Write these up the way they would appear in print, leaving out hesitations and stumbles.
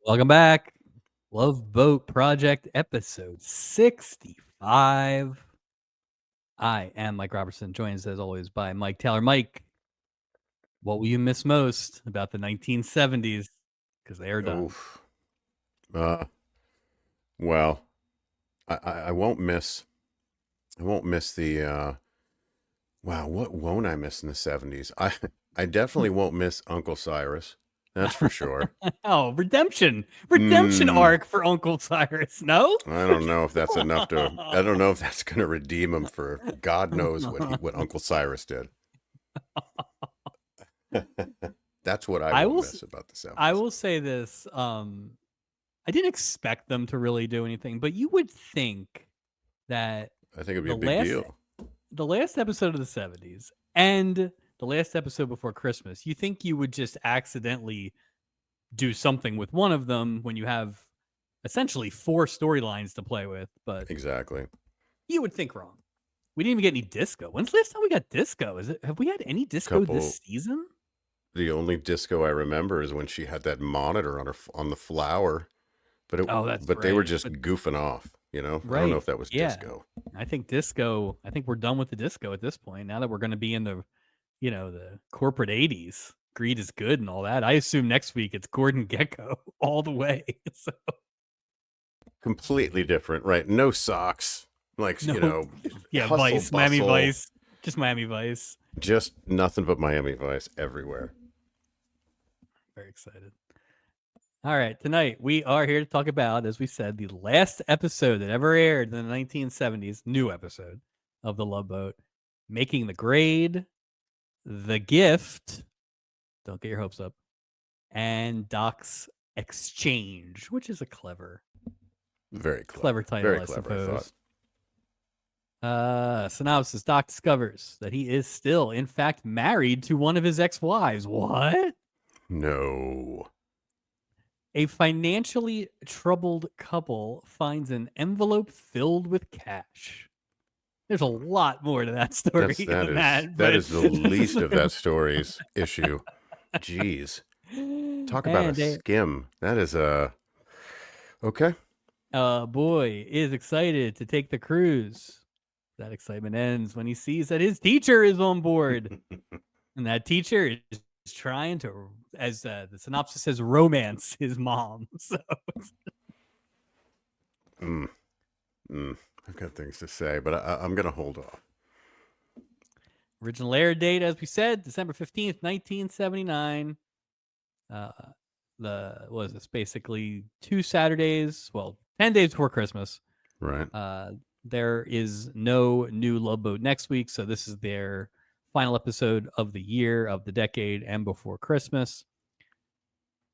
Welcome back. Love Boat Project episode 65. I am Mike Robertson, joined as always by Mike Taylor. Mike, what will you miss most about the 1970s? Because they are done. Oof. Uh, well, I won't miss. I won't miss the. Wow, what won't I miss in the 70s? I definitely won't miss Uncle Cyrus. That's for sure. Oh, redemption Mm, arc for Uncle Cyrus. No? I don't know if that's enough to. I don't know if that's going to redeem him for God knows what Uncle Cyrus did. That's what I I won't will. miss about the I 70s. will say this. I didn't expect them to really do anything, but you would think that I think it'd be the a big last deal. the last episode of the 70s and the last episode before Christmas, you think you would just accidentally do something with one of them when you have essentially 4 storylines to play with, but Exactly. you would think wrong. We didn't even get any disco. When's the last time we got disco? Have we had any disco Couple. this season? The only disco I remember is when she had that monitor on the flower. Oh, that's But they were right. just But goofing off, I don't know right. if that was Yeah. disco. I think we're done with the disco at this point. Now that we're going to be in the corporate 80s. Greed is good and all that. I assume next week it's Gordon Gekko all the way. So Completely different, right? No socks. Like, no, yeah, hustle Vice, Miami bustle, Vice, just Miami Vice. just nothing but Miami Vice everywhere. Very excited. All right, tonight we are here to talk about, as we said, the last episode that ever aired in the 1970s, new episode of The Love Boat, Making the Grade, The Gift, don't get your hopes up, and Doc's Exchange, which is a clever Very title, very I clever, I thought. suppose. Synopsis: Doc discovers that he is still, in fact, married to one of his ex-wives. What? No. A financially troubled couple finds an envelope filled with cash. There's a lot more to that story than that, That but is the least of that story's issue. Jeez. Talk about a and a skim. That is a okay. boy is excited to take the cruise. That excitement ends when he sees that his teacher is on board. And that teacher is trying to, as the synopsis says, romance his mom. So mm, I've got things to say, but I'm going to hold off. original air date, as we said, December 15th, 1979. What was this? Basically 2 Saturdays, 10 days before Christmas. Right. There is no new Love Boat next week, so this is their final episode of the year, of the decade, and before Christmas.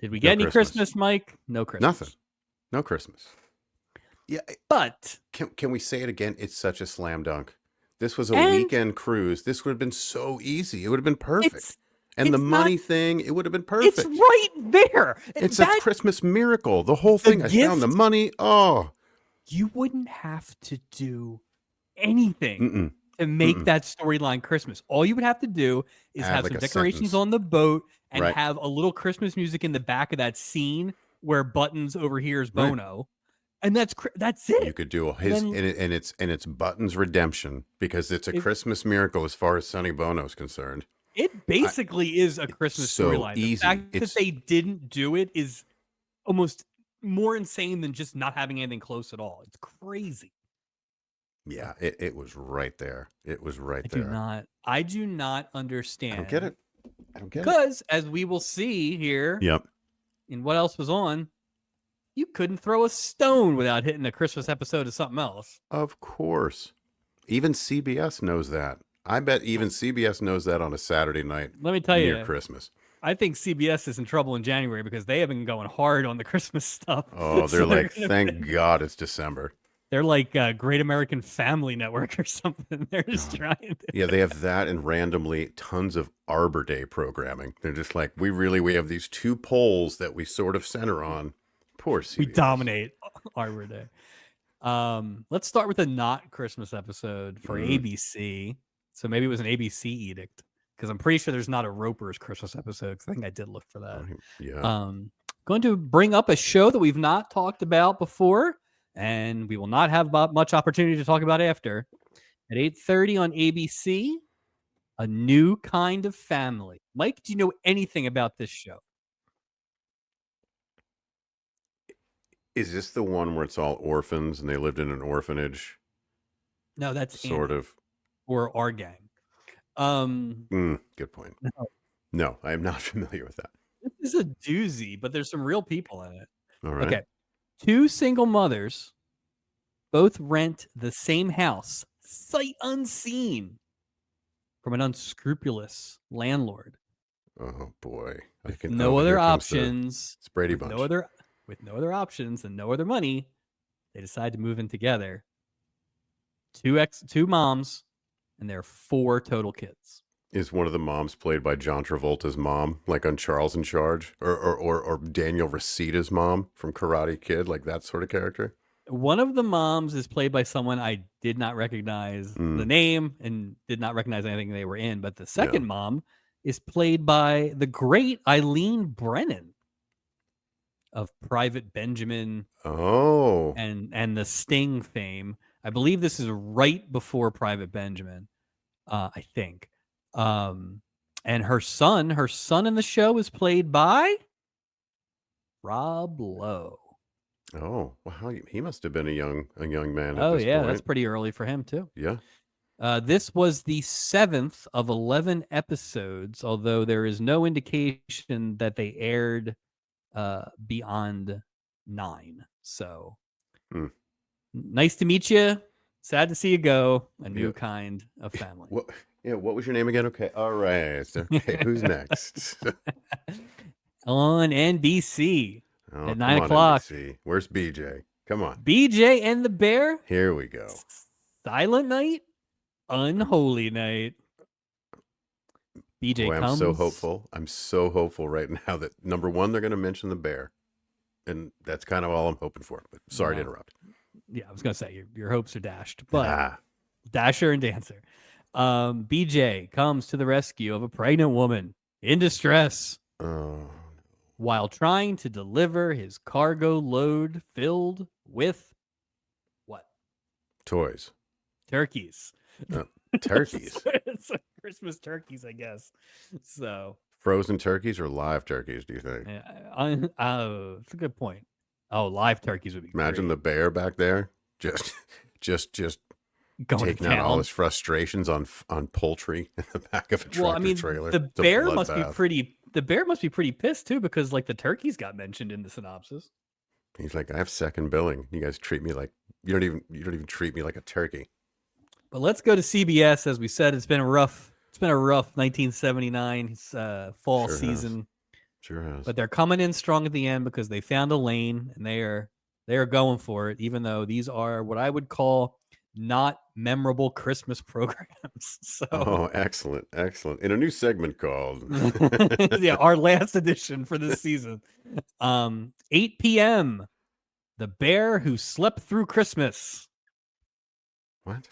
Did we get any Christmas, Mike? No Christmas. Nothing. No Christmas. Yeah, but can we say it again? It's such a slam dunk. This was a weekend cruise. This would have been so easy. It would have been perfect. And the money thing, it would have been perfect. It's right there. It's a Christmas miracle. The whole thing. I found the money. Oh. You wouldn't have to do anything to make that storyline Christmas. All you would have to do is have some decorations on the boat and have a little Christmas music in the back of that scene where Buttons overhears Bono. And that's it. You could do his and it's Buttons' redemption because it's a Christmas miracle as far as Sonny Bono is concerned. It basically is a Christmas storyline. The fact that they didn't do it is almost more insane than just not having anything close at all. It's crazy. Yeah, it was right there. It was right there. I do not understand. I don't get it. Because as we will see here, in What Else Was On, you couldn't throw a stone without hitting a Christmas episode of something else. Of course. Even CBS knows that. I bet even CBS knows that on a Saturday night. Let me tell you, near Christmas. I think CBS is in trouble in January because they have been going hard on the Christmas stuff. Oh, they're like, thank God it's December. They're like Great American Family Network or something. They're just trying to. Yeah, they have that and randomly tons of Arbor Day programming. They're just like, we have these 2 poles that we sort of center on. Poor CBS. We dominate Arbor Day. Let's start with a not Christmas episode for ABC. So maybe it was an ABC edict because I'm pretty sure there's not a Roper's Christmas episode because I think I did look for that. Yeah. going to bring up a show that we've not talked about before, and we will not have much opportunity to talk about after. At 8:30 on ABC, A New Kind of Family. Mike, do you know anything about this show? Is this the one where it's all orphans and they lived in an orphanage? No, that's Sort Annie, of. or Our Gang. Good point. No. No, I am not familiar with that. This is a doozy, but there's some real people in it. All right. Okay. Two single mothers both rent the same house, sight unseen, from an unscrupulous landlord. Oh boy. With no other here comes the options. Brady With Bunch. no other options and no other money, they decide to move in together. Two moms, and there are 4 total kids. Is one of the moms played by John Travolta's mom, like on Charles in Charge, or Daniel Resita's mom from Karate Kid, like that sort of character? One of the moms is played by someone I did not recognize the name and did not recognize anything they were in. But the second mom is played by the great Eileen Brennan of Private Benjamin. Oh. And the Sting fame. I believe this is right before Private Benjamin, I think. And her son in the show is played by Rob Lowe. Oh, wow. He must have been a young man Oh, at this yeah, point. that's pretty early for him, too. Yeah. This was the 7th of 11 episodes, although there is no indication that they aired beyond 9. So, nice to meet you. Sad to see you go. A New Kind of Family. What was your name again? Okay. All right. Okay. Who's next? On NBC at 9 come o'clock. On, NBC. Where's BJ? Come on. BJ and the Bear. Here we go. Silent Night. Unholy Night. BJ Boy, comes. I'm so hopeful right now that, number one, they're going to mention the bear. And that's kind of all I'm hoping for. But sorry to interrupt. Yeah, I was going to say your hopes are dashed. But Dasher and Dancer. BJ comes to the rescue of a pregnant woman in distress while trying to deliver his cargo load filled with what? Toys. Turkeys. Turkeys. It's like Christmas turkeys, I guess. So frozen turkeys or live turkeys, do you think? It's a good point. Oh, live turkeys would be Imagine great. the bear back there just going taking out all his frustrations on poultry in the back of a tractor trailer. The bear must be pretty pissed too, because like the turkeys got mentioned in the synopsis. He's like, I have second billing. You guys treat me like you don't even treat me like a turkey. But let's go to CBS. As we said, it's been a rough 1979 fall season. Sure has. But they're coming in strong at the end because they found a lane and they are going for it, even though these are what I would call not memorable Christmas programs. So excellent. In a new segment called our last edition for this season. 8 p.m. The Bear Who Slept Through Christmas. What?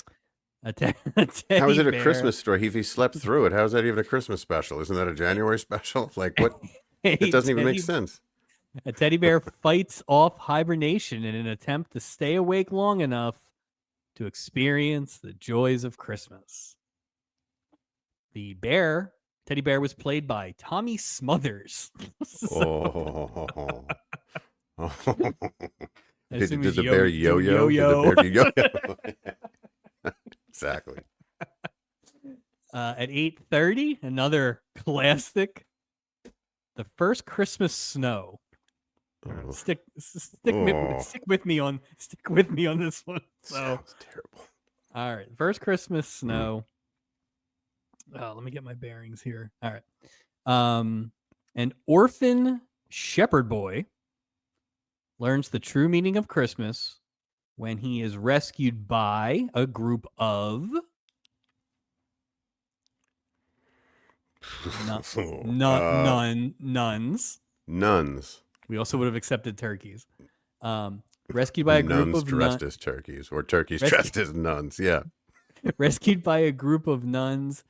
How is it a Christmas story? If he slept through it, how is that even a Christmas special? Isn't that a January special? Like what? It doesn't even make sense. A teddy bear fights off hibernation in an attempt to stay awake long enough to experience the joys of Christmas. The teddy bear was played by Tommy Smothers. Did the bear yo-yo? Did the bear do yo-yo? Exactly. At 8:30, another classic, The First Christmas Snow. Stick with me on this one. So sounds terrible. All right, First Christmas Snow. Let me get my bearings here. All right. An orphan shepherd boy learns the true meaning of Christmas when he is rescued by a group of nuns. Nuns. We also would have accepted turkeys. Rescued by a group nuns of dressed as turkeys, or turkeys dressed as nuns. Yeah. Rescued by a group of nuns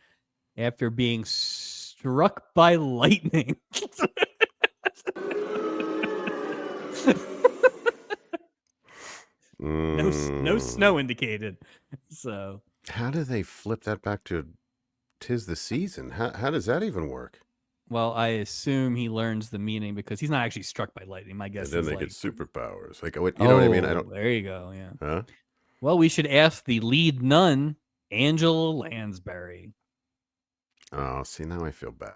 after being struck by lightning. No Mm. snow indicated. So, How do they flip that back to 'tis the season? How does that even work? well, I assume he learns the meaning because he's not actually struck by lightning. My And guess then is they get like, superpowers. Like, what, you know what I mean? I oh, don't. there you go. Yeah. Huh? Well, we should ask the lead nun, Angela Lansbury. Oh, see, now I feel bad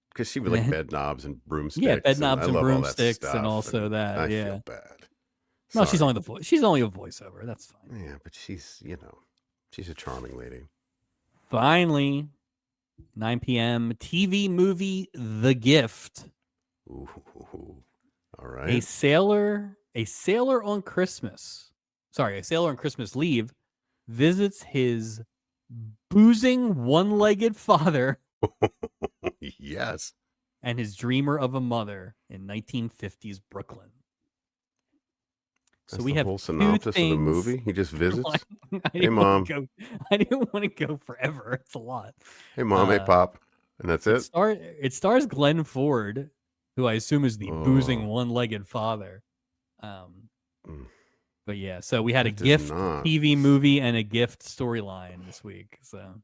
because she would And like then, bed knobs and yeah, bed broomsticks, and I knobs and love all that broomsticks, and stuff, also and that. I feel Yeah. bad. No, she's Sorry. only the voice. She's only a voiceover. That's fine. Yeah, but she's a charming lady. Finally, 9 p.m. TV movie The Gift. Ooh, all A right. sailor on Christmas. Sorry, a sailor on Christmas leave visits his boozing one-legged father Yes. and his dreamer of a mother in 1950s Brooklyn. So That's we the have whole two synopsis of the things. movie. He just visits. I Hey, didn't want mom. to go. I didn't want to go forever. It's a lot. Hey, mom. Hey, pop. And that's it. It stars Glenn Ford, who I assume is the boozing Oh, one-legged father. Um, mm, but yeah, so we had a that does gift not. TV movie and a gift storyline this week. So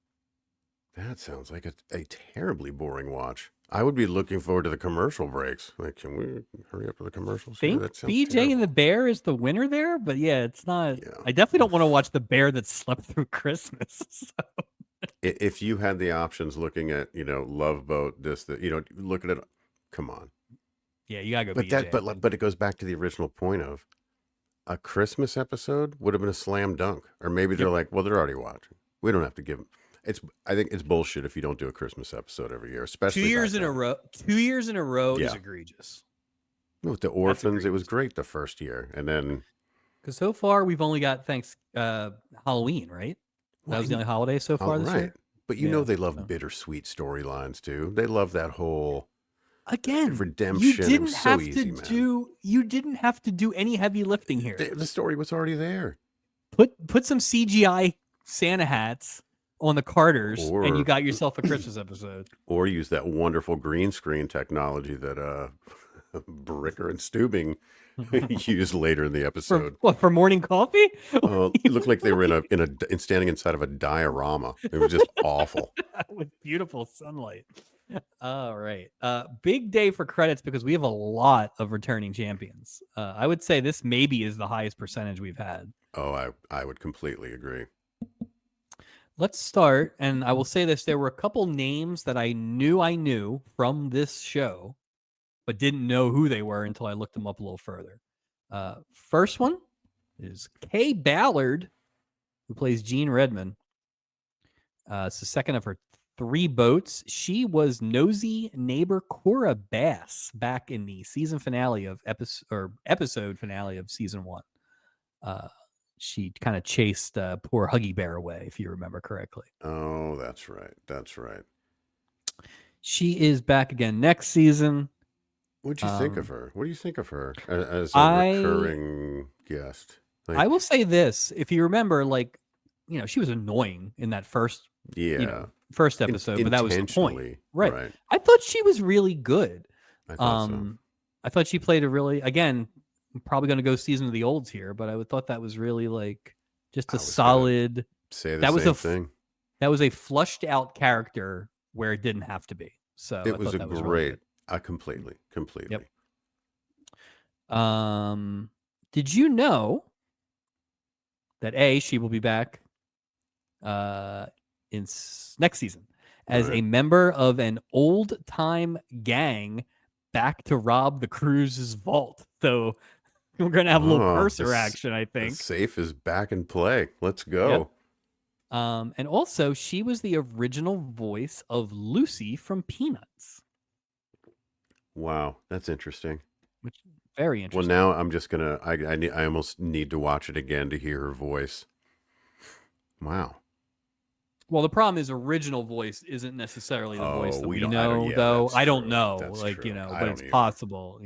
That sounds like a terribly boring watch. I would be looking forward to the commercial breaks. Like, can we hurry up to the commercials here? think That sounds BJ and the terrible. Bear is the winner there, but yeah, it's not. Yeah. I definitely don't want to watch the bear that slept through Christmas. So, If you had the options looking at, Love Boat, look at it. Come on. yeah, you gotta go But BJ. but it goes back to the original point of a Christmas episode would have been a slam dunk. Or maybe they're Yep. like, well, they're already watching. We don't have to give them. I think it's bullshit if you don't do a Christmas episode every year, Two especially back years in a then. row. 2 years in a row is Yeah. egregious. With the That's orphans, it was egregious. great the first year. And then, Because so far we've only got Halloween, right? That well, was the only holiday so far this right. year. But Yeah. they love So. bittersweet storylines too. They love that whole Again, redemption. It was so easy, man. you didn't have to do any heavy lifting here. The story was already there. Put some CGI Santa hats on the Carters, and you Or got yourself a Christmas episode. or use that wonderful green screen technology that Bricker and Steubing used later in the episode. For morning coffee? It looked like they were standing inside of a diorama. It was just awful. With beautiful sunlight. All right. Big day for credits because we have a lot of returning champions. I would say this maybe is the highest percentage we've had. Oh, I would completely agree. Let's start, and I will say this: there were a couple names that I knew from this show, but didn't know who they were until I looked them up a little further. First one is Kay Ballard, who plays Jean Redmond. It's the second of her 3 boats. She was nosy neighbor Cora Bass back in the season finale of episode finale of season 1. She kind of chased poor Huggy Bear away, if you remember correctly. Oh, that's right. That's right. She is back again next season. What'd you think of her? What do you think of her as a recurring guest? I will say this: if you remember, she was annoying in that first episode, but that was the point, right? I thought she was really good. I thought so. I thought she played a really, again, I'm probably going to go season of the olds here, but I thought that was really just a solid. Say the same thing. That was a flushed out character where it didn't have to be. So it was a great. Really completely. Yep. Did you know that she will be back in next season as a member of an old time gang back to rob the cruise's vault? So we're gonna have a little purser action, I think. The safe is back in play. Let's go. Yep. And also she was the original voice of Lucy from Peanuts. Wow, that's interesting. Which very interesting. Well, now I'm just gonna. I almost need to watch it again to hear her voice. Wow. Well, the problem is original voice isn't necessarily the voice that we know, though. I don't know, that's but it's either. possible,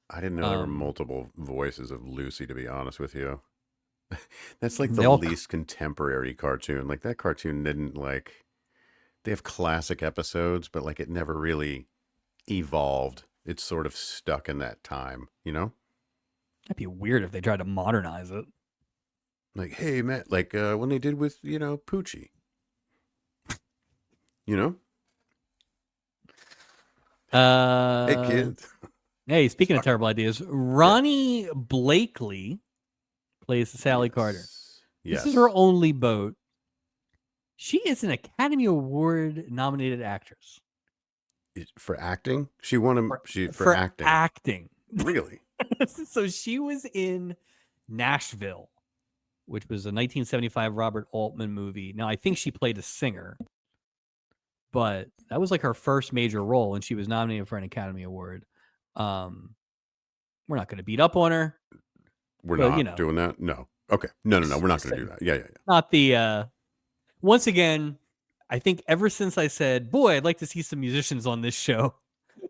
I didn't know there were multiple voices of Lucy, to be honest with you. That's like the least contemporary cartoon. Like that cartoon didn't they have classic episodes, but it never really evolved it's sort of stuck in that time, you know? That'd be weird if they tried to modernize it. Like, hey, man, like when they did with, Poochie, you know? Hey, Uh, kids. hey, speaking of Sorry. terrible ideas, Yeah. Ronnie Blakely plays Sally Carter. Yes. This is her Yes. only boat. She is an Academy Award nominated actress For acting? She won for for acting. acting. Really? So she was in Nashville, which was a 1975 Robert Altman movie. Now I think she played a singer, but that was like her first major role, and she was nominated for an Academy Award. We're not going to beat up on her, We're but not doing that? No. Okay. No, no, no. We're not just going to do saying, that. Yeah, yeah, yeah. not the. Once again, I think ever since I said, "Boy, I'd like to see some musicians on this show,"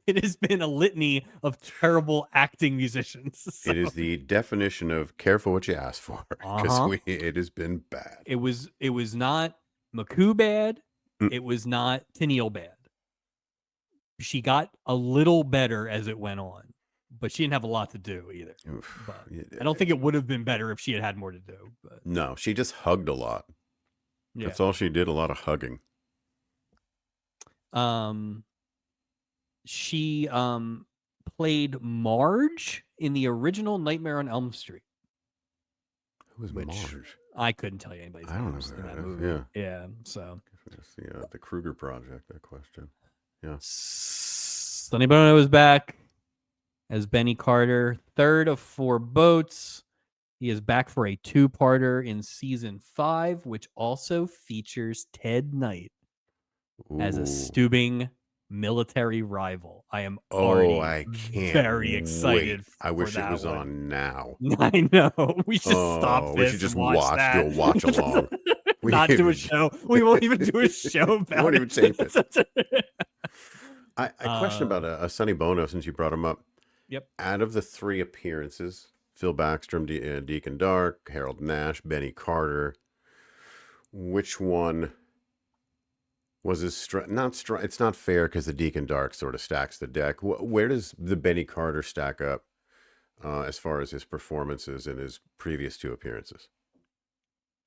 it has been a litany of terrible acting musicians. So, It is the definition of careful what you ask for, because uh-huh. it has been bad. It was not McCoo bad. Mm. It was not Tennille bad. She got a little better as it went on, but she didn't have a lot to do either. Oof. But I don't think it would have been better if she had had more to do. But No, she just hugged a lot. yeah, That's all she did, a lot of hugging. She played Marge in the original Nightmare on Elm Street. Who was Which Marge? I couldn't tell you anybody's I don't know names who in that that is. movie. Yeah. Yeah. So It's the Kruger Project, that question. Yeah. Sonny Bono is back as Benny Carter, third of 4 boats. He is back for a 2-parter in season 5, which also features Ted Knight as a Ooh. stubing military rival. I am Oh, already I can't very wait. excited I for wish it that was one. on now. I know. We should stop Oh, we should this and just watch do that. a watch along. Not do a show. We won't even do a show We won't about even tape it. it. I question about a Sonny Bono, since you brought him up. Yep. Out of the 3 appearances, Phil Backstrom, Deacon Dark, Harold Nash, Benny Carter, which one was his it's not fair because the Deacon Dark sort of stacks the deck. Where does the Benny Carter stack up as far as his performances in his previous 2 appearances?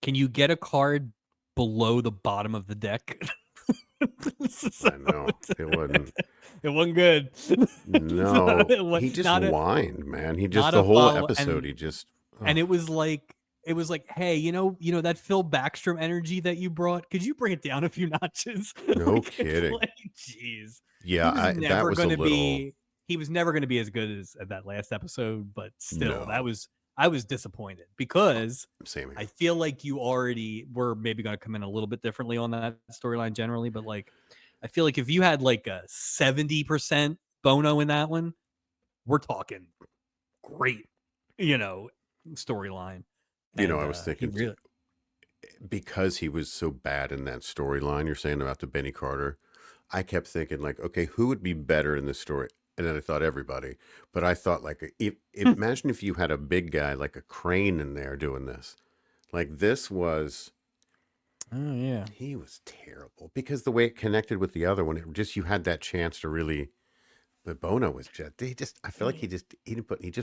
Can you get a card below the bottom of the deck? I know. It wasn't. It wasn't good. No. He just not a whined, man. He just, not the a whole follow, episode, he just. and it was like hey, that Phil Backstrom energy that you brought. Could you bring it down a few notches? No Like, kidding. jeez, Yeah, that was a little. He was never going to be as good as at that last episode, but still, No. I was disappointed because Same here. I feel like you already were maybe going to come in a little bit differently on that storyline generally, but like I feel like if you had like a 70% Bono in that one, we're talking great, storyline. And I was he thinking, really, because he was so bad in that storyline, you're saying about the Benny Carter, I kept thinking, like, okay, who would be better in this story? And then I thought everybody. But I thought, like, imagine if you had a big guy like a Crane in there doing this. Like, this was. oh yeah, He was terrible because the way it connected with the other one, you had that chance to really. But Bono was I feel like he just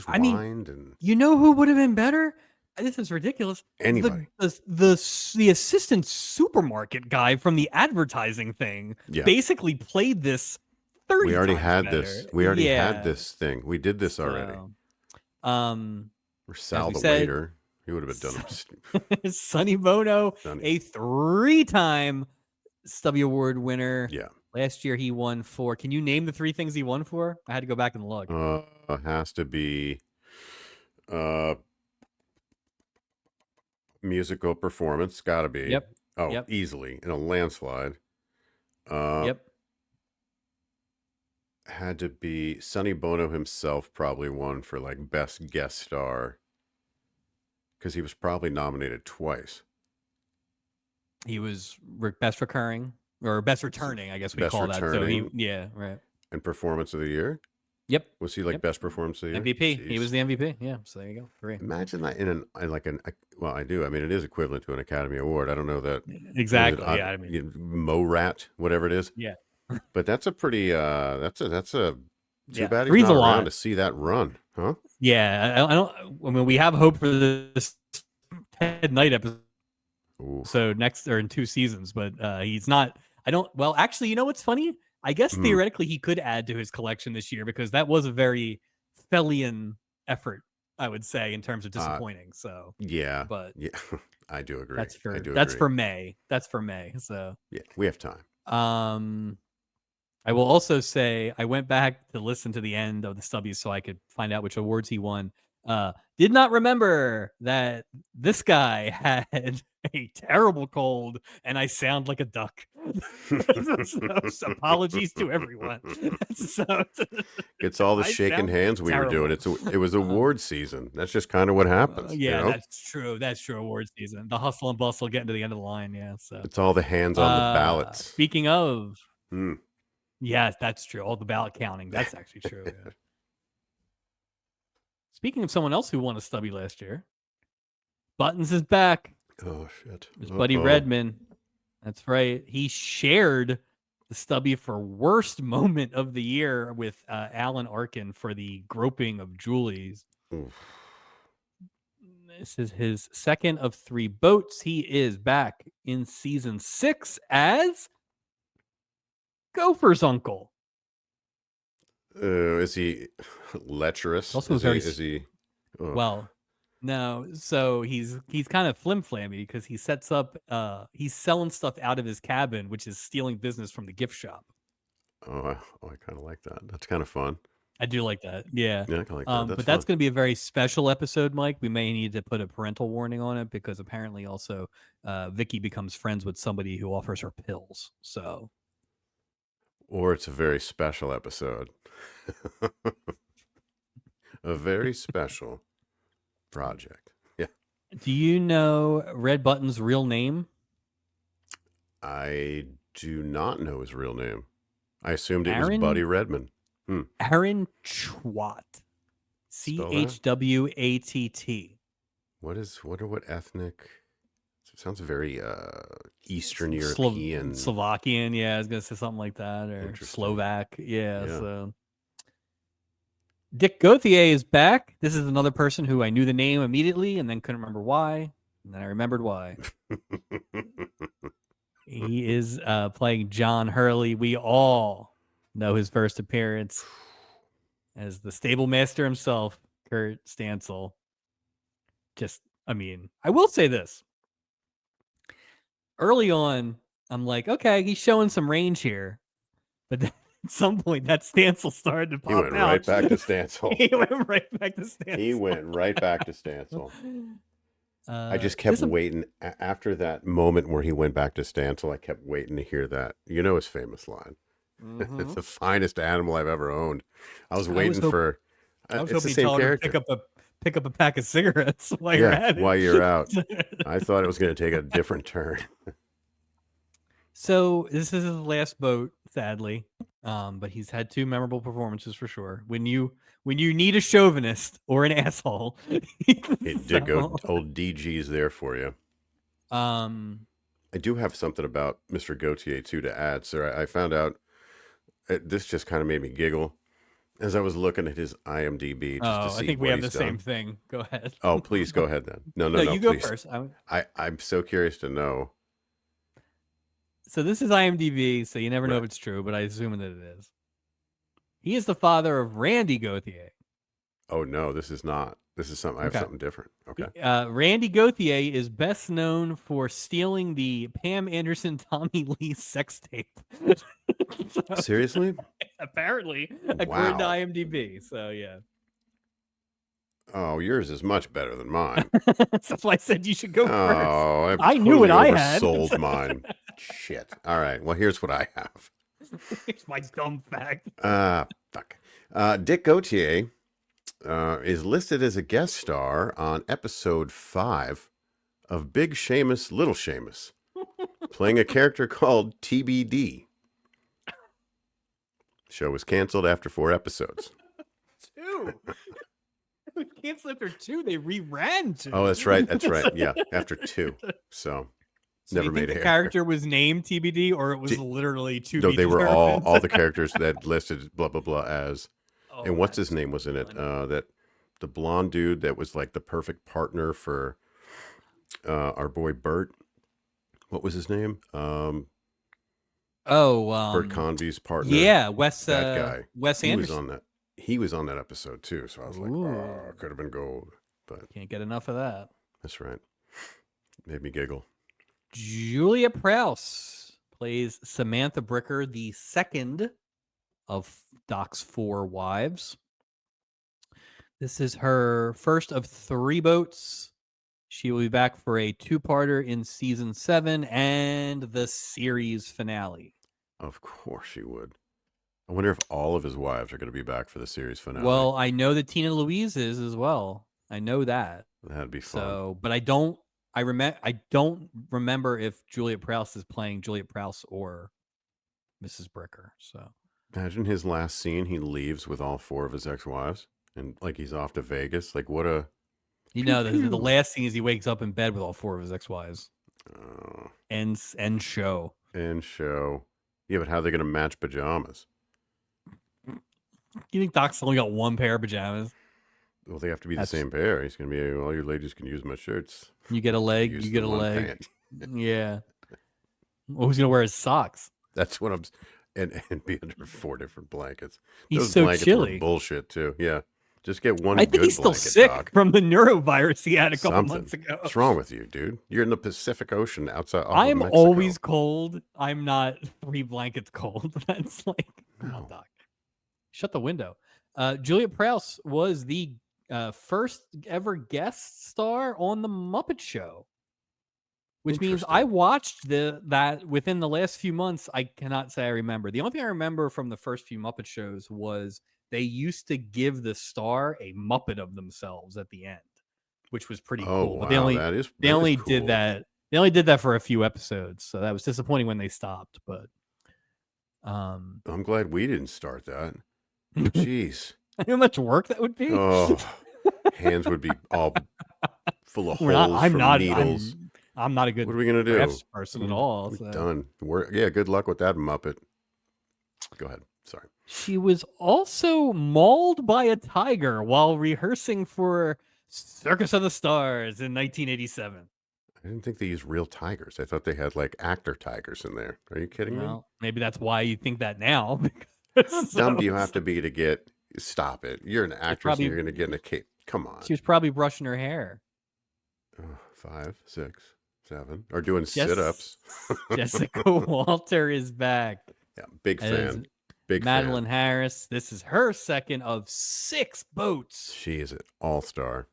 I mean, whined and who would have been better? This is ridiculous. anybody. The assistant supermarket guy from the advertising thing Yeah. basically played this 30 We already times had better. this. We already had this thing. We did this already. Or Sal the said, waiter. He would have been done. Sonny Bono, a 3-time Stubby Award winner. Yeah. Last year he won 4. Can you name the 3 things he won for? I had to go back and look. Has to be musical performance. Gotta be. Yep. Oh, Yep. easily in a landslide. Yep. Had to be Sonny Bono himself. Probably won for like best guest star because he was probably nominated twice. He was best recurring or best returning, I guess we Best call that. So returning. yeah, right. And performance of the year. Yep. Was he like best performance of the year? MVP. Jeez. He was the MVP. Yeah. So there you go. 3. Imagine that well, I do. I mean, it is equivalent to an Academy Award. I don't know that Exactly. what is it, Yeah. I mean, MoRat, whatever it is. yeah. But that's a pretty. That's a Too Yeah, bad he's three's a not around lot. to see that run, huh? Yeah, I don't. I mean, we have hope for this Ted Knight episode Oof. next or in 2 seasons, but he's not. I don't. Well, actually, you know what's funny? I guess theoretically he could add to his collection this year because that was a very Fellian effort, I would say, in terms of disappointing. So, Yeah, but yeah, I do agree. that's I for do that's agree. for May. That's for May. So, Yeah, we have time. I will also say I went back to listen to the end of the stubbies so I could find out which awards he won. Did not remember that this guy had a terrible cold and I sound like a duck. So apologies to everyone. So, It's all the I shaking sound hands we were doing. terrible. It was award season. That's just kind of what happens, you Yeah, know? that's true. That's true. Award season, the hustle and bustle, getting to the end of the line. Yeah. So, It's all the hands on the ballots. speaking of, Mm. yes, that's true. All the ballot counting. That's actually true. Yeah. Speaking of someone else who won a stubby last year, Buttons is back. Oh, shit. His buddy Redman. That's right. He shared the stubby for worst moment of the year with Alan Arkin for the groping of Julie's. Oof. This is his second of 3 boats. He is back in season 6 as Gopher's uncle. Is he lecherous? Also Is he? Oh. Well, no. So he's kind of flim-flammy because he sets up. He's selling stuff out of his cabin, which is stealing business from the gift shop. I kind of like that. That's kind of fun. I do like that. Yeah. Yeah, I kind of like that. But that's going to be a very special episode, Mike. We may need to put a parental warning on it because apparently also Vicky becomes friends with somebody who offers her pills. So, or it's a very special episode. A very special project. Yeah. do you know Red Button's real name? I do not know his real name. I assumed it was Aaron? Buddy Redman. Aaron Chwat. Chwatt. What ethnic? It sounds very Eastern European. Slovakian, yeah, I was gonna say something like that, or Slovak, yeah. So Dick Gauthier is back. This is another person who I knew the name immediately and then couldn't remember why, and then I remembered why. He is playing John Hurley. We all know his first appearance as the stable master himself, Kurt Stansel. I will say this. Early on, I'm like, okay, he's showing some range here. But then at some point, that Stansel started to pop out. He went right back to Stansel. He went right back to Stansel. I just kept waiting. After that moment where he went back to Stansel, I kept waiting to hear that. You know his famous line. Mm-hmm. It's the finest animal I've ever owned. I was hoping he'd tell him to pick up a pack of cigarettes while you're at it. While you're out. I thought it was going to take a different turn. So this is his last boat, sadly. But he's had 2 memorable performances for sure. When you need a chauvinist or an asshole, it did go old DG's there for you. I do have something about Mr. Gauthier too to add, sir. I found out this just kind of made me giggle as I was looking at his IMDb. Just to see I think we have the same thing. Go ahead. Oh, please go ahead then. No, you please. Go first. I'm so curious to know. So this is IMDb, so you never know if it's true, but I assume that it is. He is the father of Randy Gauthier. Oh no, this is not. This is something. I have something different. Okay. Randy Gauthier is best known for stealing the Pam Anderson Tommy Lee sex tape. Seriously? Apparently, according to IMDb. So yeah. Oh, yours is much better than mine. That's why I said you should go first. Oh, I knew what I had. Sold mine. Shit. All right. Well, here's what I have. It's my dumb fact. Fuck. Dick Gauthier is listed as a guest star on episode 5 of Big Seamus, Little Seamus, playing a character called TBD. Show was canceled after 4 episodes. 2. It was canceled after 2. They reran 2. Oh, that's right. Yeah, after 2. So never made it. The character was named TBD, or it was literally 2. No, they were all the characters that listed blah blah blah as And what's his that's name was in it? fun. That the blonde dude that was like the perfect partner for our boy Bert. What was his name? Oh, Bert Convey's partner. yeah, That guy. Wes He was Anderson. on that. He was on that episode too. So I was like, oh, Ooh, could have been gold. But can't get enough of that. that's right. Made me giggle. Julia Prowse plays Samantha Bricker, the second of Doc's 4 wives. This is her first of 3 boats. She will be back for a 2-parter in season 7 and the series finale. Of course she would. I wonder if all of his wives are going to be back for the series finale. Well, I know that Tina Louise is as well. I know that. That'd be fun. So, but I don't remember if Juliet Prowse is playing Juliet Prowse or Mrs. Bricker. So Imagine his last scene. He leaves with all 4 of his ex-wives, and like he's off to Vegas. Like what a pew the pew. last scene is he wakes up in bed with all 4 of his ex-wives. Oh, End show. and show. Yeah, but how are they going to match pajamas? You think Doc's only got 1 pair of pajamas? Well, they have to be the same pair. He's going to be, all you ladies can use my shirts. You get a leg. Use You get the a one leg. pant. Yeah. Well, who's gonna wear his socks? That's what I'm. And be under 4 different blankets. He's Those so blankets chilly. were bullshit too. Yeah, just get one. I think good he's still blanket, sick Doc. from the neurovirus he had a couple Something. months ago. What's wrong with you, dude? You're in the Pacific Ocean outside. I am of Mexico. always cold. I'm not 3 blankets cold. That's like, come on, Doc. Shut the window. Juliet Prowse was the first ever guest star on the Muppet Show, which means I watched that within the last few months. I cannot say I remember. The only thing I remember from the first few Muppet shows was they used to give the star a Muppet of themselves at the end, which was pretty cool. Wow, But they only cool. did that. They only did that for a few episodes, so that was disappointing when they stopped. But I'm glad we didn't start that. Jeez, how much work that would be. Oh, hands would be all full of holes from needles. I'm not a good what are we gonna do? crafts person at all. We're So. done. Yeah, good luck with that Muppet. Go ahead. Sorry. She was also mauled by a tiger while rehearsing for Circus of the Stars in 1987. I didn't think they used real tigers. I thought they had like actor tigers in there. Are you kidding me? Maybe that's why you think that now. How dumb do you have to be to get? Stop it! You're an actress and you're going to get in a cape. Come on. She was probably brushing her hair. 5, 6, 7. Or doing sit-ups. Jessica Walter is back. Yeah, big fan. Big Madeline fan. Harris. This is her second of 6 boats. She is an all-star.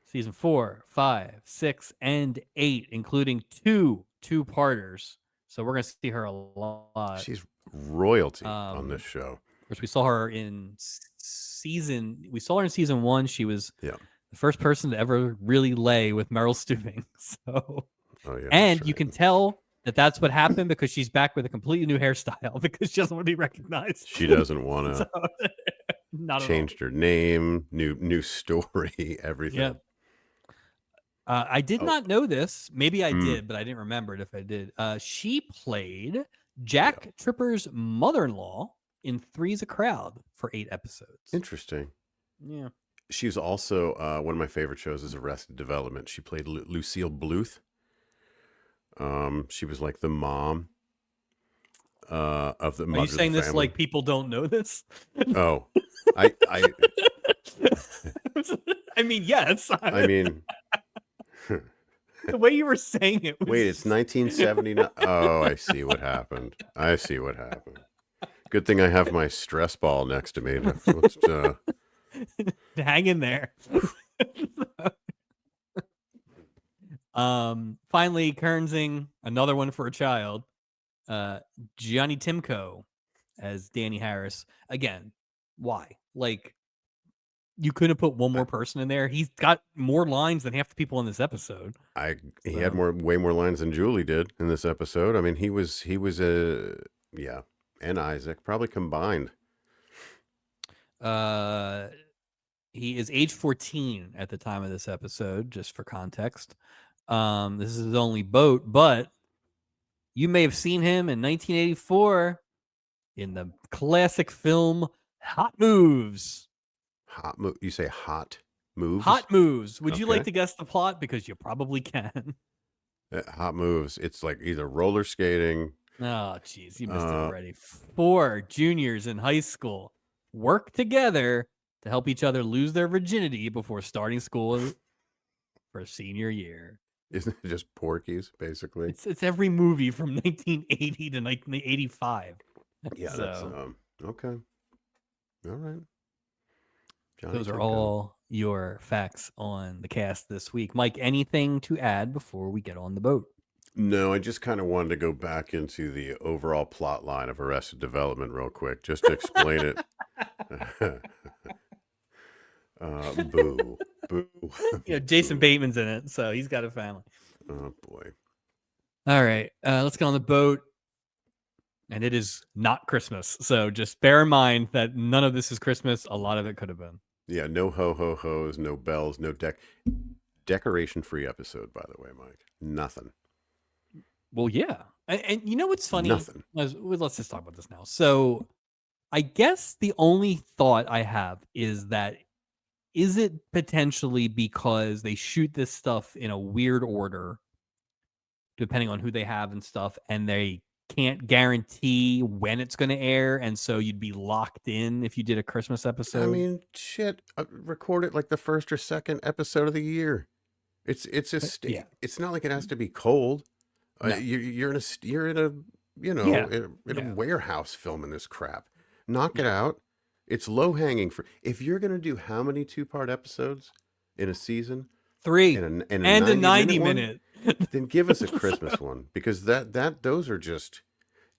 Season 4, 5, 6, and 8, including 2 2-parters. So we're gonna see her a lot. She's royalty on this show. Which we saw her in season 1. She was the first person to ever really lay with Meryl Streep. So, and you can tell that that's what happened because she's back with a completely new hairstyle because she doesn't want to be recognized. She doesn't want to. Not changed her name, new story, everything. Yeah. I did not know this. Maybe I did, but I didn't remember it if I did. She played Jack Tripper's mother-in-law in Three's a Crowd for 8 episodes. Interesting. Yeah. She's also one of my favorite shows is Arrested Development. She played Lucille Bluth. She was like the mom of the mother. Are you saying this family. like people don't know this? Oh, I I mean, yes. I mean, the way you were saying it was... Wait, it's 1979. Oh, I see what happened. Good thing I have my stress ball next to me. Hang in there. Finally, Kernsing, another one for a child. Johnny Timko as Danny Harris. Again, why? Like, you couldn't put one more person in there. He's got more lines than half the people in this episode. He had way more lines than Julie did in this episode. I mean, he was and Isaac probably combined. He is age 14 at the time of this episode, just for context. This is his only boat, but you may have seen him in 1984 in the classic film Hot Moves. You say hot moves? Hot moves. Would you like Okay. to guess the plot? Because you probably can. Hot moves. It's like either roller skating. Oh, jeez, you missed it already. 4 juniors in high school work together to help each other lose their virginity before starting school for senior year. Isn't it just Porky's, basically? It's every movie from 1980 to 1985. Yeah, that's So okay. All right. Johnny, those are keep going. all your facts on the cast this week. Mike, anything to add before we get on the boat? No, I just kind of wanted to go back into the overall plot line of Arrested Development real quick, just to explain it. Boo, boo. Jason Boo. Bateman's in it, so he's got a family. Oh boy. All right, let's get on the boat. And it is not Christmas, so just bear in mind that none of this is Christmas. A lot of it could have been. Yeah, no ho-ho-hos, no bells, no decoration-free episode, by the way, Mike. Nothing. Well, yeah. And you know what's funny? Nothing. Let's just talk about this now. So I guess the only thought I have is that is it potentially because they shoot this stuff in a weird order, depending on who they have and stuff, and they can't guarantee when it's going to air, and so you'd be locked in if you did a Christmas episode? I mean, shit. Record it like the first or second episode of the year. It's a state. Yeah. It's not like it has to be cold. No. You're in a Yeah. in a warehouse filming this crap. Knock it out. It's low hanging fruit. If you're gonna do how many 2-part episodes in a season? 3 and a and a 90 minute one, then give us a Christmas one, because those are just,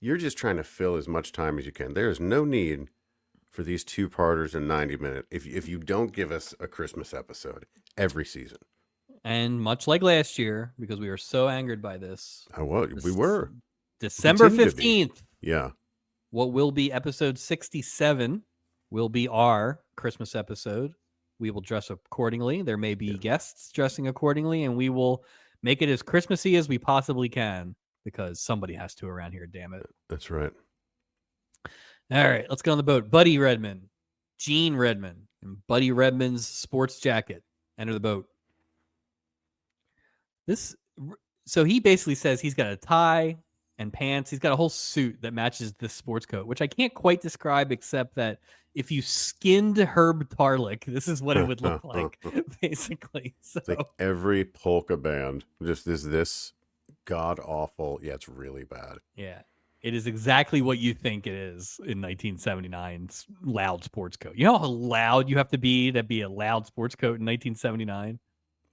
you're just trying to fill as much time as you can. There is no need for these 2-parters and 90-minute if you don't give us a Christmas episode every season. And much like last year, because we were so angered by this, We were December Continue to be. 15th, Yeah. what will be episode 67 will be our Christmas episode. We will dress accordingly. There may be guests dressing accordingly, and we will make it as Christmassy as we possibly can, because somebody has to around here, damn it. That's right. All right, let's get on the boat. Buddy Redman, Gene Redman, and Buddy Redman's sports jacket enter the boat. So he basically says he's got a tie and pants. He's got a whole suit that matches this sports coat, which I can't quite describe, except that if you skinned Herb Tarlick, this is what it would look like, basically. So It's like every polka band just is this god awful. Yeah, it's really bad. yeah, it is exactly what you think it is in 1979's loud sports coat. You know how loud you have to be a loud sports coat in 1979?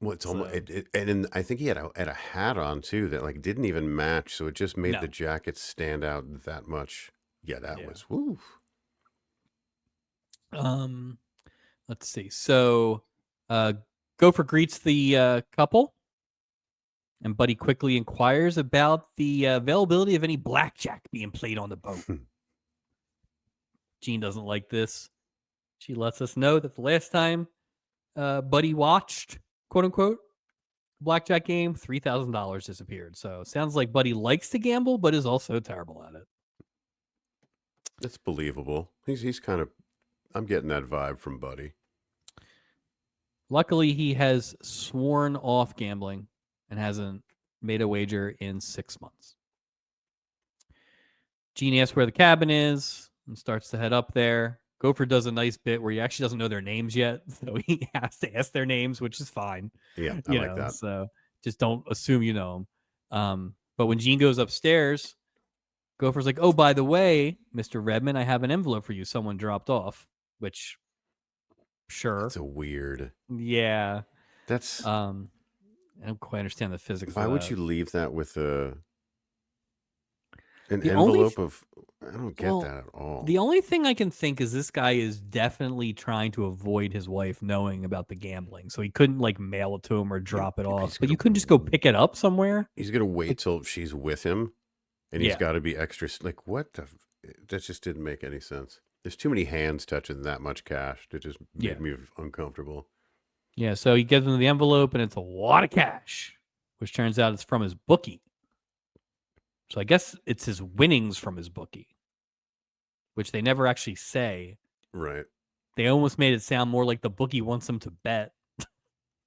Well, it's almost and I think he had a hat on too that like didn't even match, so it just made the jacket stand out that much. Yeah, that was woo. Let's see. So, Gopher greets the couple, and Buddy quickly inquires about the availability of any blackjack being played on the boat. Jean doesn't like this. She lets us know that the last time Buddy watched, quote unquote, blackjack game, $3,000 disappeared. So sounds like Buddy likes to gamble, but is also terrible at it. It's believable. He's kind of, I'm getting that vibe from Buddy. Luckily, he has sworn off gambling and hasn't made a wager in 6 months. Gene asks where the cabin is and starts to head up there. Gopher does a nice bit where he actually doesn't know their names yet, so he has to ask their names, which is fine. Yeah, I like that. So just don't assume you know them. But when Gene goes upstairs, Gopher's like, "Oh, by the way, Mr. Redman, I have an envelope for you. Someone dropped off." Which, sure, that's a weird. Yeah, that's. I don't quite understand the physics. Why of would that. you leave that with an envelope of? I don't get that at all. The only thing I can think is this guy is definitely trying to avoid his wife knowing about the gambling, so he couldn't like mail it to him or drop it off. But you couldn't just go pick it up somewhere. He's gonna wait till she's with him, and he's got to be extra. Like what? That just didn't make any sense. There's too many hands touching that much cash. It just made me uncomfortable. Yeah, so he gives him the envelope, and it's a lot of cash, which turns out it's from his bookie. So I guess it's his winnings from his bookie, which they never actually say. Right. They almost made it sound more like the bookie wants them to bet.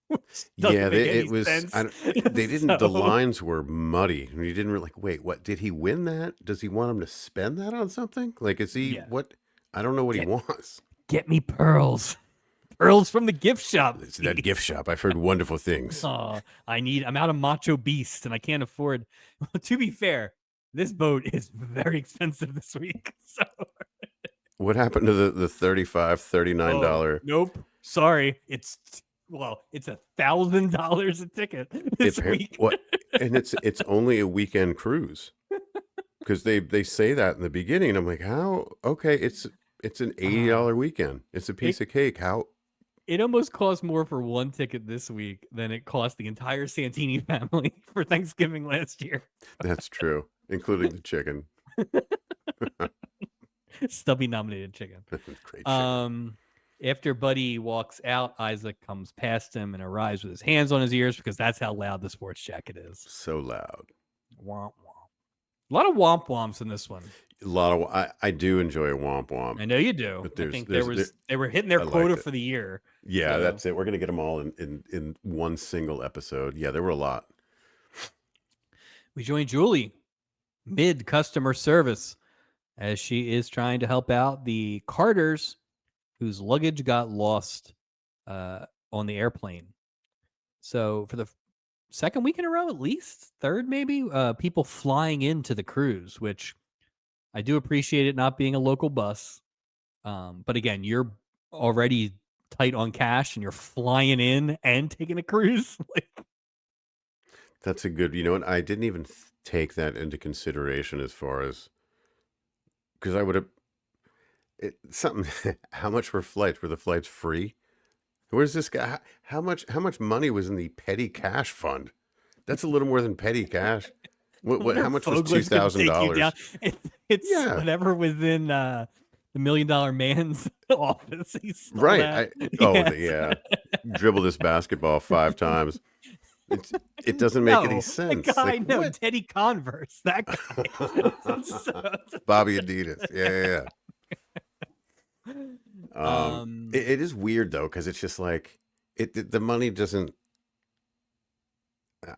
Which Yeah, doesn't make it any was. sense. They didn't. The So lines were muddy. You didn't really like. Wait, what? Did he win that? Does he want him to spend that on something? Like, is he yeah, what? I don't know what he get wants. get me pearls, pearls from the gift shop. It's that gift Please. shop. I've heard wonderful things. Oh, I'm out of Macho Beast and I can't afford. To be fair, this boat is very expensive this week. So, What happened to the $35, oh, $39? nope. Sorry. It's $1,000 a ticket this week. What? And it's only a weekend cruise because they say that in the beginning. I'm like, how? Okay, it's an $80 weekend. It's a piece of cake. How? It almost cost more for one ticket this week than it cost the entire Santini family for Thanksgiving last year. That's true, including the chicken. Stubby nominated chicken. Great chicken. After Buddy walks out, Isaac comes past him and arrives with his hands on his ears because that's how loud the sports jacket is. So loud. Womp womp. A lot of womp womps in this one. A lot of I do enjoy a womp womp. I know you do. But I think they were hitting their quota for the year. Yeah, so. That's it. We're gonna get them all in one single episode. Yeah, there were a lot. We join Julie mid customer service as she is trying to help out the Carters whose luggage got lost on the airplane. So for the second week in a row, at least third maybe, people flying into the cruise, which I do appreciate it not being a local bus. But again, you're already tight on cash and you're flying in and taking a cruise. That's a good. You know what? I didn't even take that into consideration as far as because I would have something. How much were flights? Were the flights free? Where's this guy? How much money was in the petty cash fund? That's a little more than petty cash. What? How much was $2,000? It's whatever was in the $1 Million Man's office. Right. Dribble this basketball 5 times. It doesn't make any sense. The guy, Teddy Converse, that guy. Bobby Adidas. Yeah. It is weird though because it's just like the money doesn't.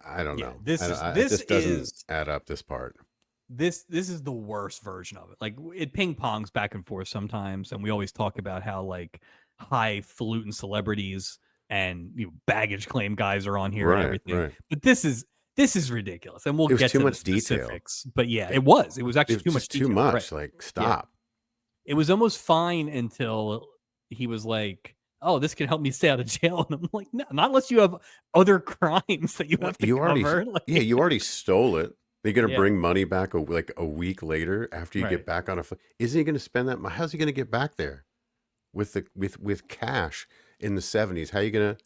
I don't know. This doesn't add up. This part. This is the worst version of it. Like it ping pongs back and forth sometimes, and we always talk about how like highfalutin celebrities and baggage claim guys are on here and everything. Right. But this is ridiculous, and we'll get to the specifics. Detail. But yeah, it was actually too much. Too much. Right. Like stop. Yeah. It was almost fine until he was like, "Oh, this can help me stay out of jail," and I'm like, "No, not unless you have other crimes that you have to cover." You already stole it. They're going to bring money back a week later after you get back on a flight. Isn't he going to spend that? How's he going to get back there with cash in the 70s? How are you going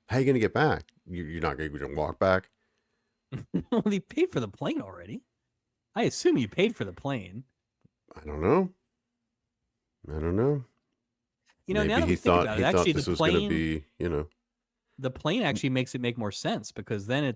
to get back? You're not going to walk back. Well, he paid for the plane already. I assume you paid for the plane. I don't know. Maybe now that he thought this was going to be, the plane actually makes it make more sense because then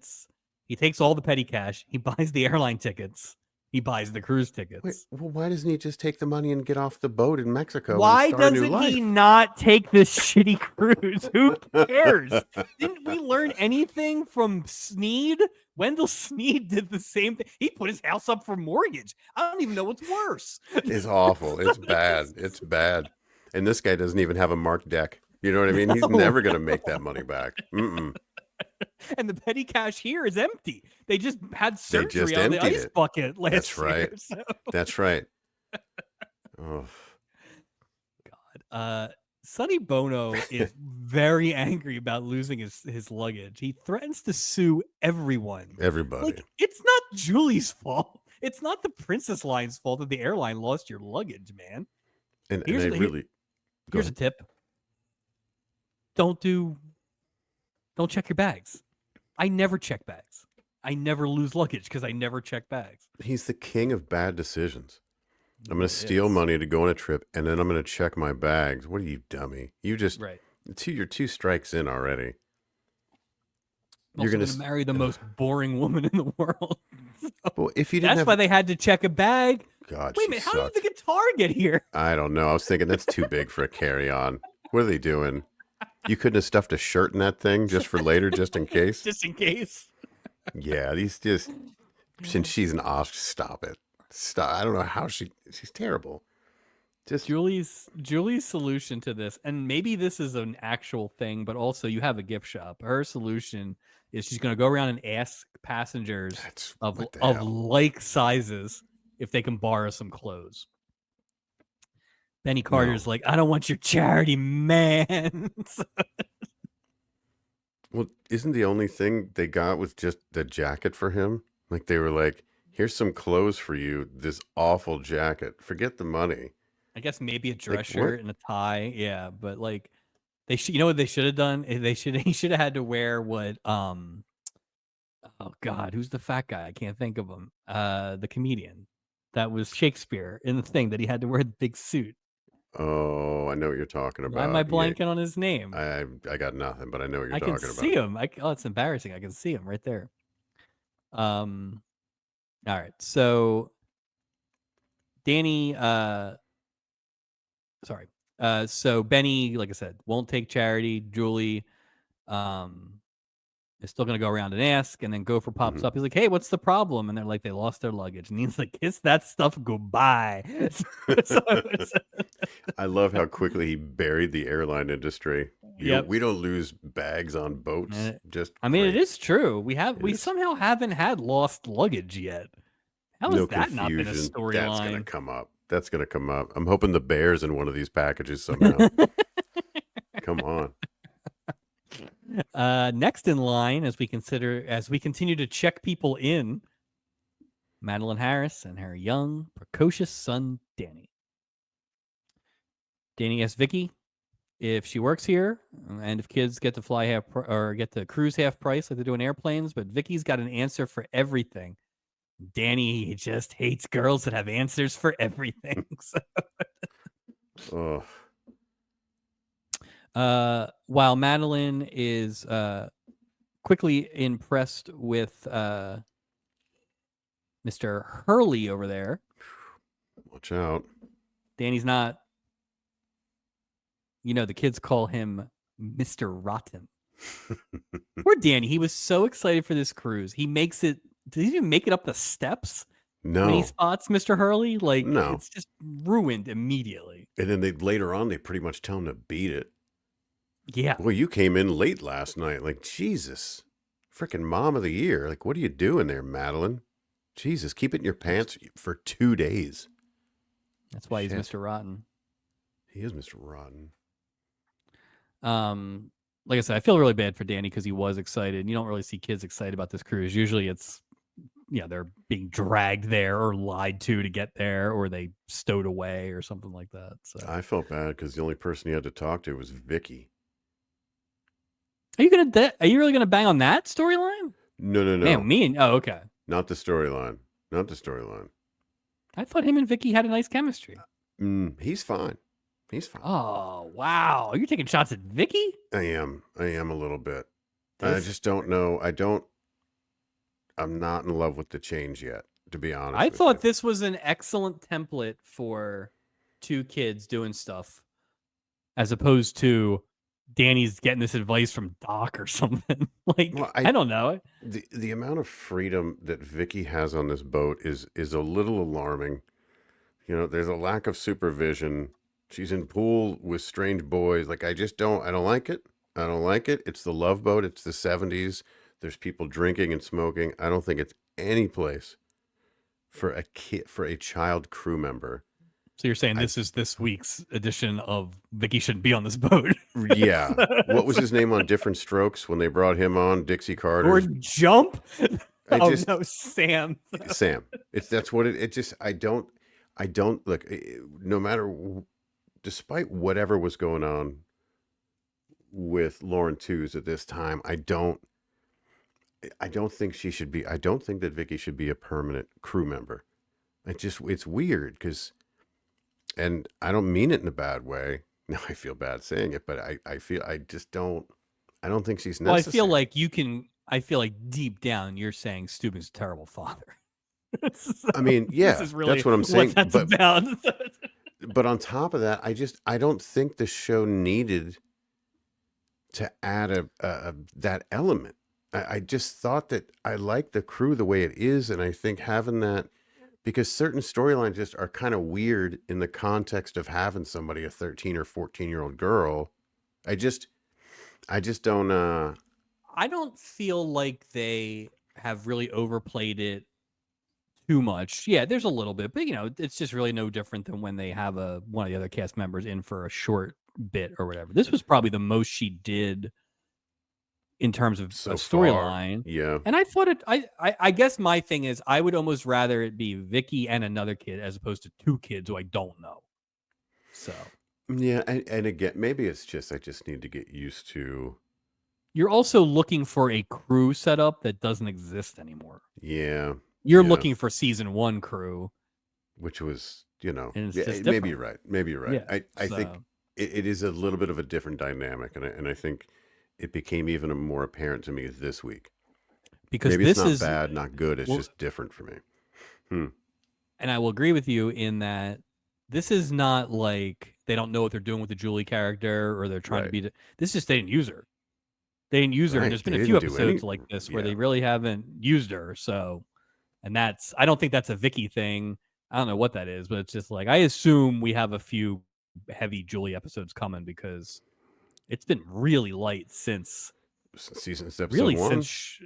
he takes all the petty cash, he buys the airline tickets, he buys the cruise tickets. Wait, well, why doesn't he just take the money and get off the boat in Mexico? Why doesn't he not take this shitty cruise? Who cares? Didn't we learn anything from Sneed? Wendell Sneed did the same thing. He put his house up for mortgage. I don't even know what's worse. It's awful. It's bad. It's bad. And this guy doesn't even have a marked deck. You know what I mean? He's never going to make that money back. And the petty cash here is empty. They just had surgery on the ice bucket last year. So. That's right. Oh, God. Sonny Bono is very angry about losing his luggage. He threatens to sue everyone. Everybody. Like, it's not Julie's fault. It's not the Princess Line's fault that the airline lost your luggage, man. And here's a tip. Don't check your bags. I never check bags. I never lose luggage because I never check bags. He's the king of bad decisions. I'm going to steal money to go on a trip, and then I'm going to check my bags. What are you, dummy? You just you're 2 strikes in already. You're going to marry the most boring woman in the world. Well, if you didn't that's why they had to check a bag. God, wait a minute, how did the guitar get here? I don't know. I was thinking that's too big for a carry-on. what are they doing? You couldn't have stuffed a shirt in that thing just for later, just in case? Just in case. Yeah, these just, since she's an Oscar, stop it. Stop. I don't know how she's terrible. Just, Julie's solution to this, and maybe this is an actual thing, but also you have a gift shop. Her solution is she's going to go around and ask passengers that's, of what the of hell? like sizes if they can borrow some clothes. Benny Carter's No. like, I don't want your charity, man. Well, isn't the only thing they got was just the jacket for him? Like they were like, here's some clothes for you, this awful jacket. Forget the money. I guess maybe a Like dress what? shirt and a tie. Yeah, but like they should, you know what they should have done? He should have had to wear what oh God, who's the fat guy? I can't think of him. The comedian that was Shakespeare in the thing that he had to wear the big suit. Oh, I know what you're talking Why am I about. Yeah, blanking on his name? I got nothing, but I know what you're I can talking see about. him. Oh, it's embarrassing. I can see him right there. Um, all right. So Danny, sorry. So Benny, like I said, won't take charity. Julie, um, is still gonna go around and ask, and then Gopher pops Mhm. up. He's like, "Hey, what's the problem?" And they're like, "They lost their luggage." And he's like, "Kiss that stuff goodbye." so I love how quickly he buried the airline industry. yep. We don't lose bags on boats. Just I mean, it great. is true. It We is somehow haven't had lost luggage yet. How no has that not been a confusion. That's gonna storyline? come up. That's gonna come up. I'm hoping the bear's in one of these packages somehow. Come on. Next in line, as we continue to check people in, Madeline Harris and her young, precocious son, Danny. Danny asks Vicky if she works here and if kids get to fly or get to cruise half price like they do in airplanes, but Vicky's got an answer for everything. Danny just hates girls that have answers for everything. Oh, While Madeline is quickly impressed with Mr. Hurley over there, watch out. Danny's not. You know, the kids call him Mr. Rotten. Poor Danny. He was so excited for this cruise. He makes it. Did he even make it up the steps when he No, spots Mr. Hurley? Like, no. it's just ruined immediately. And then they later on they pretty much tell him to beat it. Yeah. Well, you came in late last night. Like, Jesus. Freaking mom of the year. Like, what are you doing there, Madeline? Jesus, keep it in your pants for 2 days. That's why he's Shit. Mr. Rotten. He is Mr. Rotten. Like I said, I feel really bad for Danny because he was excited. You don't really see kids excited about this cruise. Usually it's, they're being dragged there or lied to get there, or they stowed away or something like that. So I felt bad because the only person he had to talk to was Vicky. are you really gonna bang on that storyline? No, no, no. Man, okay. Not the storyline. Not the storyline. I thought him and Vicky had a nice chemistry. He's fine. He's fine. Oh wow, are you taking shots at Vicky? I am a little bit. I This- just don't know. I'm not in love with the change yet, to be honest. I with thought you. this was an excellent template for two kids doing stuff, as opposed to Danny's getting this advice from Doc or something. Well, I don't know. The amount of freedom that Vicky has on this boat is a little alarming. There's a lack of supervision. She's in pool with strange boys. Like I don't like it. I don't like it. It's the Love Boat. It's the 70s. There's people drinking and smoking. I don't think it's any place for a child crew member. So you're saying this is this week's edition of Vicky shouldn't be on this boat? Yeah. What was his name on Different Strokes when they brought him on? Dixie Carter. Or Jump? No, Sam. Sam. That's what it just I don't look, no matter, despite whatever was going on with Lauren Tews at this time, I don't think I don't think that Vicky should be a permanent crew member. It's weird because, and I don't mean it in a bad way. No, I feel bad saying it, but I just don't, I don't think she's necessary. Well, I feel like deep down you're saying Steuben's a terrible father. I mean, yeah, this is really that's what I'm saying. What that's but about. but on top of that, I don't think the show needed to add a that element. I just thought that I like the crew the way it is, and I think having that, because certain storylines just are kind of weird in the context of having somebody, a 13 or 14-year-old girl. I just I just don't I don't feel like they have really overplayed it too much. Yeah, there's a little bit, but it's just really no different than when they have one of the other cast members in for a short bit or whatever. This was probably the most she did in terms of a so far. storyline. Yeah. And I thought I guess my thing is I would almost rather it be Vicky and another kid as opposed to two kids who I don't know. So Yeah, and again, maybe it's just I just need to get used to. you're also looking for a crew setup that doesn't exist anymore. Yeah. You're Yeah. looking for season 1 crew, Which was, and it's yeah, just maybe different. you're right. Maybe you're right. Yeah. I think So it is a little bit of a different dynamic, and I think it became even more apparent to me this week. because Maybe it's this not is bad, not good. It's well, just different for me. Hmm. and I will agree with you in that this is not like they don't know what they're doing with the Julie character or they're trying to Right. be. This is just they didn't use her. They didn't use her, and Right. there's been They a few didn't do any. episodes like this where Yeah. they really haven't used her. So, and I don't think that's a Vicky thing. I don't know what that is, but it's just like I assume we have a few heavy Julie episodes coming because it's been really light since Episode really one, since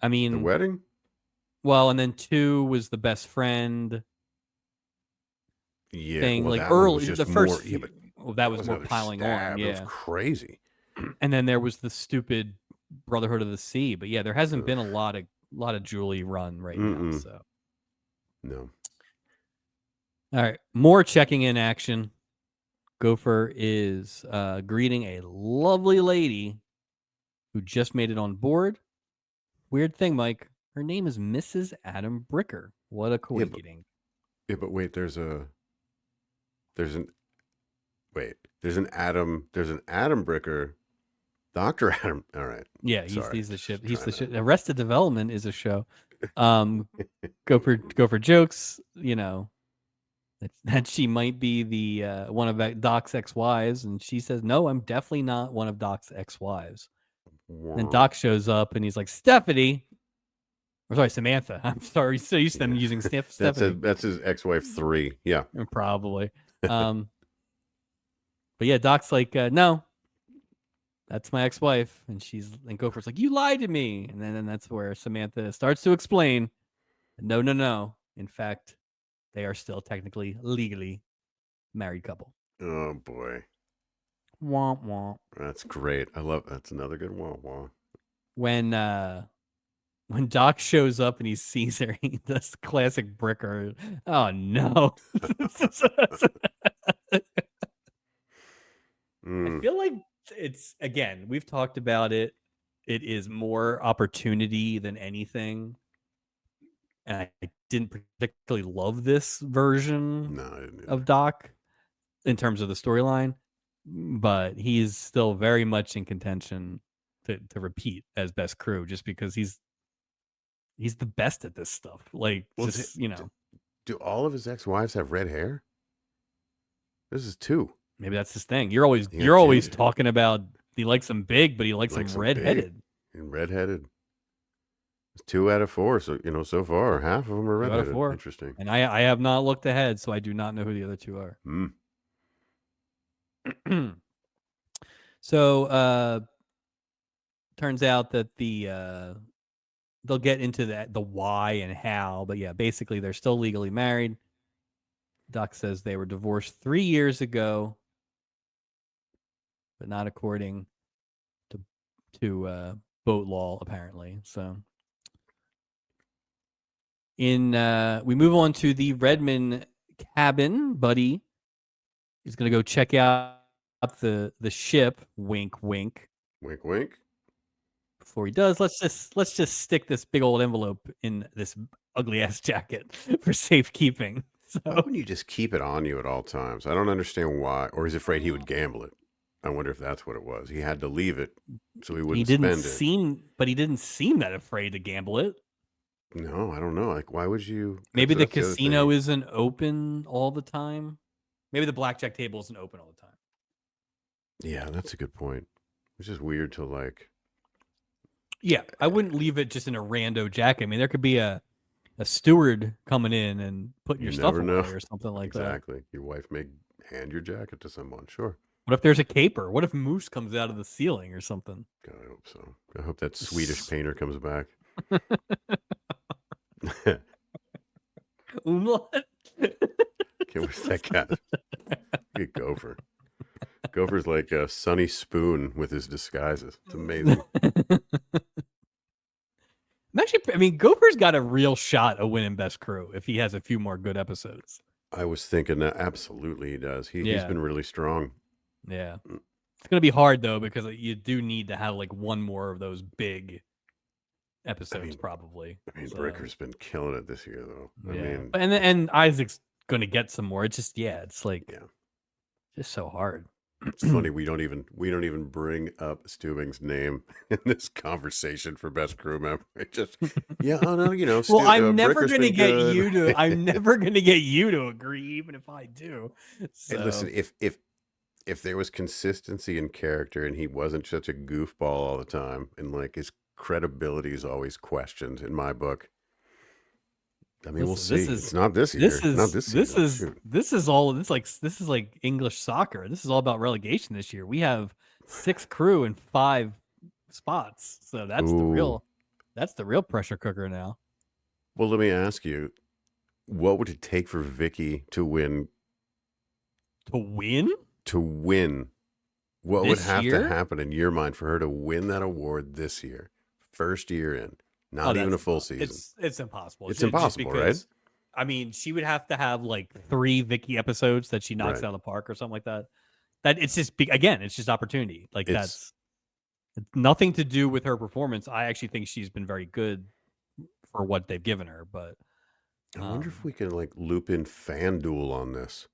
I the mean, wedding. well, and then 2 was the best friend Yeah. thing. Well, Like that one was early, the just more. first Yeah, few, but well, that that was was more another piling on, stab. It was yeah. crazy. And then there was the stupid Brotherhood of the Sea, but yeah, there hasn't Ugh. been a lot of Julie run right now. Mm-mm. So, No. all right, more checking in action. Gopher is greeting a lovely lady who just made it on board. Weird thing, Mike. Her name is Mrs. Adam Bricker. What a Yeah, but coinky wait. There's an wait. There's an Adam Bricker. Dr. Adam. All right. Yeah, Sorry. he's the ship. Just He's trying the to. ship. Arrested Development is a show. Go for jokes. That she might be the one of Doc's ex-wives, and she says, "No, I'm definitely not one of Doc's ex-wives." Then Wah. Doc shows up, and he's like, "Stephanie," or sorry, Samantha. I'm sorry, so used to them Yeah. using Stephanie. That's his ex-wife 3. Yeah. Probably. But yeah, Doc's like, "No, that's my ex-wife," and Gopher's like, "You lied to me," and then that's where Samantha starts to explain, "No, no, no. In fact, they are still technically legally married couple." Oh boy. Womp womp. That's great. I love that's another good wah wah. When Doc shows up and he sees her, he does the classic Bricker. Oh no. I Mm. feel like it's again, we've talked about it. It is more opportunity than anything. And I didn't particularly love this version No, I didn't of either. Doc in terms of the storyline, but he's still very much in contention to repeat as best crew just because he's the best at this stuff. Like Well, just, do all of his ex-wives have red hair? This is 2. maybe that's his thing. You're always He got to you're change always it. talking about he likes them big, but he likes them Like some big redheaded. and redheaded. It's 2 out of 4. So so far half of them are 2 out of redheaded. 4. Interesting. And I have not looked ahead, so I do not know who the other 2 are. Mm. So turns out that they'll get into the why and how, but yeah, basically they're still legally married. Doc says they were divorced 3 years ago, but not according to boat law apparently. So we move on to the Redmond cabin. Buddy is going to go check out the ship. Wink, wink. Wink wink. Before he does, let's just stick this big old envelope in this ugly ass jacket for safekeeping. Why So wouldn't you just keep it on you at all times? I don't understand why. Or he's afraid he would gamble it. I wonder if that's what it was. He had to leave it so he wouldn't spend it. he didn't seem that afraid to gamble it. No, I don't know. Like, why would you? Maybe the That's the other casino thing. isn't open all the time. Maybe the blackjack table isn't open all the time. Yeah, that's a good point. It's just weird to like. Yeah, I wouldn't leave it just in a rando jacket. I mean, there could be a steward coming in and putting your You stuff never know. away or something like that. Exactly. Your wife may hand your jacket to someone. Sure. What if there's a caper? What if moose comes out of the ceiling or something? God, I hope so. I hope that Swedish painter comes back. Umlaut? Can't wait that cat. Get Gopher. Gopher's like a Sunny Spoon with his disguises. It's amazing. I mean, Gopher's got a real shot of winning Best Crew if he has a few more good episodes. I was thinking that absolutely he does. He's been really strong. Yeah. It's going to be hard, though, because you do need to have like one more of those big episodes, probably. I mean, Bricker's been killing it this year, though. Yeah. I mean, and Isaac's going to get some more. It's just, it's like, just so hard. It's funny we don't even bring up Stubing's name in this conversation for best crew member. It just oh no, you know. Well, I'm never gonna get you to. I'm never gonna get you to agree, even if I do. So. Hey, listen, if there was consistency in character and he wasn't such a goofball all the time, and like his credibility is always questioned in my book. I mean, we'll see. It's not this year. This is like English soccer. This is all about relegation this year. We have 6 crew and 5 spots, so that's the real pressure cooker now. Well, let me ask you, what would it take for Vicky to win? To win? To win. What would have to happen in your mind for her to win that award this year? First year in. Not even a full season. It's impossible. It's impossible, right? I mean, she would have to have like 3 Vicky episodes that she knocks out of the park or something like that. That it's just it's just opportunity. Like that's nothing to do with her performance. I actually think she's been very good for what they've given her. But I wonder if we can like loop in FanDuel on this.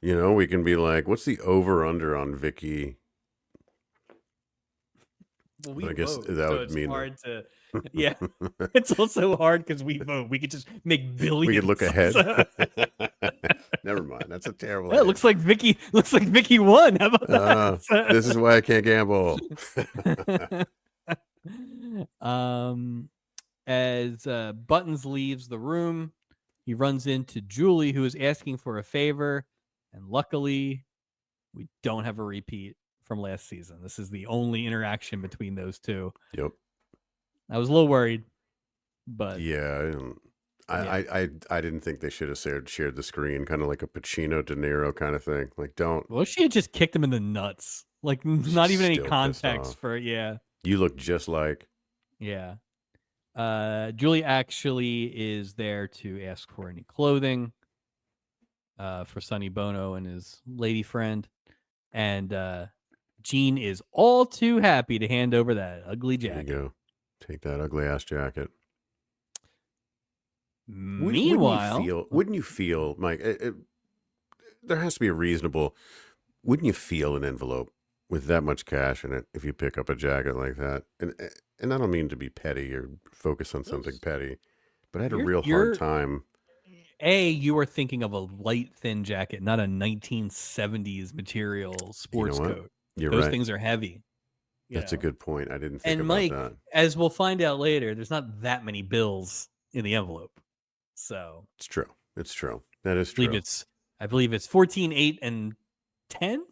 You know, we can be like, what's the over under on Vicky? Well, I guess that would mean hard to. Yeah, it's also hard because we vote. We could just make billions. We could look ahead. Never mind. That's a terrible. Well, it looks like Vicky won. How about that? This is why I can't gamble. As Buttons leaves the room, he runs into Julie, who is asking for a favor, and luckily, we don't have a repeat from last season. This is the only interaction between those two. Yep. I was a little worried, but yeah, I didn't think they should have shared the screen, kind of like a Pacino De Niro kind of thing. Like, don't. Well, she had just kicked him in the nuts, like not even any context for it. Yeah, you look just like. Yeah, Julie actually is there to ask for any clothing for Sonny Bono and his lady friend, and Gene is all too happy to hand over that ugly jacket. There you go. Take that ugly ass jacket. Meanwhile, wouldn't you feel, Mike? There has to be a reasonable. Wouldn't you feel an envelope with that much cash in it if you pick up a jacket like that? And I don't mean to be petty or focus on something petty, but I had a real hard time. You are thinking of a light, thin jacket, not a 1970s material sports coat. Those things are heavy. That's a good point. I didn't think about Mike, that. As we'll find out later, there's not that many bills in the envelope. So it's true. It's true. That is true. I believe it's 14, 8, and 10.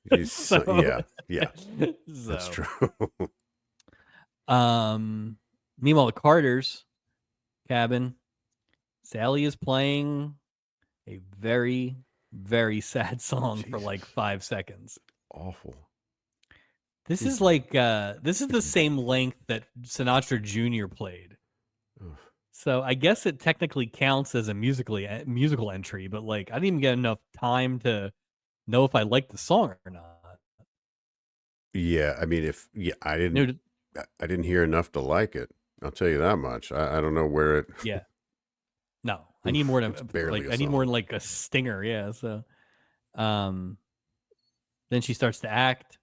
Yeah. That's true. Meanwhile, the Carters cabin, Sally is playing a very, very sad song for like 5 seconds. Awful. This is like this is the same length that Sinatra Jr. played. Ugh. So I guess it technically counts as a musical entry, but like I didn't even get enough time to know if I liked the song or not. Yeah, I mean, I didn't hear enough to like it. I'll tell you that much. I don't know where it. Yeah. No, I need more than I need more than like a stinger. Yeah. So, then she starts to act.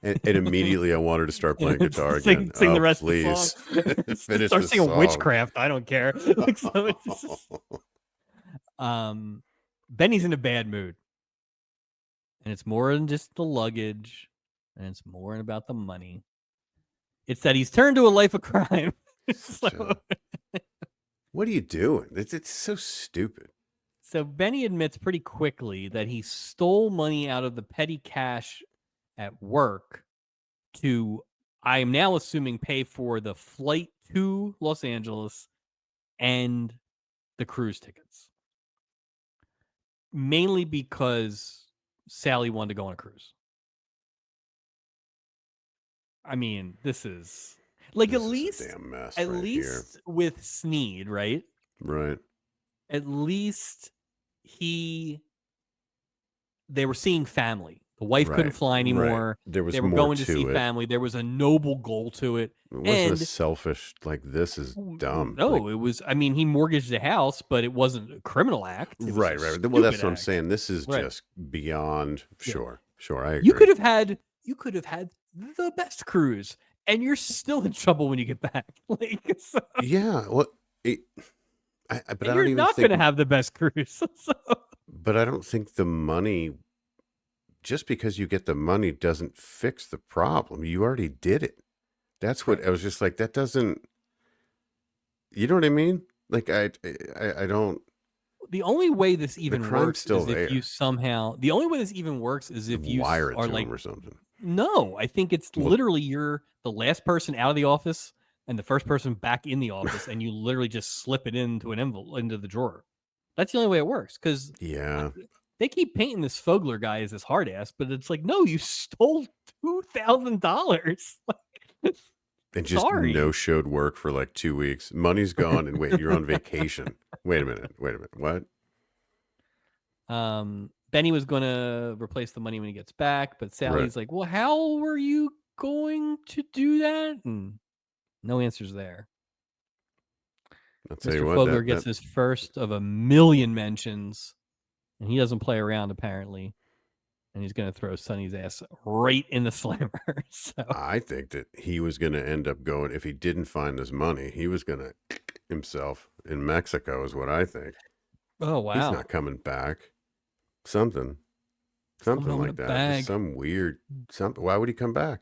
and immediately I want her to start playing guitar again. Sing the rest of the song. Finish start the singing song. Witchcraft. I don't care. Like, so Benny's in a bad mood. And it's more than just the luggage, and it's more about the money. It's that he's turned to a life of crime. Such a, what are you doing? It's so stupid. So Benny admits pretty quickly that he stole money out of the petty cash at work to, I am now assuming, pay for the flight to Los Angeles and the cruise tickets. Mainly because Sally wanted to go on a cruise. I mean, this is like this is a damn mess at right least here. with Sneed, right? Right. At least they were seeing family. The wife couldn't fly anymore. There was They were more going to see to it. family. There was a noble goal to it. It wasn't a selfish, like, this is dumb. No, like, it was. I mean, he mortgaged the house, but it wasn't a criminal act. It was right. Well, that's what I'm saying. This is just beyond. Sure. I agree. You could have had the best cruise, and you're still in trouble when you get back. Like, so. Yeah. Well, but I don't you're even not think going to have the best cruise. So. But I don't think the money, just because you get the money, doesn't fix the problem. You already did it. That's what I was just like. That doesn't. You know what I mean? Like I don't. The only way this even works still is if you somehow. The only way this even works is if you wire it are to like him or something. No, I think it's literally you're the last person out of the office and the first person back in the office, and you literally just slip it into an envelope into the drawer. That's the only way it works. Because they keep painting this Fogler guy as this hard ass, but it's like, no, you stole $2,000. And just no showed work for like 2 weeks. Money's gone, and wait, you're on vacation. Wait a minute. What? Benny was going to replace the money when he gets back, but Sally's like, well, how were you going to do that? And no answers there. Mr. Fogler gets his first of a million mentions, and he doesn't play around apparently. And he's going to throw Sonny's ass right in the slammer. So I think that he was going to end up going, if he didn't find his money, he was going to himself in Mexico, is what I think. Oh, wow. He's not coming back. Something like that. Just some weird something. Why would he come back?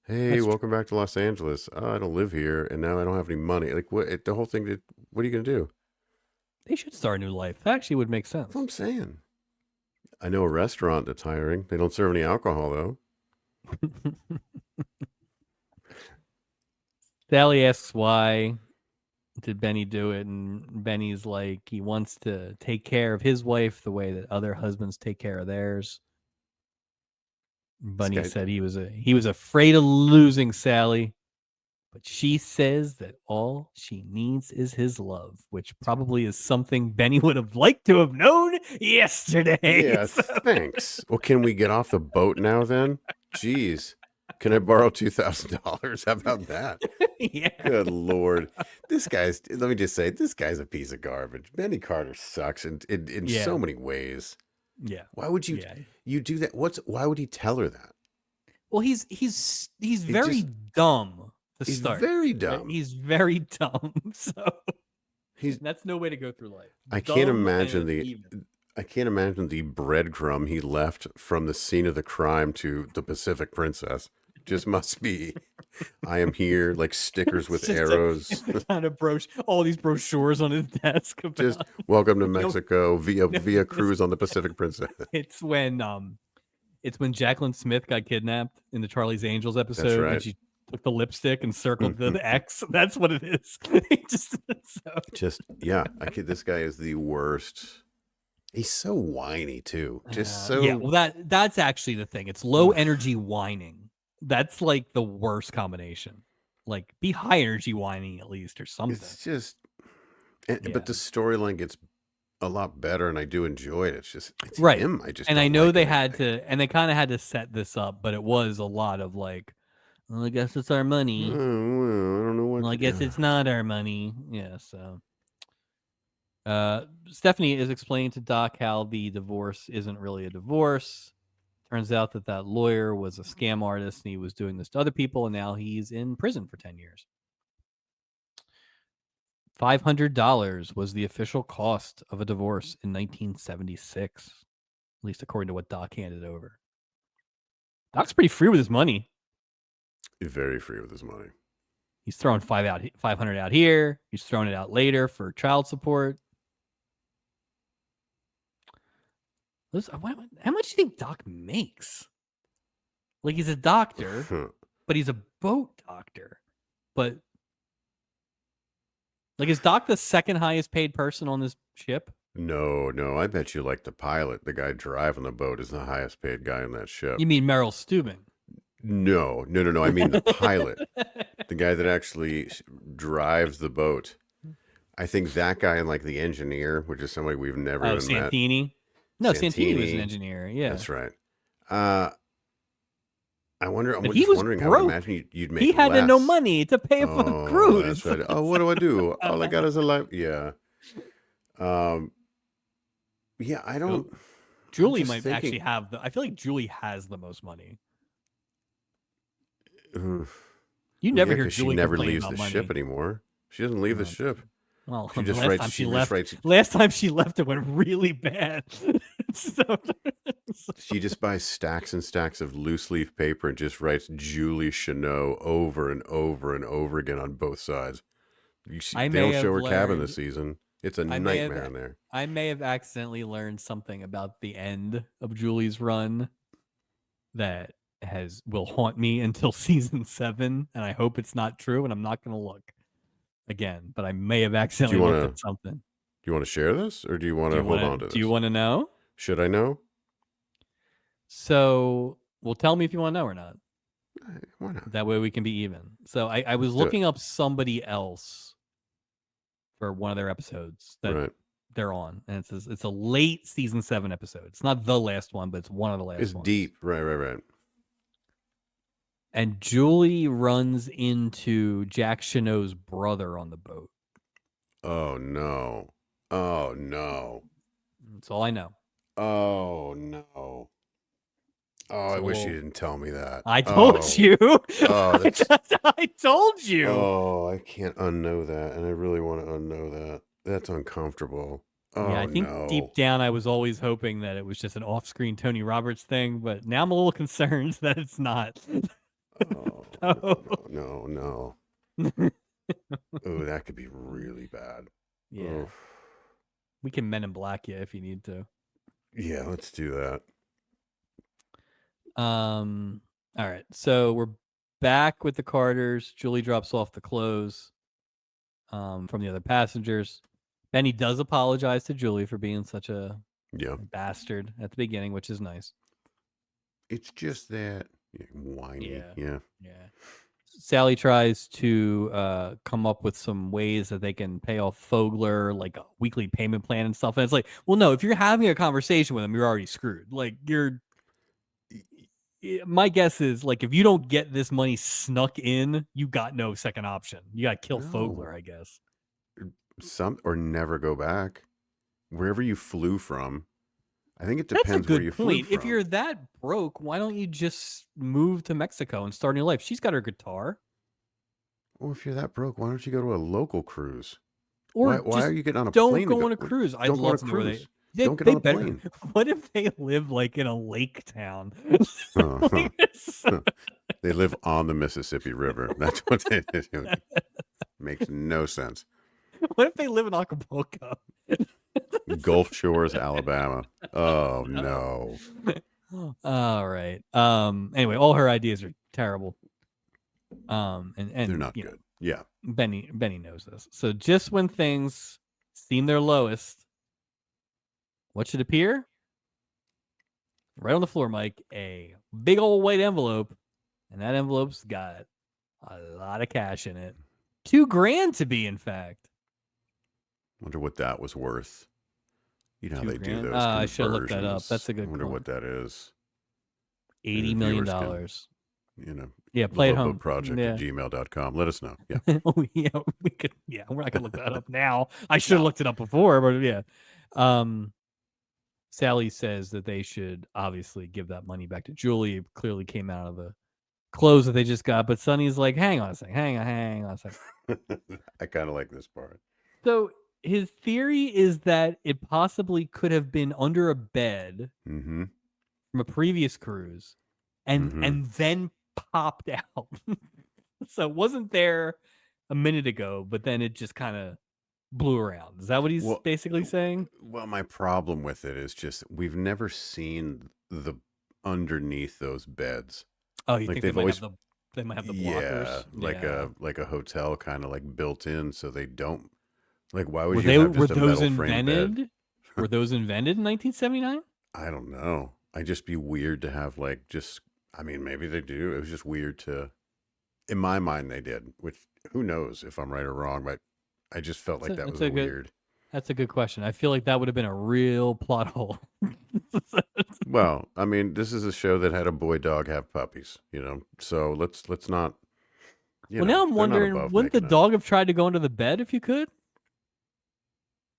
Hey, welcome back to Los Angeles. Oh, I don't live here, and now I don't have any money. Like, what? The whole thing. What are you going to do? They should start a new life. That actually would make sense. That's what I'm saying. I know a restaurant that's hiring. They don't serve any alcohol, though. Sally asks why did Benny do it, and Benny's like, he wants to take care of his wife the way that other husbands take care of theirs. Bunny said he was afraid of losing Sally, but she says that all she needs is his love, which probably is something Benny would have liked to have known yesterday. Yes, thanks. Well, can we get off the boat now then? Jeez. Can I borrow $2,000? How about that? Yeah. Good Lord. Let me just say, this guy's a piece of garbage. Benny Carter sucks in so many ways. Yeah. Why would you do that? Why would he tell her that? Well, he's very dumb to he's start. Very dumb. Right? He's very dumb. So that's no way to go through life. I can't imagine the breadcrumb he left from the scene of the crime to the Pacific Princess. Just must be, I am here, like stickers with arrows. Kind of all these brochures on his desk. Just welcome to Mexico via cruise on the Pacific Princess. It's when Jacqueline Smith got kidnapped in the Charlie's Angels episode. That's right. And she took the lipstick and circled the X. That's what it is. This guy is the worst. He's so whiny too. Well, that's actually the thing. It's low energy whining. That's like the worst combination. Like, be high energy whining at least, or something. It's just, but the storyline gets a lot better, and I do enjoy it. It's just him. I know they had to, and they kind of had to set this up, but it was a lot of like, well, I guess it's our money. I don't know what. Well, I guess it's not our money. Yeah. So, Stephanie is explaining to Doc how the divorce isn't really a divorce. Turns out that lawyer was a scam artist, and he was doing this to other people, and now he's in prison for 10 years. $500 was the official cost of a divorce in 1976, at least according to what Doc handed over. Doc's pretty free with his money. Very free with his money. He's throwing 500 out here. He's throwing it out later for child support. How much do you think Doc makes? Like, he's a doctor, but he's a boat doctor. But, like, is Doc the second highest paid person on this ship? No. I bet you like the pilot, the guy driving the boat, is the highest paid guy on that ship. You mean Merrill Steuben? No. I mean the pilot, the guy that actually drives the boat. I think that guy and like the engineer, which is somebody we've never even Santini? met. No, Santini was an engineer. Yeah, that's right. I wonder. I'm but just wondering how. Imagine you'd make. He had less. no money to pay for the cruise. That's right. Oh, what do I do? All I got is a life. Yeah. Yeah. I don't. Julie might actually have the. I feel like Julie has the most money. You never hear Julie. She never leaves the ship anymore. She doesn't leave the ship. Well, she just writes. Last time she left, it went really bad. She just buys stacks and stacks of loose leaf paper and just writes Julie Chanot over and over and over again on both sides. They don't show her cabin this season. It's a nightmare in there. I may have accidentally learned something about the end of Julie's run that will haunt me until season 7, and I hope it's not true, and I'm not going to look again, but I may have accidentally looked at something. Do you want to share this, or do you want to hold on to this? Do you want to know? Should I know? So, well, tell me if you want to know or not. Why not? That way we can be even. So I was looking up somebody else for one of their episodes that they're on, and it's a late season 7 episode. It's not the last one, but it's one of the last ones. It's deep. Right. And Julie runs into Jack Chanot's brother on the boat. Oh, no. That's all I know. Oh, no. Oh, I wish you didn't tell me that. I told you. I told you. Oh, I can't unknow that, and I really want to unknow that. That's uncomfortable. Oh, yeah, I think deep down I was always hoping that it was just an off-screen Tony Roberts thing, but now I'm a little concerned that it's not. No. Oh, that could be really bad. Yeah. Oh. We can Men in Black you if you need to. Yeah, let's do that. All right. So we're back with the Carters. Julie drops off the clothes from the other passengers. Benny does apologize to Julie for being such a bastard at the beginning, which is nice. It's just that whiny. Yeah. Sally tries to come up with some ways that they can pay off Fogler, like a weekly payment plan and stuff. And it's like, well, no, if you're having a conversation with him, you're already screwed. Like, my guess is, like, if you don't get this money snuck in, you got no second option. You got to kill Fogler, I guess. Or never go back. Wherever you flew from. I think it depends where you flew from. If you're that broke, why don't you just move to Mexico and start a new life? She's got her guitar. Well, if you're that broke, why don't you go to a local cruise? Or why are you getting on a plane? Don't go on a cruise. I'd love to know where they don't get on a plane. What if they live like in a lake town? They live on the Mississippi River. That's what they do. Makes no sense. What if they live in Acapulco? Gulf Shores, Alabama. Oh no. All right. Anyway, all her ideas are terrible. And they're not good. Yeah. Benny knows this. So just when things seem their lowest, what should appear? Right on the floor, Mike, a big old white envelope, and that envelope's got a lot of cash in it. $2,000 to be, in fact. Wonder what that was worth. You know how they do those. I should have looked that up. That's a good. I wonder what that is. $80 million. Yeah, play at home. Project@gmail.com. Let us know. Yeah. We could. Yeah, we're not gonna look that up now. I should have looked it up before, but yeah. Sally says that they should obviously give that money back to Julie. It clearly came out of the clothes that they just got, but Sonny's like, hang on a second. I kind of like this part. So his theory is that it possibly could have been under a bed Mm-hmm. from a previous cruise, and then popped out. So it wasn't there a minute ago, but then it just kind of blew around. Is that what he's Well, basically saying? well, my problem with it is just we've never seen the underneath those beds. Oh, you Like think they they've might have always, the yeah, blockers? like Yeah. a hotel kind of like built in, so they don't like. Why would Were you they have were just a those metal frame bed? invented? Were those invented in 1979? I don't know. I'd just be weird to have like just. I mean, maybe they do. It was just weird to. In my mind, they did. Which who knows if I'm right or wrong, but I just felt like that That's was a good weird. that's a good question. I feel like that would have been a real plot hole. Well, I mean, this is a show that had a boy dog have puppies, So let's not, Well, now I'm they're not wondering, above wouldn't the making a. dog have tried to go under the bed if you could?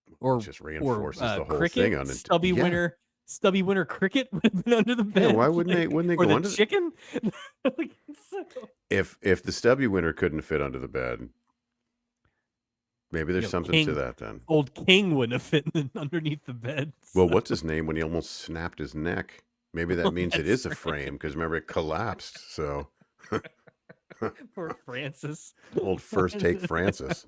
It Or just reinforces the whole thing cricket, on it. Yeah, stubby winter cricket would have been under the yeah. bed, Why wouldn't they? like, Wouldn't they or go the under? chicken. Like, so, If the stubby winter couldn't fit under the bed, maybe there's something to that then. old King wouldn't have fit underneath the bed. Well, So. what's his name when he almost snapped his neck? Maybe that means it That's is a frame because remember it collapsed. So poor Francis. old first take Francis.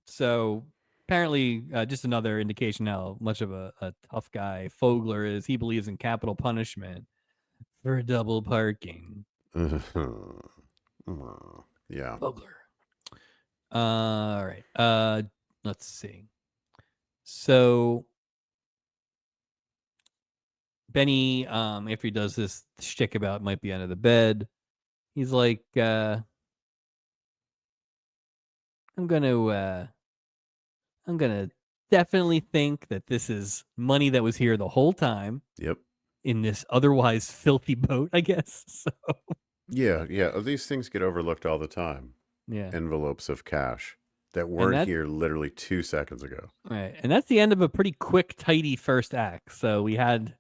So apparently, just another indication how much of a tough guy Fogler is. He believes in capital punishment for double parking. Yeah. Fogler. All right. Let's see. So Benny, after he does this shtick about might be under the bed, he's like, I'm gonna definitely think that this is money that was here the whole time Yep. in this otherwise filthy boat, I guess. So Yeah, yeah. These things get overlooked all the time. yeah, Envelopes of cash that and weren't that here literally 2 seconds ago. right, and that's the end of a pretty quick, tidy first act. So we had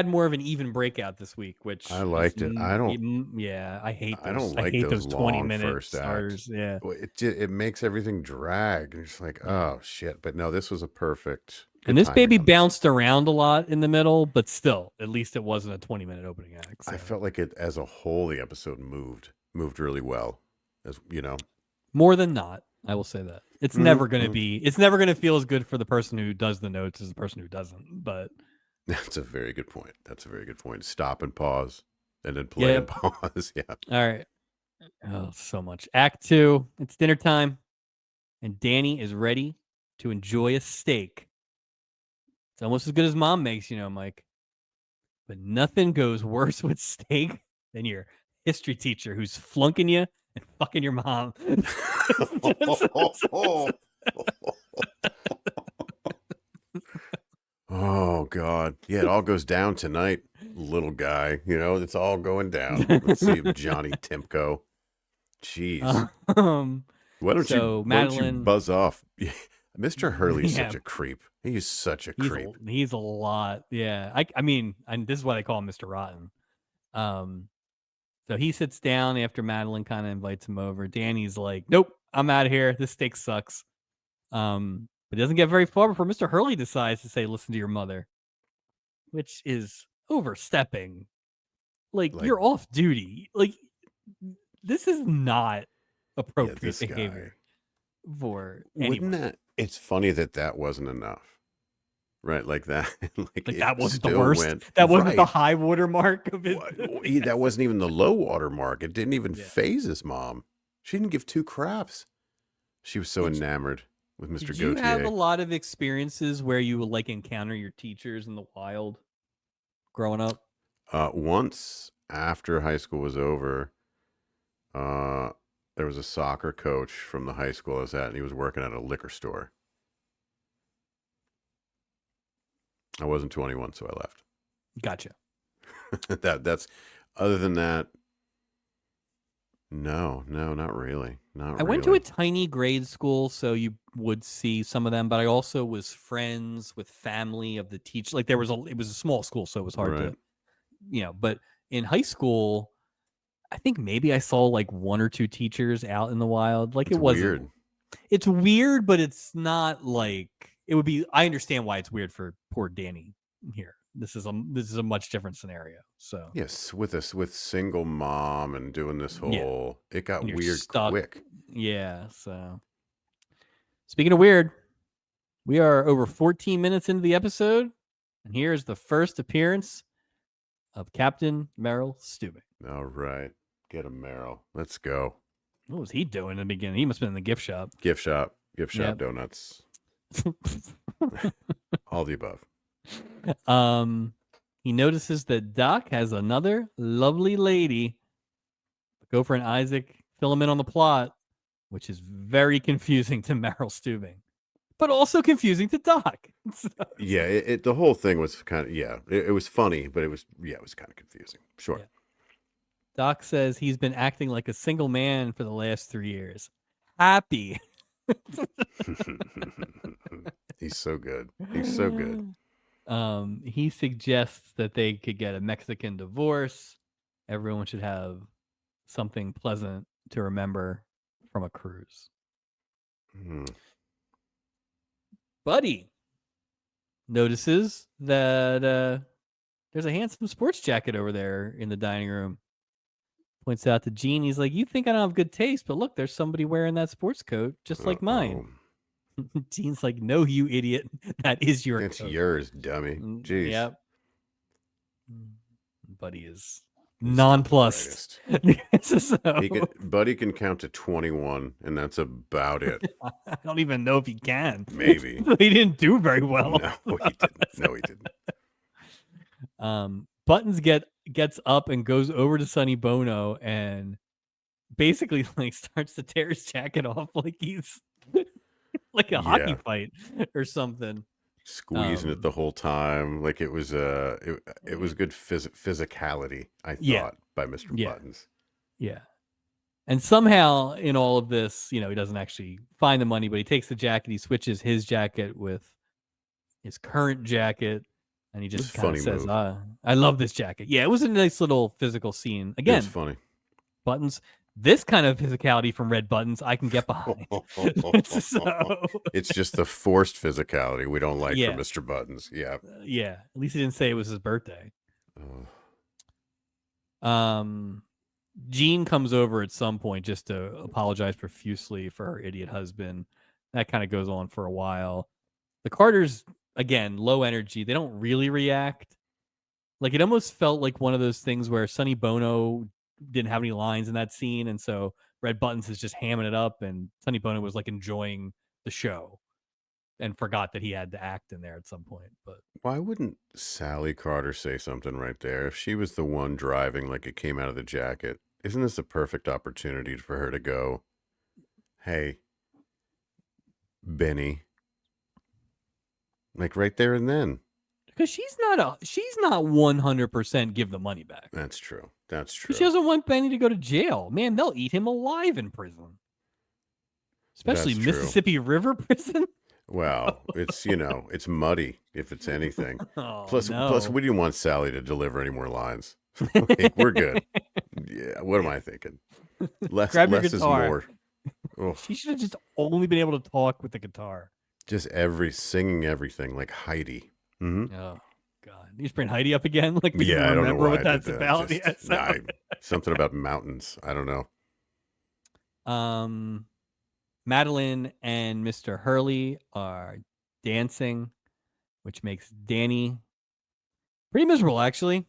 more of an even breakout this week, which I is liked it. I don't. yeah, I hate I don't I like hate those those 20 long minute first acts. starters. Yeah, It makes everything drag. And it's like, yeah. oh shit. But no, this was a perfect And good this timing baby on this. bounced around a lot in the middle, but still, at least it wasn't a 20-minute opening act. So. I felt like it as a whole. The episode moved really well. As More than not, I will say that. It's never going to mm-hmm. be, it's never going to feel as good for the person who does the notes as the person who doesn't. But That's a very good point. That's a very good point. Stop and pause, and then play and yep. pause. Yeah. All right. Oh, so much. Act 2, it's dinner time, and Danny is ready to enjoy a steak. It's almost as good as mom makes, Mike. But nothing goes worse with steak than your history teacher who's flunking you and fucking your mom. Oh God. Yeah, it all goes down tonight, little guy. It's all going down. Let's see if Johnny Timko. Jeez. Why don't you So why don't you Madeline, buzz off? Mr. Hurley's yeah, such a creep. He's such a creep. he's a lot. Yeah. I mean, and this is why they call him Mr. Rotten. So he sits down after Madeline kind of invites him over. Danny's like, "Nope, I'm out of here. This steak sucks." But it doesn't get very far before Mr. Hurley decides to say, "Listen to your mother," which is overstepping. Like, Like, you're off duty. Like, this is not yeah, appropriate this guy. behavior for Wouldn't anyone. that it's funny that wasn't enough. Right? Like that. Like Like, it that wasn't the still worst. went That wasn't the right. high water mark of his. That wasn't even the low water mark. It didn't even Yeah. phase his mom. She didn't give two craps. She was so Did, enamored with Mr. did you have a Gautier. lot of experiences where you would like encounter your teachers in the wild growing up? Once after high school was over, there was a soccer coach from the high school I was at, and he was working at a liquor store. I wasn't 21, so I left. Gotcha. That's other than that. No, not really. Not I went to really. a tiny grade school, so you would see some of them, but I also was friends with family of the teacher. Like, it was a small school, so it was hard Right. to, but in high school, I think maybe I saw like 1 or 2 teachers out in the wild. Like It's it wasn't. weird. It's weird, but it's not like it would be. I understand why it's weird for poor Danny here. This is a much different scenario. So Yes, with single mom and doing this yeah, whole, it got and you're weird stuck. quick. Yeah. So speaking of weird, we are over 14 minutes into the episode, and here's the first appearance of Captain Merrill Steubing. All right, get him, Meryl. Let's go. What was he doing in the beginning? He must have been in the gift shop. Gift shop Yep. donuts. All the above. He notices that Doc has another lovely lady. Gopher and Isaac fill him in on the plot, which is very confusing to Merrill Steubing, but also confusing to Doc. So, Yeah, the whole thing was kind of, it was funny, but it was kind of confusing. Sure. Yeah. Doc says he's been acting like a single man for the last 3 years. Happy. He's so good. He's so good. He suggests that they could get a Mexican divorce. Everyone should have something pleasant to remember from a cruise. Buddy notices that there's a handsome sports jacket over there in the dining room. Points out to Gene, he's like, you think I don't have good taste, but look, there's somebody wearing that sports coat just like mine. Gene's like, no, you idiot. That is your It's coat. yours, dummy. Jeez. Yep. Buddy is nonplussed. So... Buddy can count to 21, and that's about it. I don't even know if he can. Maybe. He didn't do very well. No, he didn't. No, he didn't. Buttons gets up and goes over to Sonny Bono and basically like starts to tear his jacket off like he's like a hockey fight or something. Squeezing it the whole time, like it was it was good physicality, I thought, by Mr. Buttons. Yeah. And somehow in all of this, he doesn't actually find the money, but he takes the jacket, he switches his jacket with his current jacket, and he just kind of says, I love this jacket. Yeah, it was a nice little physical scene. Again, it's funny. Buttons, this kind of physicality from Red Buttons, I can get behind. So... It's just the forced physicality we don't like from Mr. Buttons. Yeah. Yeah. At least he didn't say it was his birthday. Jean comes over at some point just to apologize profusely for her idiot husband. That kind of goes on for a while. The Carters, again, low energy. They don't really react. Like, it almost felt like one of those things where Sonny Bono didn't have any lines in that scene, and so Red Buttons is just hamming it up, and Sonny Bono was like enjoying the show and forgot that he had to act in there at some point. But why wouldn't Sally Carter say something right there? If she was the one driving, like it came out of the jacket, isn't this a perfect opportunity for her to go, hey, Benny, like right there and then? Because she's not 100% give the money back. That's true. That's true. She doesn't want Benny to go to jail. Man, they'll eat him alive in prison. Especially Mississippi River prison. Well, it's, it's muddy if it's anything. Plus, we didn't want Sally to deliver any more lines. Like, we're good. Yeah, what am I thinking? Less is more. Oh. She should have just only been able to talk with the guitar. Just singing everything like Heidi. Mm-hmm. Oh God! You just bring Heidi up again, like we I don't know what that's about. Something about mountains. I don't know. Madeline and Mr. Hurley are dancing, which makes Danny pretty miserable. Actually,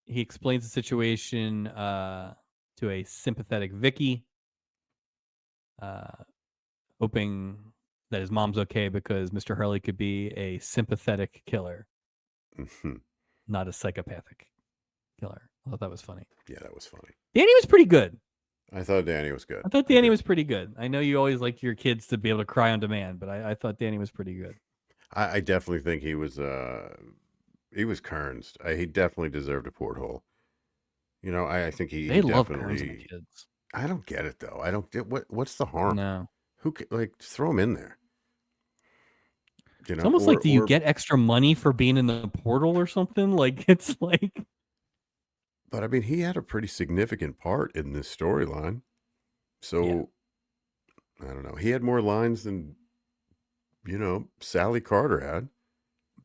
he explains the situation to a sympathetic Vicky, hoping that his mom's okay because Mr. Hurley could be a sympathetic killer, not a psychopathic killer. I thought that was funny. Yeah, that was funny. Danny was pretty good. I thought Danny was good. I thought Danny was pretty good. I know you always like your kids to be able to cry on demand, but I thought Danny was pretty good. I definitely think he was Kearns. He definitely deserved a porthole. I think they love Kearns and the kids. I don't get it though. I don't get what's the harm? No. Throw him in there. It's almost like, do you get extra money for being in the portal or something? Like, it's like. But I mean, he had a pretty significant part in this storyline. So I don't know. He had more lines than Sally Carter had,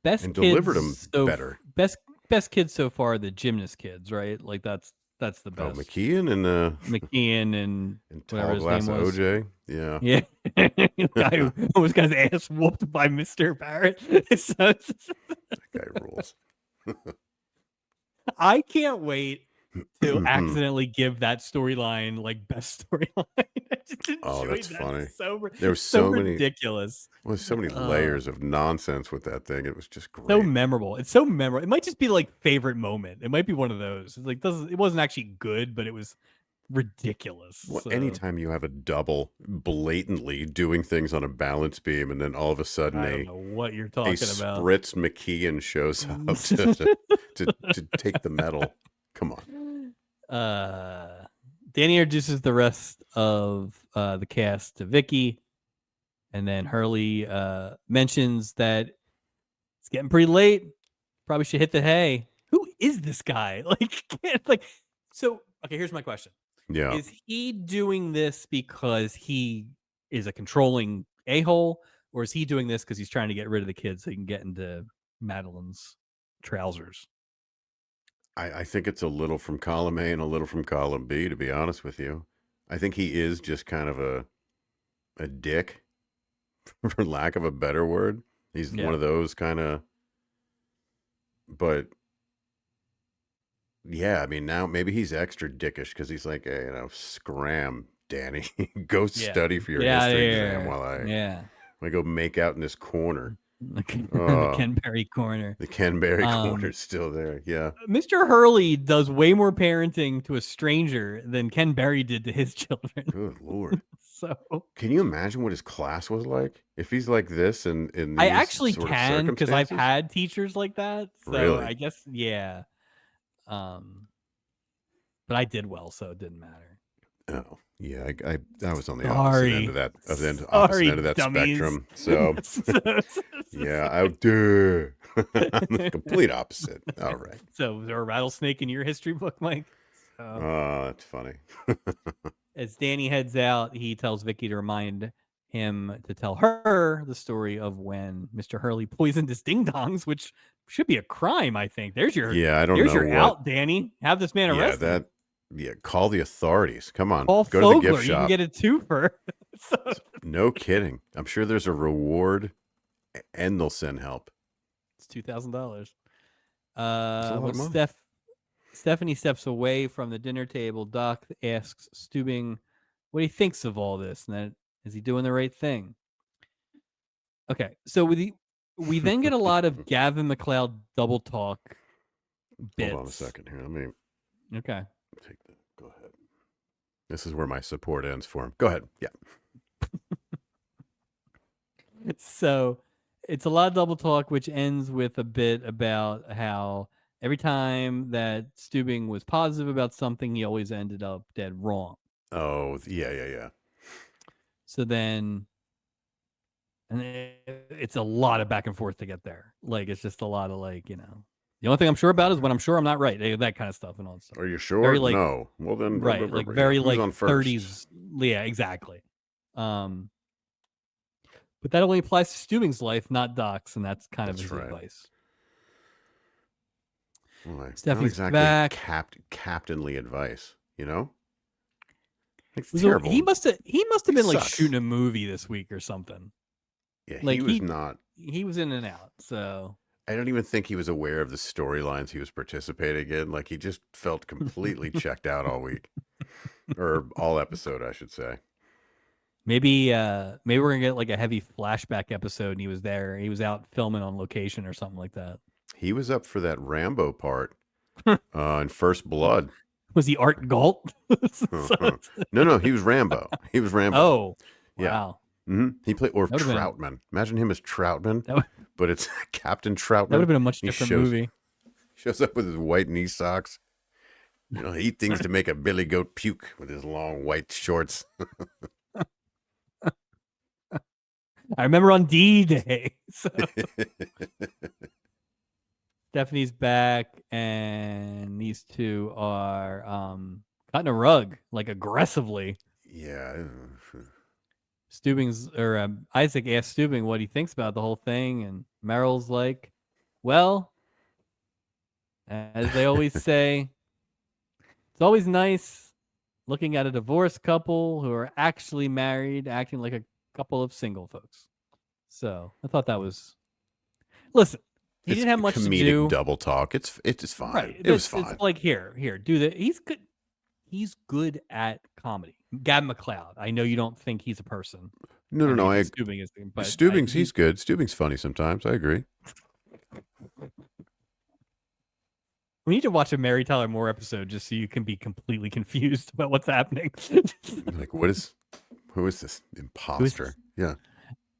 Best and delivered them kids so better. best kids so far, the gymnast kids, right? Like that's the Oh, best. McKeon and McKean and whatever Tall his Glass name was. OJ. Yeah. Yeah, the guy who almost got his ass whooped by Mr. Barrett. So, That guy rules. I can't wait to accidentally give that storyline like best storyline. I just Oh, enjoyed that's that funny. so There were so so many ridiculous. so many layers of nonsense with that thing. It was just So great. memorable. It's so memorable. It might just be like favorite moment. It might be one of those. It's like it wasn't actually good, but it was ridiculous. Well, So anytime you have a double blatantly doing things on a balance beam, and then all of a sudden I don't know what you're a talking about. spritz McKeon shows up to take the medal. Come on. Danny introduces the rest of the cast to Vicky, and then Hurley mentions that it's getting pretty late. Probably should hit the hay. Who is this guy? So okay, here's my question. Yeah. Is he doing this because he is a controlling a-hole, or is he doing this because he's trying to get rid of the kids so he can get into Madeline's trousers? I think it's a little from column A and a little from column B, to be honest with you. I think he is just kind of a dick, for lack of a better word. He's one of those kind of, but yeah, I mean, now maybe he's extra dickish because he's like, hey, scram, Danny, go study for your history exam while I go make out in this corner. The Ken Berry corner. The Ken Berry corner's still there. Yeah. Mr. Hurley does way more parenting to a stranger than Ken Berry did to his children. Good Lord. So can you imagine what his class was like if he's like this in these I actually sort can, of because I've had teachers like that. So really? I guess but I did well, so it didn't matter. Oh yeah, I was on the opposite end of that opposite end of that spectrum. So yeah, I'm the complete opposite. All right. So was there a rattlesnake in your history book, Mike? Oh, that's funny. As Danny heads out, he tells Vicky to remind him to tell her the story of when Mr. Hurley poisoned his ding-dongs, which should be a crime, I think. There's your I don't there's know your out, Danny. Have this man arrested. Call the authorities. Come on. Call Go Fogler. to the gift shop. You can get a twofer. No kidding. I'm sure there's a reward and they'll send help. It's $2,000. Stephanie steps away from the dinner table. Doc asks Steubing what he thinks of all this, and that is he doing the right thing. Okay, so we then get a lot of Gavin MacLeod double talk bits. Hold on a second here. Let me. Okay. Go ahead. This is where my support ends for him. Go ahead. Yeah. So it's a lot of double talk, which ends with a bit about how every time that Steubing was positive about something, he always ended up dead wrong. Oh, yeah. So then, and it's a lot of back and forth to get there. Like, it's just a lot of the only thing I'm sure about is when I'm sure I'm not right. That kind of stuff and all that stuff. Are you sure? No. Well, then. Right. Like very who's on first? 30s. Yeah, exactly. But that only applies to Steubing's life, not Doc's, and that's kind of his advice. Well, Stephanie's not exactly back. Captainly advice, It's terrible. He must have been like sucks. shooting a movie this week or something. Yeah, he was not. He was in and out, so I don't even think he was aware of the storylines he was participating in. Like, he just felt completely checked out all week, or all episode, I should say. Maybe we're gonna get like a heavy flashback episode, and he was there. He was out filming on location or something like that. He was up for that Rambo part in First Blood. Was he Art Galt? No, he was Rambo. He was Rambo. Oh, yeah. Wow. Mm-hmm. He played Troutman. Imagine him as Troutman, but it's Captain Troutman. That would have been a much different movie. Shows up with his white knee socks. He eat things to make a billy goat puke with his long white shorts. I remember on D-Day. So. Stephanie's back, and these two are cutting a rug like aggressively. Yeah. Isaac asks Steubing what he thinks about the whole thing, and Meryl's like, "Well, as they always say, it's always nice looking at a divorced couple who are actually married, acting like a couple of single folks." So I thought that was. Listen, he It's didn't have much to comedic do. double talk. It's fine. Right. It was It's fine. like here, do the. He's good. He's good at comedy. Gab McLeod. I know you don't think he's a person. No, I no, know you no. think Steubing is, but Steubing's he's good. Steubing's funny sometimes. I agree. We need to watch a Mary Tyler Moore episode just so you can be completely confused about what's happening. Like, who is this imposter? Yeah.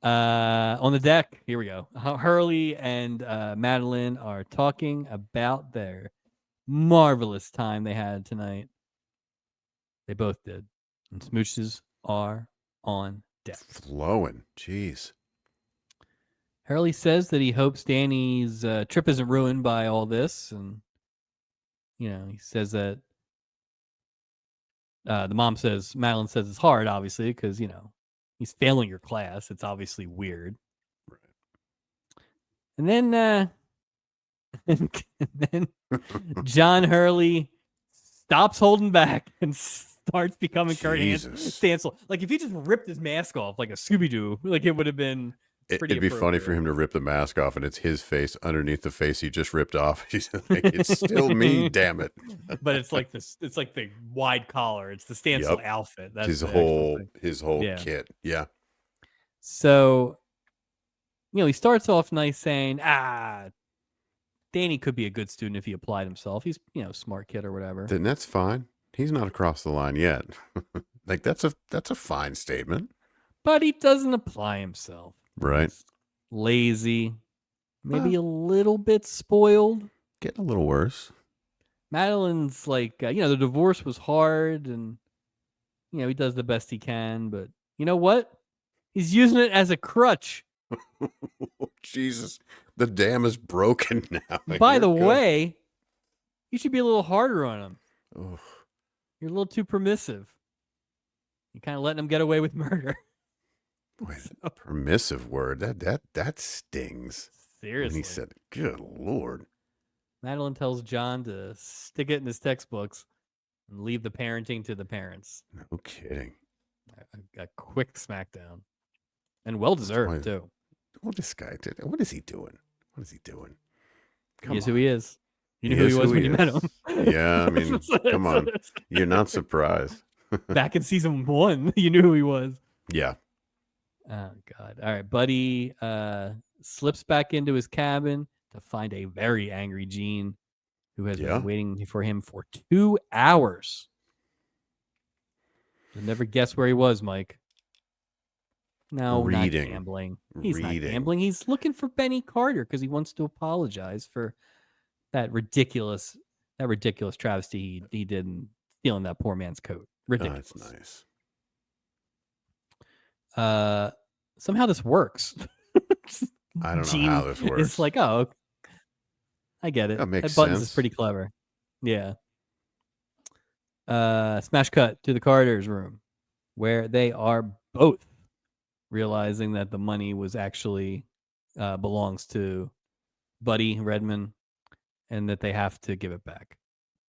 On the deck, here we go. Hurley and Madeline are talking about their marvelous time they had tonight. They both did. And smooches are on deck. Flowing. Jeez. Hurley says that he hopes Danny's trip isn't ruined by all this. And, he says that the mom says, Madeline says it's hard, obviously, because, he's failing your class. It's obviously weird. Right. And then, John Hurley stops holding back and starts becoming Kurt Stansel. Like if he just ripped his mask off like a Scooby-Doo, like it would have been pretty It'd be funny for him to rip the mask off and it's his face underneath the face he just ripped off. He's like, it's still me, damn it. But it's like this. It's like the wide collar. It's the Stansel outfit. That's his whole kit. Yeah. So, he starts off nice saying, Danny could be a good student if he applied himself. He's, smart kid or whatever. Then that's fine. He's not across the line yet. Like that's a fine statement. But he doesn't apply himself. Right. He's lazy. Maybe a little bit spoiled. Getting a little worse. Madeline's like, the divorce was hard and, he does the best he can. But you know what? He's using it as a crutch. Jesus. The dam is broken now. By the way, you should be a little harder on him. Oh. You're a little too permissive. You're kind of letting him get away with murder. Wait, permissive word. That stings. Seriously. And he said, good Lord. Madeline tells John to stick it in his textbooks and leave the parenting to the parents. No kidding. A quick smackdown. And well-deserved, too. What this guy did? What is he doing? What is he doing? He is who he is. You knew who he was when you met him. Yeah, I mean, come on. You're not surprised. Back in season 1, you knew who he was. Yeah. Oh, God. All right. Buddy slips back into his cabin to find a very angry Gene who has been waiting for him for 2 hours. You'll never guess where he was, Mike. No, reading. Not gambling. He's not gambling. He's looking for Benny Carter because he wants to apologize for that ridiculous travesty he did in stealing that poor man's coat. Ridiculous. Oh, that's nice. Somehow this works. I don't know how this works. It's like, oh, I get it. That makes Buttons sense. Is pretty clever. Yeah. Smash cut to the Carter's room where they are both realizing that the money was actually belongs to Buddy Redman and that they have to give it back.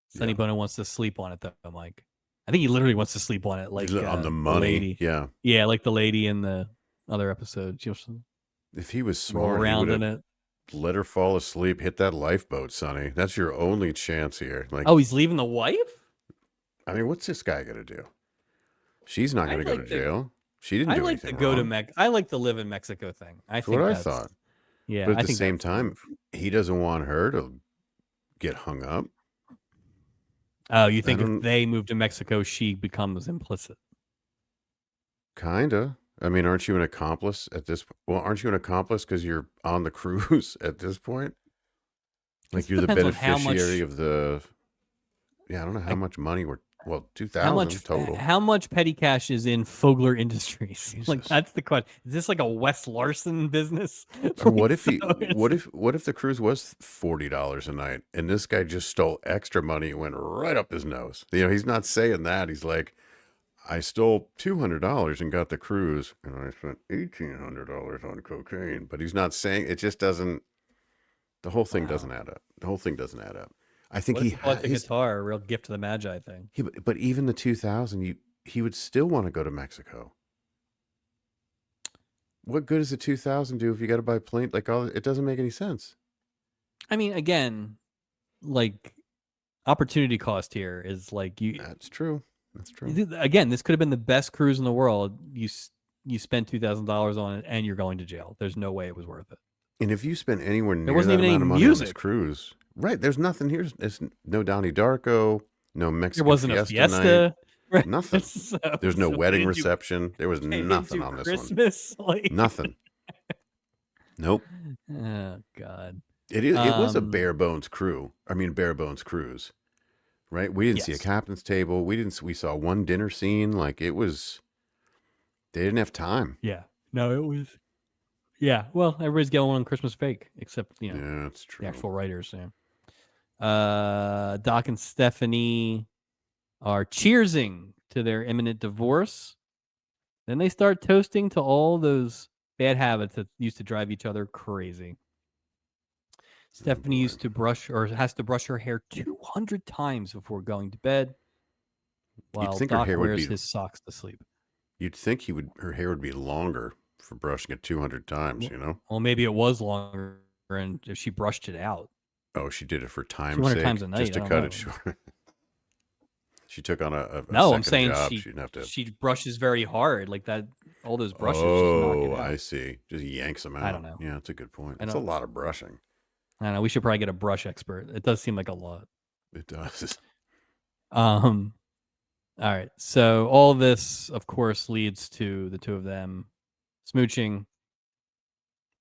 Sonny Bono wants to sleep on it though, Mike. I think he literally wants to sleep on it, like on the money. Yeah, like the lady in the other episode. If he was smart, around he in it. Let her fall asleep. Hit that lifeboat, Sonny. That's your only chance here. Like, oh, he's leaving the wife? I mean, what's this guy gonna do? She's not gonna go to jail. She didn't do anything wrong. I like the live in Mexico thing. That's what I thought. Yeah, but at the same time, he doesn't want her to get hung up. Oh, you think if they move to Mexico, she becomes implicit? Kinda. I mean, aren't you an accomplice at this? Well, aren't you an accomplice because you're on the cruise at this point? Like you're the beneficiary of the. Yeah, I don't know how much money we're Well, 2,000 total. How much petty cash is in Fogler Industries? Like Jesus. that's the question. Is this like a Wes Larson business? Or Like, so what if the cruise was $40 a night and this guy just stole extra money and went right up his nose? You know, he's not saying that. He's like, I stole $200 and got the cruise, and I spent $1,800 on cocaine. But he's not saying it. Just doesn't. The whole thing doesn't wow. add up. The whole thing doesn't add up. I think What if he he bought the his guitar, a real gift to the Magi thing? but even the 2,000, he would still want to go to Mexico. What good does the 2,000 do if you got to buy plane? Like all it doesn't make any sense. I mean, again, like opportunity cost here is like That's true. That's true. again, this could have been the best cruise in the world. You spent $2,000 on it and you're going to jail. There's no way it was worth it. And if you spend anywhere There near wasn't that even any amount of money on this music. cruise, right? There's nothing here. There's no Donnie Darko, no There Mexican wasn't a fiesta night. fiesta. Right? Nothing. So, There's no so wedding they reception. There was they didn't nothing do on this one. Christmas. Like, Nothing. Nope. oh God. It was a bare bones crew. I mean, bare bones cruise, right? We didn't see a Yes. captain's table. We saw one dinner scene. Like it was, they didn't have time. Yeah. No, it was. Yeah. Well, everybody's going on Christmas fake, except Yeah, that's true. the actual writers. Yeah. Doc and Stephanie are cheersing to their imminent divorce. Then they start toasting to all those bad habits that used to drive each other crazy. Stephanie boy. used to brush or has to brush her hair 200 times before going to bed, while think her Doc hair would wears be- his socks to sleep. You'd think her hair would be longer for brushing it 200 times, you know? Well, maybe it was longer, and if she brushed it out. Oh, she did it for time's 200 sake, times a night, just to I don't cut know. it short. She took on a No, second I'm saying job. She didn't have to. she brushes very hard, like that. All those brushes just knock Oh, it out. I see. Just yanks them out. I don't know. Yeah, that's a good point. I That's a don't- lot of brushing. I don't know. We should probably get a brush expert. It does seem like a lot. It does. All right. So all this, of course, leads to the two of them smooching,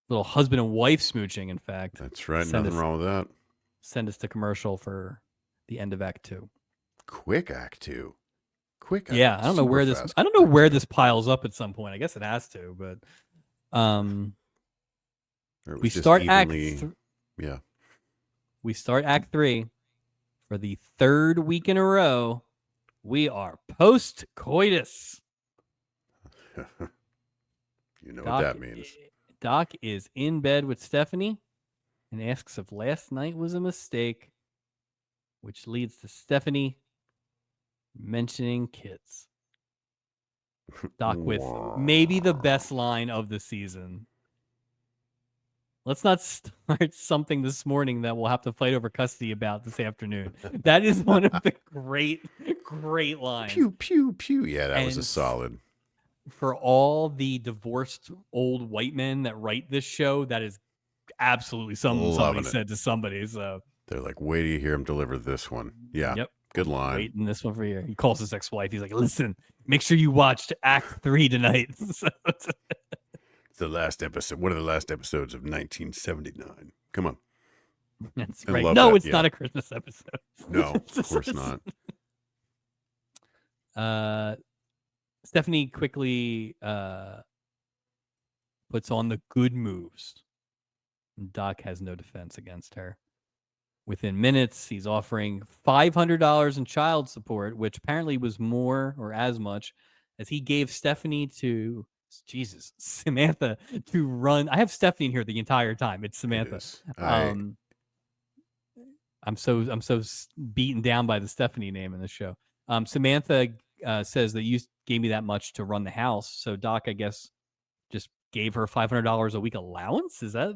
little husband and wife smooching. In fact, That's right. Send Nothing us- wrong with that. send us to commercial for the end of Act 2. Quick Act 2. Quick. Yeah, I don't know where this. I don't know where this piles up at some point. I guess it has to, but we start Act. Yeah. We start Act 3 for the third week in a row. We are post coitus. You know what that means. Doc is in bed with Stephanie and asks if last night was a mistake, which leads to Stephanie mentioning kids. Doc with maybe the best line of the season. Let's not start something this morning that we'll have to fight over custody about this afternoon. That is one of the great lines. Pew, pew, pew. Yeah, that was a And solid. For all the divorced old white men that write this show, that is absolutely something somebody said to somebody. So they're like, wait till you hear him deliver this one. Yeah. Yep. Good line. Waiting this one for you. He calls his ex-wife. He's like, listen, make sure you watched Act 3 tonight. So it's the last episode. One of the last episodes of 1979. Come on. That's I right. love No, that, it's yeah. not a Christmas episode. No, of course not. Stephanie quickly puts on the good moves. Doc has no defense against her. Within minutes, he's offering $500 in child support, which apparently was more or as much as he gave Stephanie to Samantha to run. I have Stephanie in here the entire time. It's Samantha. I'm so beaten down by the Stephanie name in the show. Samantha says that you gave me that much to run the house. So Doc, I guess, just gave her $500 a week allowance. Is that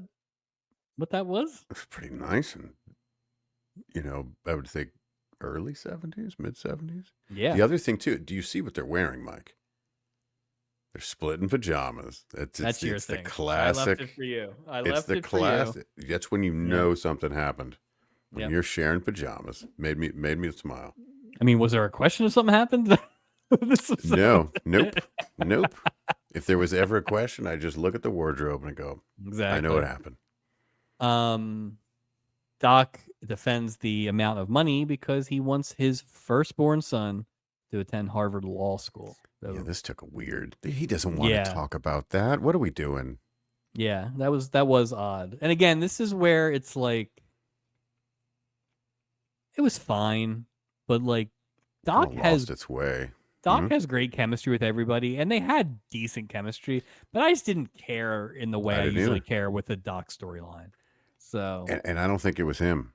what that was? It's pretty nice. And, I would think early 70s, mid 70s. Yeah. The other thing, too, do you see what they're wearing, Mike? They're splitting pajamas. That's your thing. The classic. I left it for you. It's the classic. That's when you know something happened. When you're sharing pajamas. Made me smile. I mean, was there a question if something happened? No. Nope. If there was ever a question, I just look at the wardrobe and go, exactly. I know what happened. Doc defends the amount of money because he wants his firstborn son to attend Harvard Law School. Yeah, So this took a weird. He doesn't want to yeah, talk about that. What are we doing? yeah, that was odd. And again, this is where it's like it was fine, but like Kind Doc of has lost its way. Doc has great chemistry with everybody, and they had decent chemistry, but I just didn't care in the way I I didn't usually either. care with the Doc storyline. So, And I don't think it was him.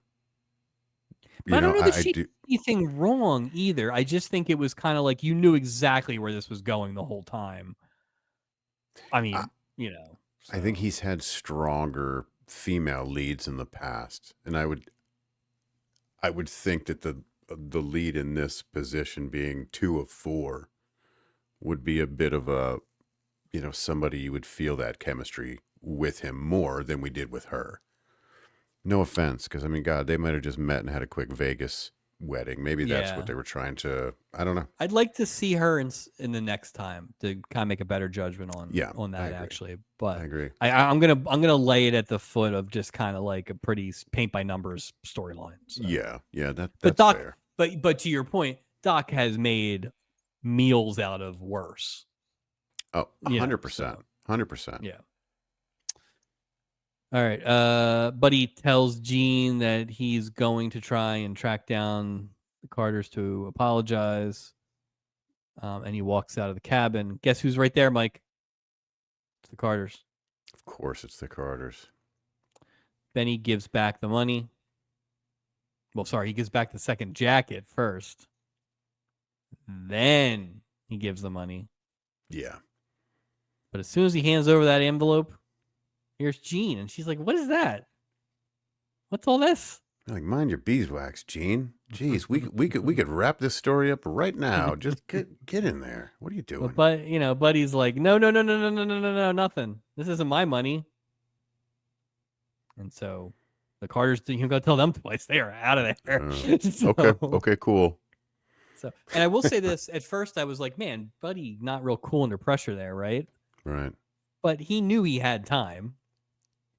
but I don't know that I she do. did anything wrong either. I just think it was kind of like you knew exactly where this was going the whole time. I I, mean, you know, I think so he's had stronger female leads in the past, and I would think that the lead in this position being 2 of 4 would be a bit of a, somebody you would feel that chemistry with him more than we did with her. No offense, because I mean, God, they might have just met and had a quick Vegas wedding. Maybe that's what yeah. they were trying to. I don't know. I'd like to see her in the next time to kind of make a better judgment Yeah, on I that agree. actually. I But agree. I'm gonna lay it at the foot of just kind of like a pretty paint by numbers storyline. So, Yeah, but that's Doc, fair. but to your point, Doc has made meals out of worse. Oh, You know, 100%, so 100%. yeah. All right. Buddy tells Gene that he's going to try and track down the Carters to apologize. And he walks out of the cabin. Guess who's right there, Mike? It's the Carters. Of course, it's the Carters. Benny gives back the money. Well, sorry, he gives back the second jacket first. Then he gives the money. Yeah. But as soon as he hands over that envelope, here's Jean, and she's like, "What is that? What's all this?" Like, mind your beeswax, Gene. Jeez, we could wrap this story up right now. Just get in there. What are you doing? But Buddy's like, "No, no, no, no, no, no, no, no, no, nothing. This isn't my money." And so the Carters, you can go tell them twice. They are out of there. Okay, cool. So, and I will say this: at first, I was like, "Man, Buddy, not real cool under pressure there, right?" Right. But he knew he had time.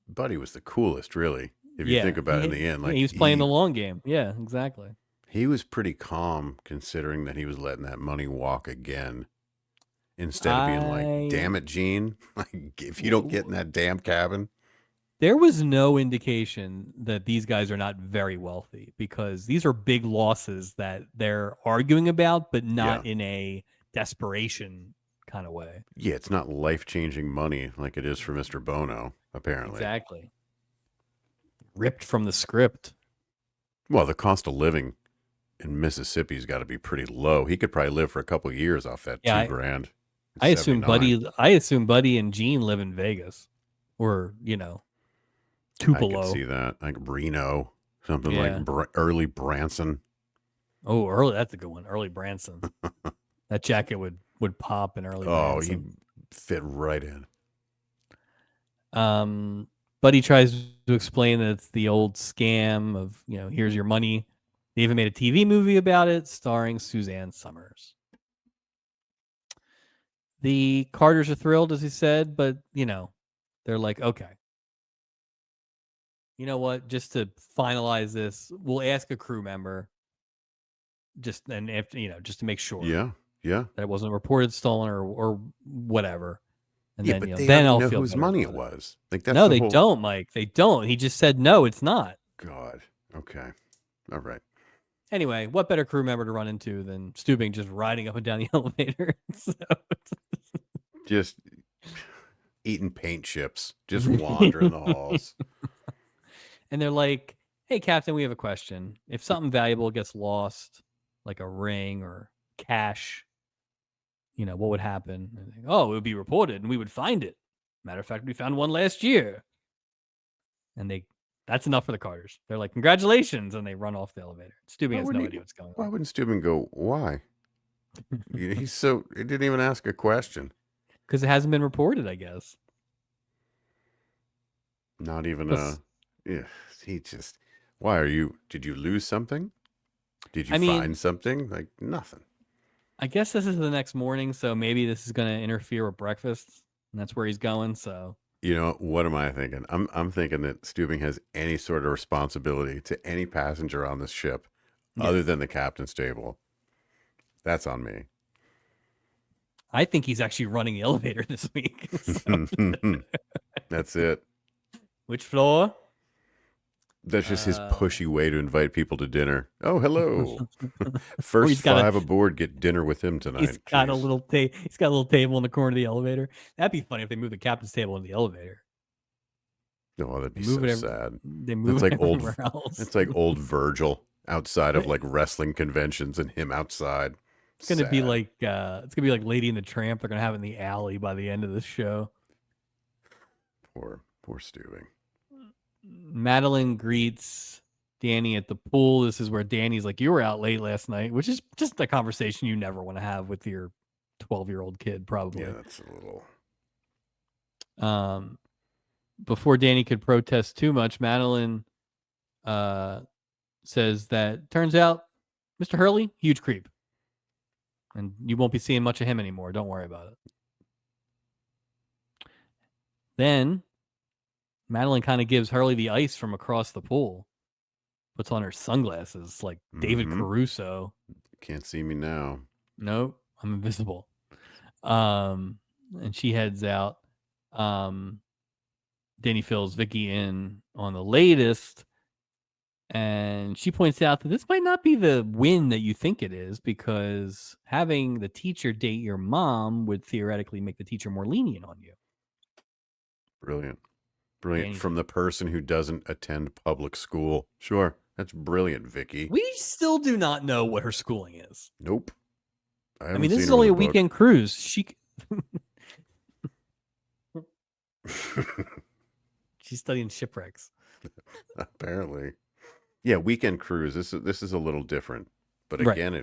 Buddy was the coolest, really. If you think Yeah, about it in the end, like he was playing the long game. Yeah, exactly. he was pretty calm considering that he was letting that money walk again. Instead of being like, damn it, Gene. Like, if you don't get in that damn cabin. There was no indication that these guys are not very wealthy because these are big losses that they're arguing about, but not in a desperation kind of way. Yeah, it's not life-changing money like it is for Mr. Bono, apparently. Exactly. Ripped from the script. Well, the cost of living in Mississippi's got to be pretty low. He could probably live for a couple of years off that $2,000. I assume Buddy and Gene live in Vegas, or Tupelo. I could see that, like Reno, something like early Branson. Oh, early. That's a good one. Early Branson. That jacket would pop in early Branson. Oh, he fit right in. Buddy tries to explain that it's the old scam of here's your money. They even made a TV movie about it, starring Suzanne Summers. The Carters are thrilled, as he said, but they're like, okay, you know what? Just to finalize this, we'll ask a crew member, just to make sure, Yeah, that it wasn't reported stolen or whatever. And yeah, then but they then already I'll know feel whose better money it about was. Like that's no, the they whole... don't, Mike. They don't. He just said no, it's not. God. Okay. All right. Anyway, what better crew member to run into than Stubing just riding up and down the elevator? Just eating paint chips, just wandering the halls. And they're like, "Hey, Captain, we have a question. If something valuable gets lost, like a ring or cash, what would happen?" And they, "Oh, it would be reported, and we would find it. Matter of fact, we found one last year." And that's enough for the Carters. They're like, "Congratulations," and they run off the elevator. Stubing has no idea what's going Why on. wouldn't Steuben go, why? He didn't even ask a question. Because it hasn't been reported, I guess. Not even did you lose something? Did you find something? Like nothing. I guess this is the next morning, so maybe this is going to interfere with breakfast, and that's where he's going, so. What am I thinking? I'm thinking that Stubing has any sort of responsibility to any passenger on this ship other than the captain's table. That's on me. I think he's actually running the elevator this week. So, That's it. which floor? That's just his pushy way to invite people to dinner. Oh, hello. Or First he's got a 5 aboard get dinner with him tonight. he's got a Jeez. little he's got a little table in the corner of the elevator. That'd be funny if they moved the captain's table in the elevator. Oh, that'd They be move so it. sad. They That's move it like everywhere else. It's like old Virgil outside of like wrestling conventions and him outside. It's gonna be Sad. like Lady and the Tramp. They're gonna have it in the alley by the end of the show. Poor Stewie. Madeline greets Danny at the pool. This is where Danny's like, "You were out late last night," which is just a conversation you never want to have with your 12-year-old kid, probably. Yeah, that's a little. Before Danny could protest too much, Madeline says that turns out Mr. Hurley, huge creep. And you won't be seeing much of him anymore. Don't worry about it. Then Madeline kind of gives Hurley the ice from across the pool. Puts on her sunglasses like David Caruso. Can't see me now. Nope, I'm invisible. And she heads out. Danny fills Vicky in on the latest. And she points out that this might not be the win that you think it is, because having the teacher date your mom would theoretically make the teacher more lenient on you. Brilliant. Brilliant. Danny's From the person who doesn't attend public school. Sure. That's brilliant, Vicky. We still do not know what her schooling is. Nope. I mean, this is only a weekend cruise. She's studying shipwrecks. Apparently. Yeah, weekend cruise. This is a little different. But again,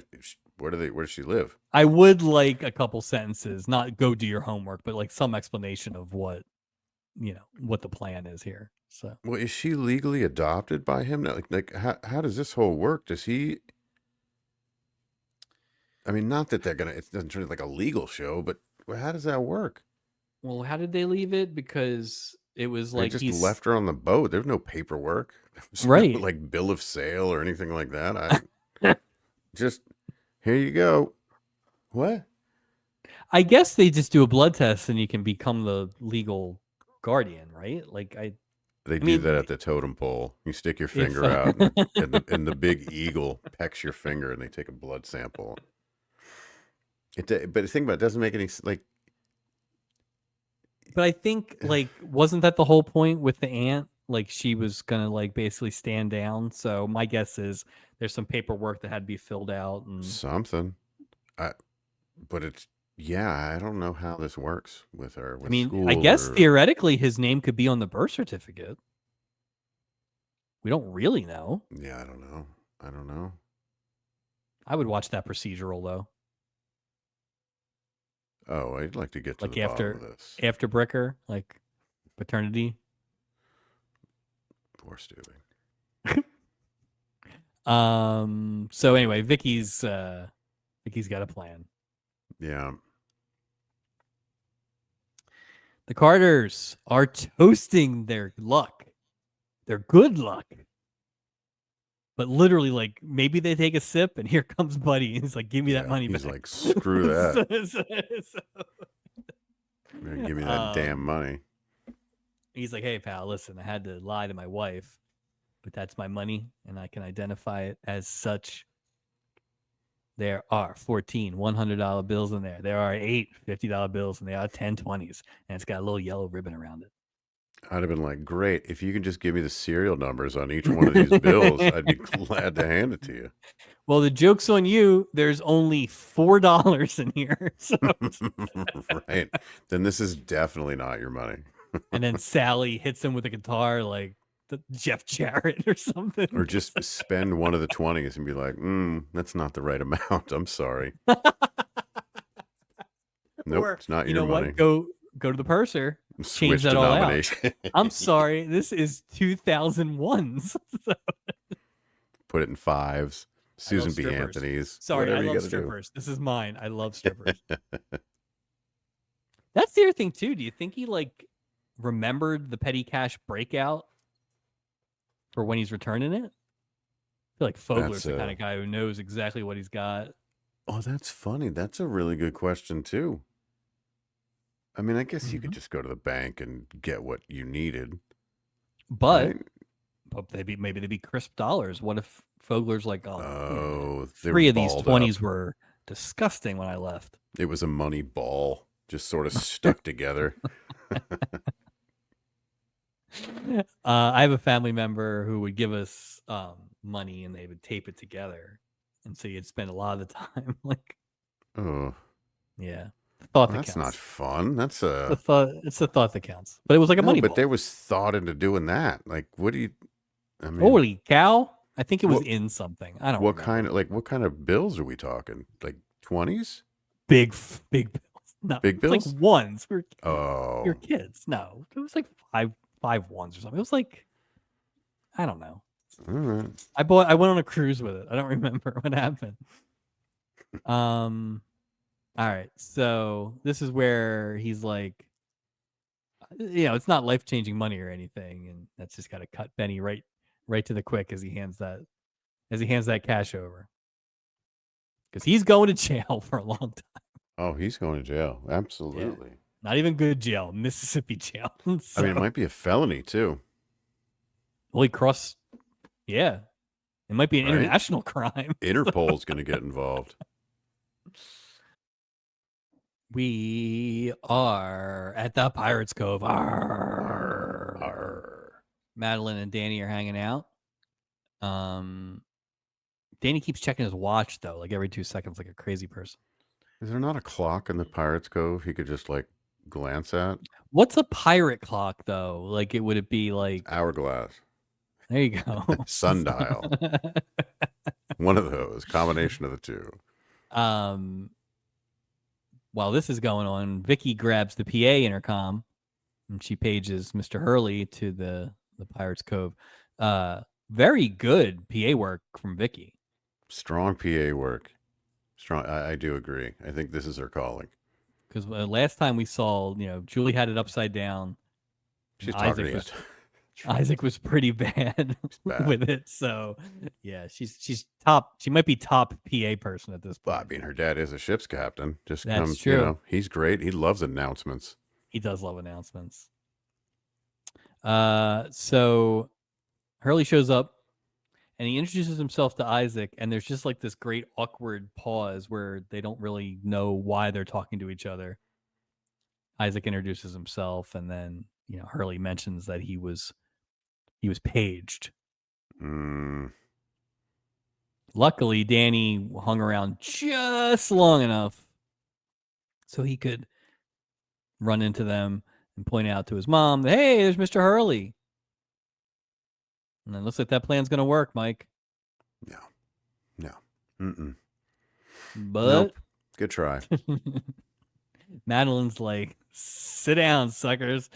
where does she live? I would like a couple sentences, not go do your homework, but like some explanation of what the plan is here. So, well, is she legally adopted by him? Like how does this whole work? Does he? I mean, not that it doesn't turn into like a legal show, but how does that work? Well, how did they leave it? Because it was like they just left her on the boat. There's no paperwork. There's right? No, like bill of sale or anything like that. Just here you go. What? I guess they just do a blood test and you can become the legal guardian, right? Like They do that at the totem pole. You stick your finger out, and the big eagle pecks your finger, and they take a blood sample. But the thing about it doesn't make any like. But I think wasn't that the whole point with the aunt? Like she was gonna basically stand down. So my guess is there's some paperwork that had to be filled out and something. But it's I don't know how this works with her. With I guess theoretically his name could be on the birth certificate. We don't really know. Yeah, I don't know. I would watch that procedural though. Oh, I'd like to get to the bottom of this. After Bricker, like paternity. Poor Stewie. So anyway, Vicky's got a plan. Yeah. The Carters are toasting their luck. Their good luck. But literally, maybe they take a sip and here comes Buddy. He's like, give me that money back. He's like, screw that. Give me that damn money. He's like, hey, pal, listen, I had to lie to my wife, but that's my money, and I can identify it as such. There are 14 $100 bills in there. There are 8 $50 bills, and there are 10 20s, and it's got a little yellow ribbon around it. I'd have been like, great. If you can just give me the serial numbers on each one of these bills, I'd be glad to hand it to you. Well, the joke's on you. There's only $4 in here. So. Right. Then this is definitely not your money. And then Sally hits him with a guitar like Jeff Jarrett or something. Or just spend one of the 20s and be like, that's not the right amount. I'm sorry. Nope, it's not your money. What? Go to the purser. Change that all out. I'm sorry. This is 2001s. So. Put it in 5s. Susan B. Anthony's. Sorry, I love strippers. This is mine. I love strippers. That's the other thing too. Do you think he remembered the petty cash breakout for when he's returning it? I feel like Fogler's the kind of guy who knows exactly what he's got. Oh, that's funny. That's a really good question too. I mean, I guess you could Mhm. just go to the bank and get what you needed, But right? maybe they'd be crisp dollars. What if Fogler's like, oh, wait a minute, Oh, they were 3 of these balled up. 20s were disgusting when I left. It was a money ball, just sort of stuck together. I have a family member who would give us money and they would tape it together, and so you'd spend a lot of the time like, Oh, yeah, the thought well, that that's not counts. fun. That's The a thought, it's the thought that counts. But it was like a no, money but there ball. was thought into doing that. Like, what do you? I mean, Holy cow! I think it was what in something. I don't what kind remember. of like what kind of bills are we talking? Like 20s? Big bills. No, Big it's like bills? ones. We're Oh, kids. No, it was like five ones or something. It was like, I don't know. all right. I went on a cruise with it. I don't remember what happened. Um. All right. So this is where he's like, it's not life changing money or anything, and that's just got to cut Benny right to the quick as he hands that cash over because he's going to jail for a long time. Oh, he's going to jail. Yeah. Absolutely. Not even good jail, Mississippi jail. I mean, it So, might be a felony too, well, he crossed. Yeah, it might be an right? international crime. Interpol's going to get involved. We are at the Pirates Cove. Arr, Arr. arr. Madeline and Danny are hanging out. Um, Danny keeps checking his watch though, like every 2 seconds, like a crazy person. Is there not a clock in the Pirates Cove he could just like glance at? What's a pirate clock though? Like would it be It's like, hourglass, there you go. sundial, one of those, combination of the two. um while this is going on, Vicky grabs the PA intercom and she pages Mr. Hurley to the Pirates Cove. Very good PA work from Vicky. Strong PA work. Strong. I do agree. I think this is her calling. Because last time we saw, Julie had it upside down, and She's talking to you. Isaac was pretty bad It's bad. with it. So yeah, she's top. She might be top PA person at this Well, I point. mean, her dad is a ship's captain. Just That's comes, true. he's great. He loves announcements. He does love announcements. So Hurley shows up and he introduces himself to Isaac, and there's just like this great awkward pause where they don't really know why they're talking to each other. Isaac introduces himself, and then Hurley mentions that he was paged. Mm. Luckily, Danny hung around just long enough so he could run into them and point out to his mom, "Hey, there's Mr. Hurley." And it looks like that plan's going to work, Mike. No. No. Mm-mm. But Nope. Good try. Madeline's like, "Sit down, suckers."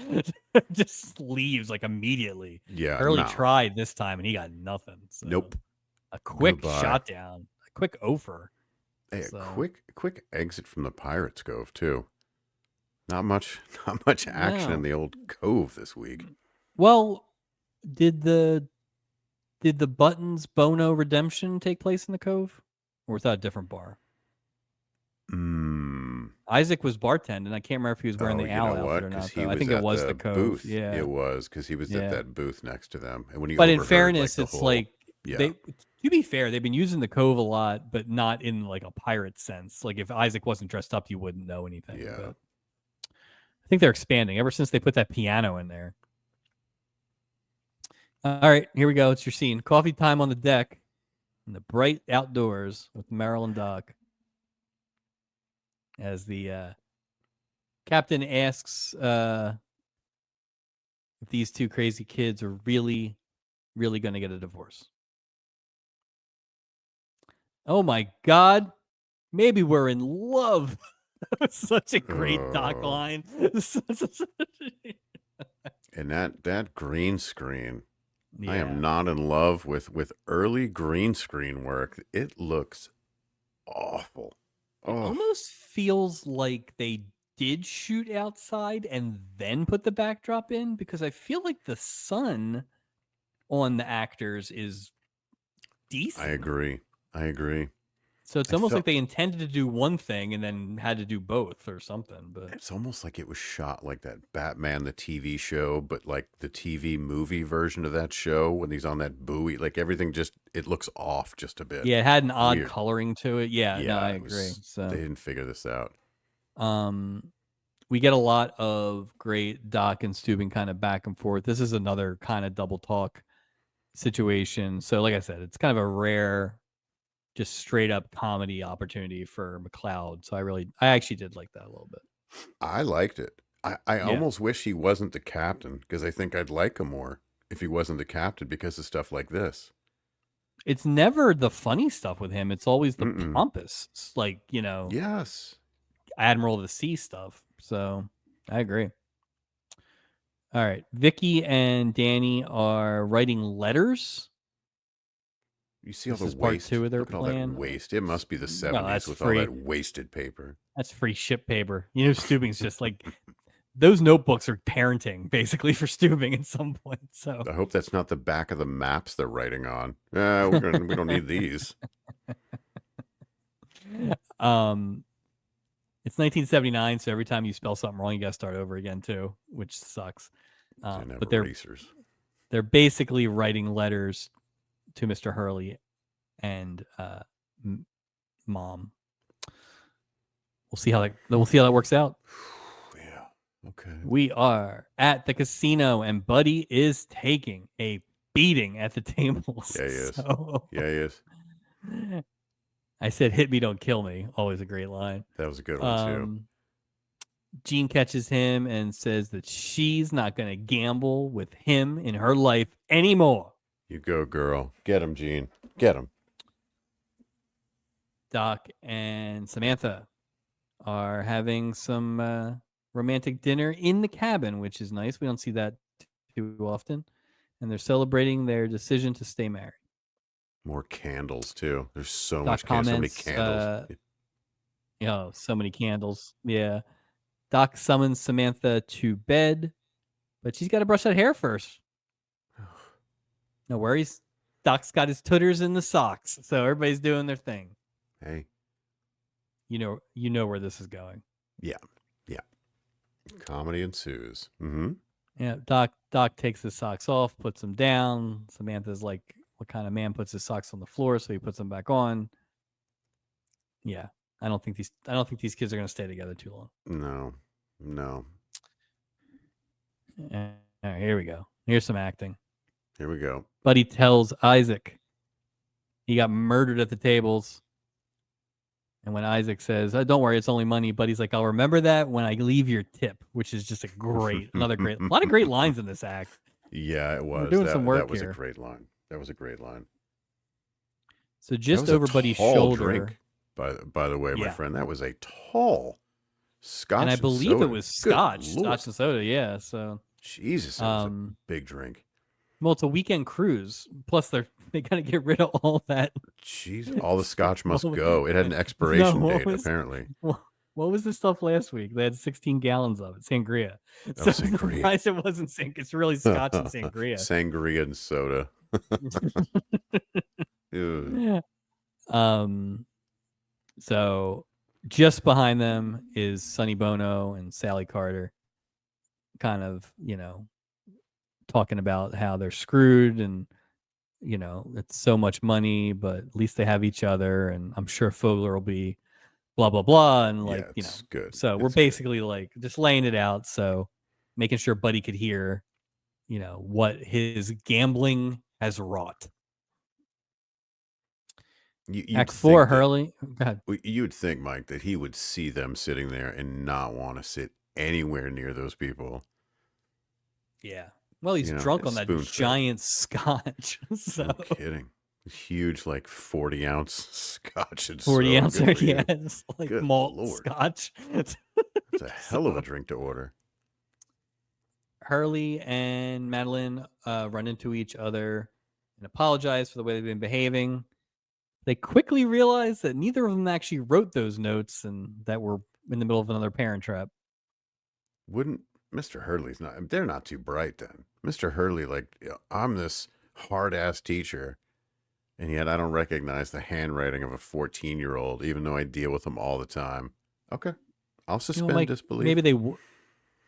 Just leaves like immediately. Yeah. Hurley No. tried this time and he got nothing. So Nope. a quick Goodbye. shot down, a quick offer. Hey, a So quick exit from the Pirates Cove too. Not much, not much action in no. the old cove this week. Well, did the Buttons Bono redemption take place in the Cove, or was that a different bar? Mm. Isaac was bartending. I can't remember if he was wearing Oh, the you owl know outfit what? or Because not, he though. I was think it at was the the Cove. booth. Yeah, It was because he was at yeah. that booth next to them, and when he But in overheard like fairness, the it's whole, like yeah, they. To be fair, they've been using the Cove a lot, but not in like a pirate sense. Like if Isaac wasn't dressed up, you wouldn't know anything. yeah. But I think they're expanding ever since they put that piano in there. All right, here we go. It's your scene. Coffee time on the deck in the bright outdoors with Merrill and Doc. As the captain asks if these two crazy kids are really, really going to get a divorce. Oh my God. Maybe we're in love. That was such a great Doc Oh, line. and that green screen. I am Yeah. not in love with early green screen work. It looks awful. It Oh, almost feels like they did shoot outside and then put the backdrop in, because I feel like the sun on the actors is I decent. agree. I agree. So it's I almost like felt they intended to do one thing and then had to do both or something. But it's almost like it was shot like that Batman the TV show, but like the TV movie version of that show when he's on that buoy. Like everything just it looks off just a bit. yeah, it had an odd Weird. coloring to it. Yeah, no, I Yeah, it agree. was. They So, didn't figure this out. um, we get a lot of great Doc and Steubing kind of back and forth. This is another kind of double talk situation. So, like I said, it's kind of a rare, just straight up comedy opportunity for McLeod. So I actually did like that a little bit. I liked it. I Yeah. almost wish he wasn't the captain because I think I'd like him more if he wasn't the captain because of stuff like this. It's never the funny stuff with him. It's always the Mm-mm. pompous, like, Yes. Admiral of the Sea stuff. So I agree. All right. Vicky and Danny are writing letters. You see all This the is part waste? 2 of their Look at all that plan. waste. It must be the Well, 70s with all that wasted paper. That's free ship paper. Steubing's just like those notebooks are parenting basically for Steubing at some point. So I hope that's not the back of the maps they're writing on. We don't need these. um it's 1979, so every time you spell something wrong, you got to start over again too, which sucks. Didn't have But erasers. they're basically writing letters to Mr. Hurley and mom. We'll see how that works out. Yeah. Okay. We are at the casino, and Buddy is taking a beating at the tables. Yeah, he is. So, Yeah, he is. I said, "Hit me, don't kill me." Always a great line. That was a good one too. Jean catches him and says that she's not going to gamble with him in her life anymore. You go, girl. Get him, Gene. Get him. Doc and Samantha are having some romantic dinner in the cabin, which is nice. We don't see that too often. And they're celebrating their decision to stay married. More candles too. There's so Doc much so many comments, candles. so many candles. Yeah. Doc summons Samantha to bed, but she's got to brush that hair first. No worries. Doc's got his tooters in the socks, so everybody's doing their thing. Hey. You know where this is going. Yeah. Yeah. Comedy ensues. Mm-hmm. Yeah, Doc takes his socks off, puts them down. Samantha's like, "What kind of man puts his socks on the floor?" So he puts them back on. Yeah, I don't think these kids are gonna stay together too long. No. All right, here we go. Here's some acting. Here we go. Buddy tells Isaac he got murdered at the tables. And when Isaac says, "Oh, don't worry, it's only money," Buddy's like, "I'll remember that when I leave your tip," which is just a lot of great lines in this act. Yeah, it was. We're doing some work that was here. a great line. That was a great line. So just over Buddy's shoulder. Drink, by the way, my friend, that was a tall Scotch and I believe soda. it was Scotch and soda. Yeah, so Jesus, it was a big drink. Well, it's a weekend cruise. Plus, they gotta get rid of all that. Jeez, all the Scotch must go. It had an expiration date, apparently. What was the stuff last week? They had 16 gallons of it, sangria. Oh, So sangria. I'm surprised it wasn't It's really Scotch and sangria. Sangria and soda. So just behind them is Sonny Bono and Sally Carter, kind of, talking about how they're screwed and, it's so much money, but at least they have each other. And I'm sure Fogler will be blah, blah, blah. And good. So we're basically like just laying it out. So making sure Buddy could hear, what his gambling has wrought. Act 4, Hurley. Go ahead. You'd think, Mike, that he would see them sitting there and not want to sit anywhere near those people. Yeah. Well, he's drunk on that giant scotch. So. No kidding. Huge, like 40-ounce scotch. And 40 ounce, yes, like good malt Lord. Scotch. It's a hell of a drink to order. Hurley and Madeline run into each other and apologize for the way they've been behaving. They quickly realize that neither of them actually wrote those notes and that we're in the middle of another parent trap. Wouldn't Mr. Hurley's not, they're not too bright then. Mr. Hurley, like, I'm this hard-ass teacher, And yet I don't recognize the handwriting of a 14-year-old, even though I deal with them all the time. Okay. I'll suspend Mike, disbelief.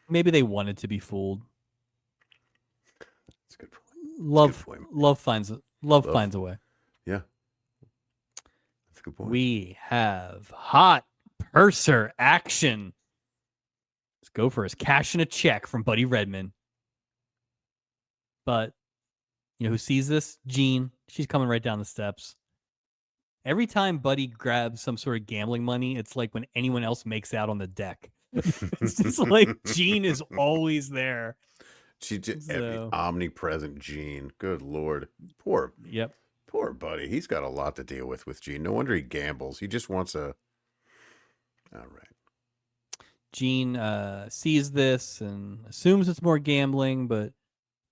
maybe they wanted to be fooled. That's a good point. That's a good point. Love finds a way. Yeah. That's a good point. We have hot purser action. Let's go for his cash and a check from Buddy Redman. But you know who sees this? Jean. She's coming right down the steps. Every time Buddy grabs some sort of gambling money, it's like when anyone else makes out on the deck. It's just like Jean is always there. She just So, omnipresent Gene. Good Lord. Poor yep. Buddy. He's got a lot to deal with Gene. No wonder he gambles. He just wants a... All right. Jean sees this and assumes it's more gambling, but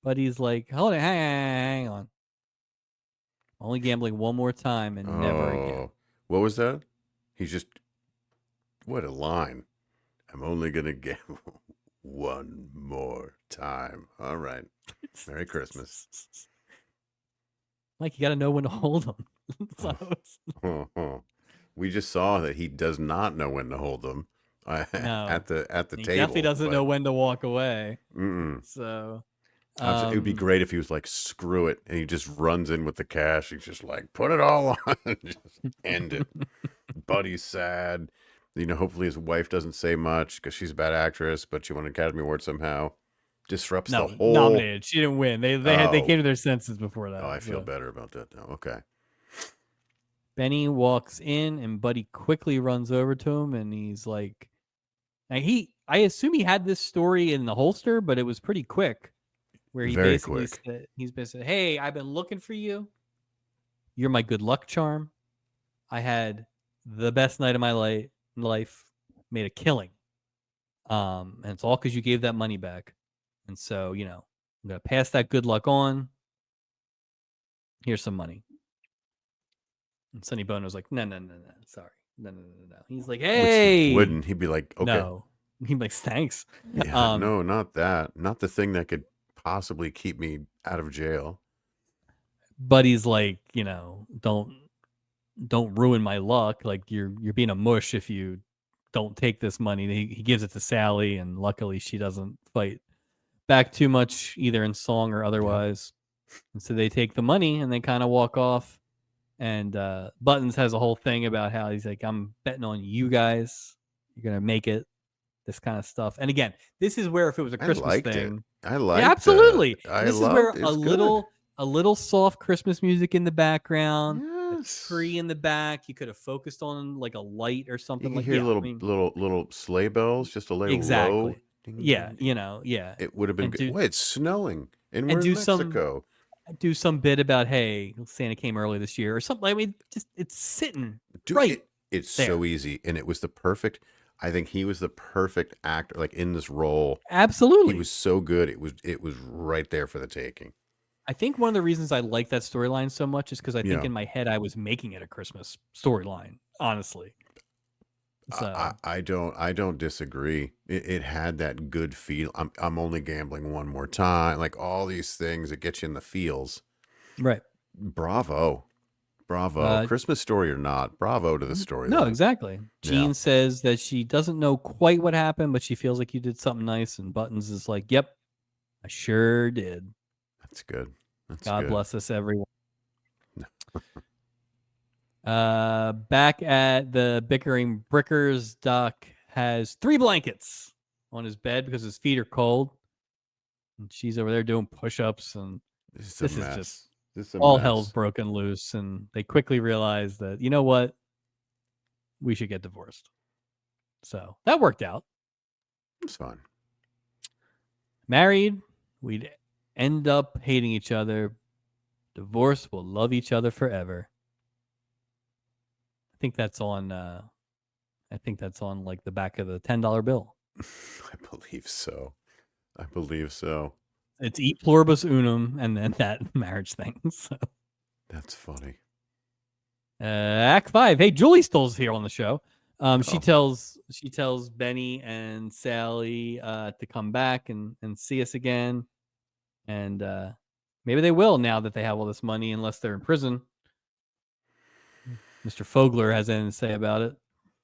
Buddy's like, hold it, hang on. Only gambling one more time and never again. What was that? He's just... What a line. I'm only going to gamble one more time. All right. Merry Christmas. Mike, you got to know when to hold them. We just saw that he does not know when to hold them No, at the he table. definitely doesn't know when to walk away. Mm-mm. So it would be great if he was like, screw it, and he just runs in with the cash. He's just like, put it all on, just end it. Buddy's sad. You know, hopefully his wife doesn't say much because she's a bad actress, but she won an Academy Award somehow. Disrupts the whole... nominated. She didn't win. They came to their senses before that. Oh, I feel better about that now. Okay. Benny walks in and Buddy quickly runs over to him and he's like, I assume he had this story in the holster, but it was pretty quick. Where he Very basically quick. said, he's basically, hey, I've been looking for you. You're my good luck charm. I had the best night of my life, made a killing. And it's all because you gave that money back. And so, you know, I'm going to pass that good luck on. Here's some money. And Sonny Bono's like, no, sorry. No. He's like, hey. Which he wouldn't. He'd be like, okay. No. He'd be like, thanks. Yeah, no, not that. Not the thing that could possibly keep me out of jail. Buddy's like, you know, don't ruin my luck. Like you're being a mush if you don't take this money. He gives it to Sally, and luckily she doesn't fight back too much either in song or otherwise. Yeah. And so they take the money and they kind of walk off. And Buttons has a whole thing about how he's like, I'm betting on you guys. You're gonna make it. This kind of stuff. And again, this is where if it was a Christmas thing, I liked absolutely. This is where a little soft Christmas music in the background, a tree in the back. You could have focused on like a light or something. You like hear little sleigh bells, just a little low. Yeah, you know, yeah. It would have been good. Wait, it's snowing, and we're in Mexico. Do some bit about, hey, Santa came early this year or something. I mean, just it's sitting right. It's there. So easy, and it was the perfect. I think he was the perfect actor, like in this role. Absolutely, he was so good. It was right there for the taking. I think one of the reasons I like that storyline so much is because I think in my head I was making it a Christmas storyline. Honestly, so I don't disagree. It had that good feel. I'm only gambling one more time. Like all these things that get you in the feels. Right. Bravo. Christmas story or not, bravo to the story. No, exactly. Jean says that she doesn't know quite what happened, but she feels like you did something nice. And Buttons is like, yep, I sure did. That's good. God bless us, everyone. Back at the bickering Brickers, Doc has 3 blankets on his bed because his feet are cold. And she's over there doing push-ups. And this is just... all hell's broken loose, and they quickly realize that, you know what? We should get divorced. So that worked out. It's fun. Married, we'd end up hating each other. Divorced, we'll love each other forever. I think that's on like the back of the $10 bill. I believe so. It's E pluribus unum, and then that marriage thing. So that's funny. Act 5. Hey, Julie Stoll's here on the show. She tells Benny and Sally to come back and see us again, and maybe they will now that they have all this money, unless they're in prison. Mr. Fogler has anything to say about it.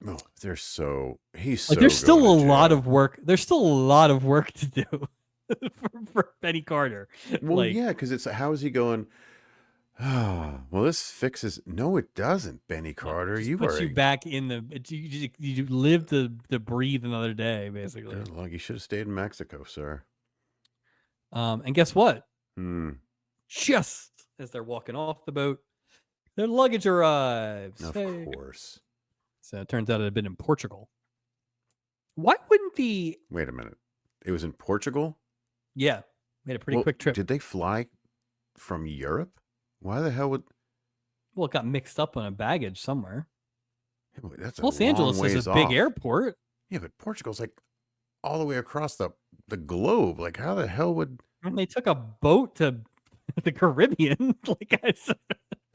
Oh, he's Like, so there's still going to a lot jail. of work. There's still a lot of work to do for Benny Carter. Well, Like, yeah, because how is he going? Ah, well, this fixes. No, it doesn't, Benny no, Carter. just You've puts you already. back in the. You live to breathe another day, basically. Good luck. You should have stayed in Mexico, sir. And guess what? Hmm. Just as they're walking off the boat, their luggage arrives. Of Hey. course. So it turns out it had been in Portugal. Why wouldn't the? Wait a minute. It was in Portugal? Yeah, made a pretty Well, quick trip. did they fly from Europe? Why the hell would. Well, it got mixed up on a baggage somewhere. That's a Los long Angeles is a ways big off. airport. Yeah, but Portugal's like all the way across the globe. Like, how the hell would. And they took a boat to the Caribbean. Like I said.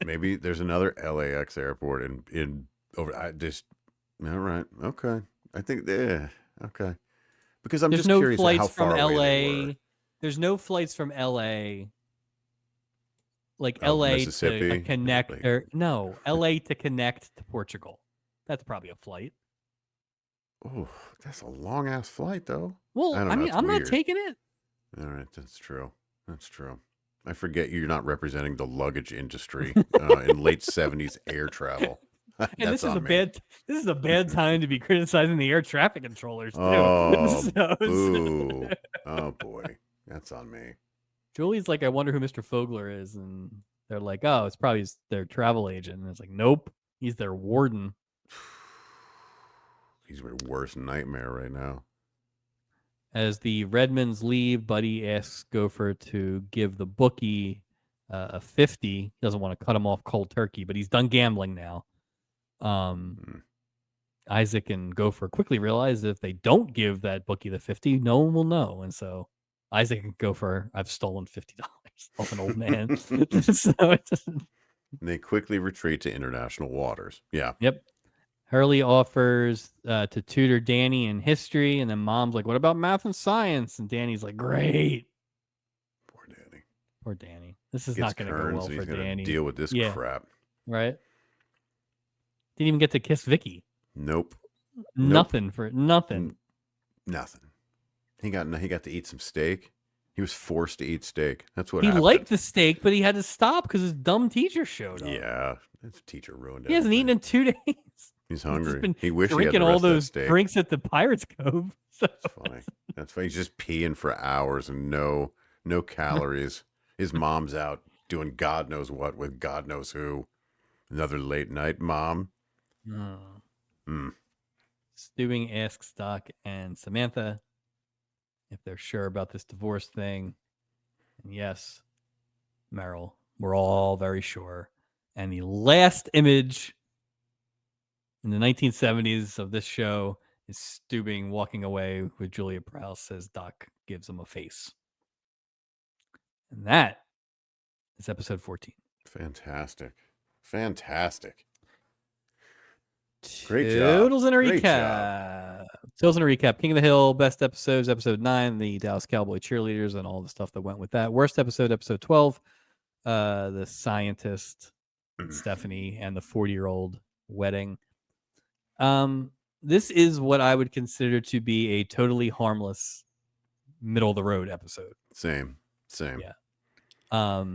Maybe there's another LAX airport in over. I just. All right. Okay. I think. Yeah. Okay. Because I'm There's just no curious at flights how from far away they were. LA. There's no flights from LA. Like Oh, LA to a Mississippi. connect Like, or no, LA to connect to Portugal. That's probably a flight. oh, that's a long ass flight, though. I Well, don't I know. mean, It's I'm not weird. taking it. All right, that's true. That's true. I forget you're not representing the luggage industry in late '70s air travel. And That's on me. this is a bad time to be criticizing the air traffic controllers too. Oh, So boo. Oh boy, that's on me. Julie's like, I wonder who Mr. Fogler is, and they're like, oh, it's probably their travel agent. And it's like, nope, he's their warden. He's my worst nightmare right now. As the Redmonds leave, Buddy asks Gopher to give the bookie a 50. He doesn't want to cut him off cold turkey, but he's done gambling now. Isaac and Gopher quickly realize that if they don't give that bookie the 50, no one will know. And so Isaac and Gopher, I've stolen $50 off an old man. So They quickly retreat to international waters. Yeah. Yep. Hurley offers to tutor Danny in history, and then Mom's like, "What about math and science?" And Danny's like, "Great." Poor Danny. Poor Danny. This is Gets not going to go Kearns well and for he's gonna Danny. deal with this Yeah. crap. Right. Didn't even get to kiss Vicky. Nope. Nothing for nothing. Nothing. He got to eat some steak. He was forced to eat steak. That's what He happened. liked the steak, but he had to stop because his dumb teacher showed up. Yeah, his teacher ruined it. He hasn't eaten in 2 days. He's hungry. He's been he wished drinking he had the all rest of that those steak. drinks at the Pirates Cove. So. That's funny. That's funny. He's just peeing for hours and no calories. His mom's out doing God knows what with God knows who. Another late night mom. Stewing asks Doc and Samantha if they're sure about this divorce thing. And yes, Merrill, we're all very sure. And the last image in the 1970s of this show is Stubing walking away with Julia Prowse as Doc gives him a face. And that is episode 14. Fantastic. Great job. Toodles and a Great recap. Toodles and a recap. King of the Hill, best episodes, episode 9, the Dallas Cowboy cheerleaders and all the stuff that went with that. Worst episode, episode 12, the scientist, Stephanie, and the 40-year-old wedding. This is what I would consider to be a totally harmless, middle of the road episode. Same. Yeah. I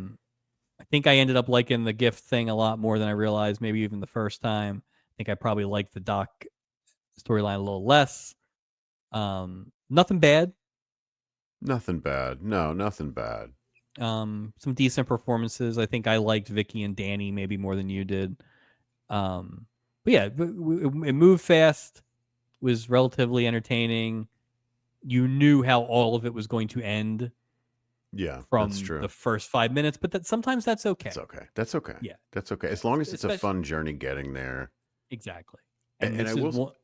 think I ended up liking the gift thing a lot more than I realized, maybe even the first time. I think I probably liked the Doc storyline a little less. Nothing bad. Nothing bad. No, nothing bad. Some decent performances. I think I liked Vicky and Danny maybe more than you did. But yeah, it moved fast, was relatively entertaining. You knew how all of it was going to end. Yeah, from that's true. The first 5 minutes, but sometimes that's okay. That's okay. Yeah, that's okay. As long as it's a fun journey getting there. Exactly. And I will.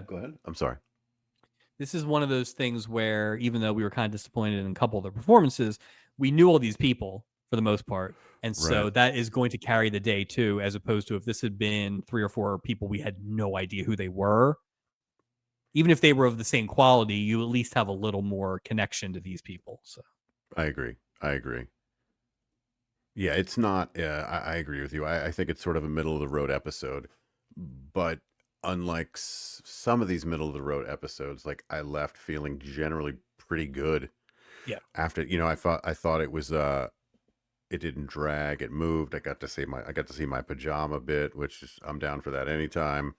Go ahead. I'm sorry. This is one of those things where, even though we were kind of disappointed in a couple of the performances, we knew all these people for the most part, and so that is going to carry the day too. As opposed to if this had been 3 or 4 people we had no idea who they were. Even if they were of the same quality, you at least have a little more connection to these people. So I agree. Yeah, it's not. I agree with you. I think it's sort of a middle of the road episode, but unlike some of these middle of the road episodes, like I left feeling generally pretty good Yeah. after. I thought it was. It didn't drag. It moved. I got to see my pajama bit, which is, I'm down for that anytime.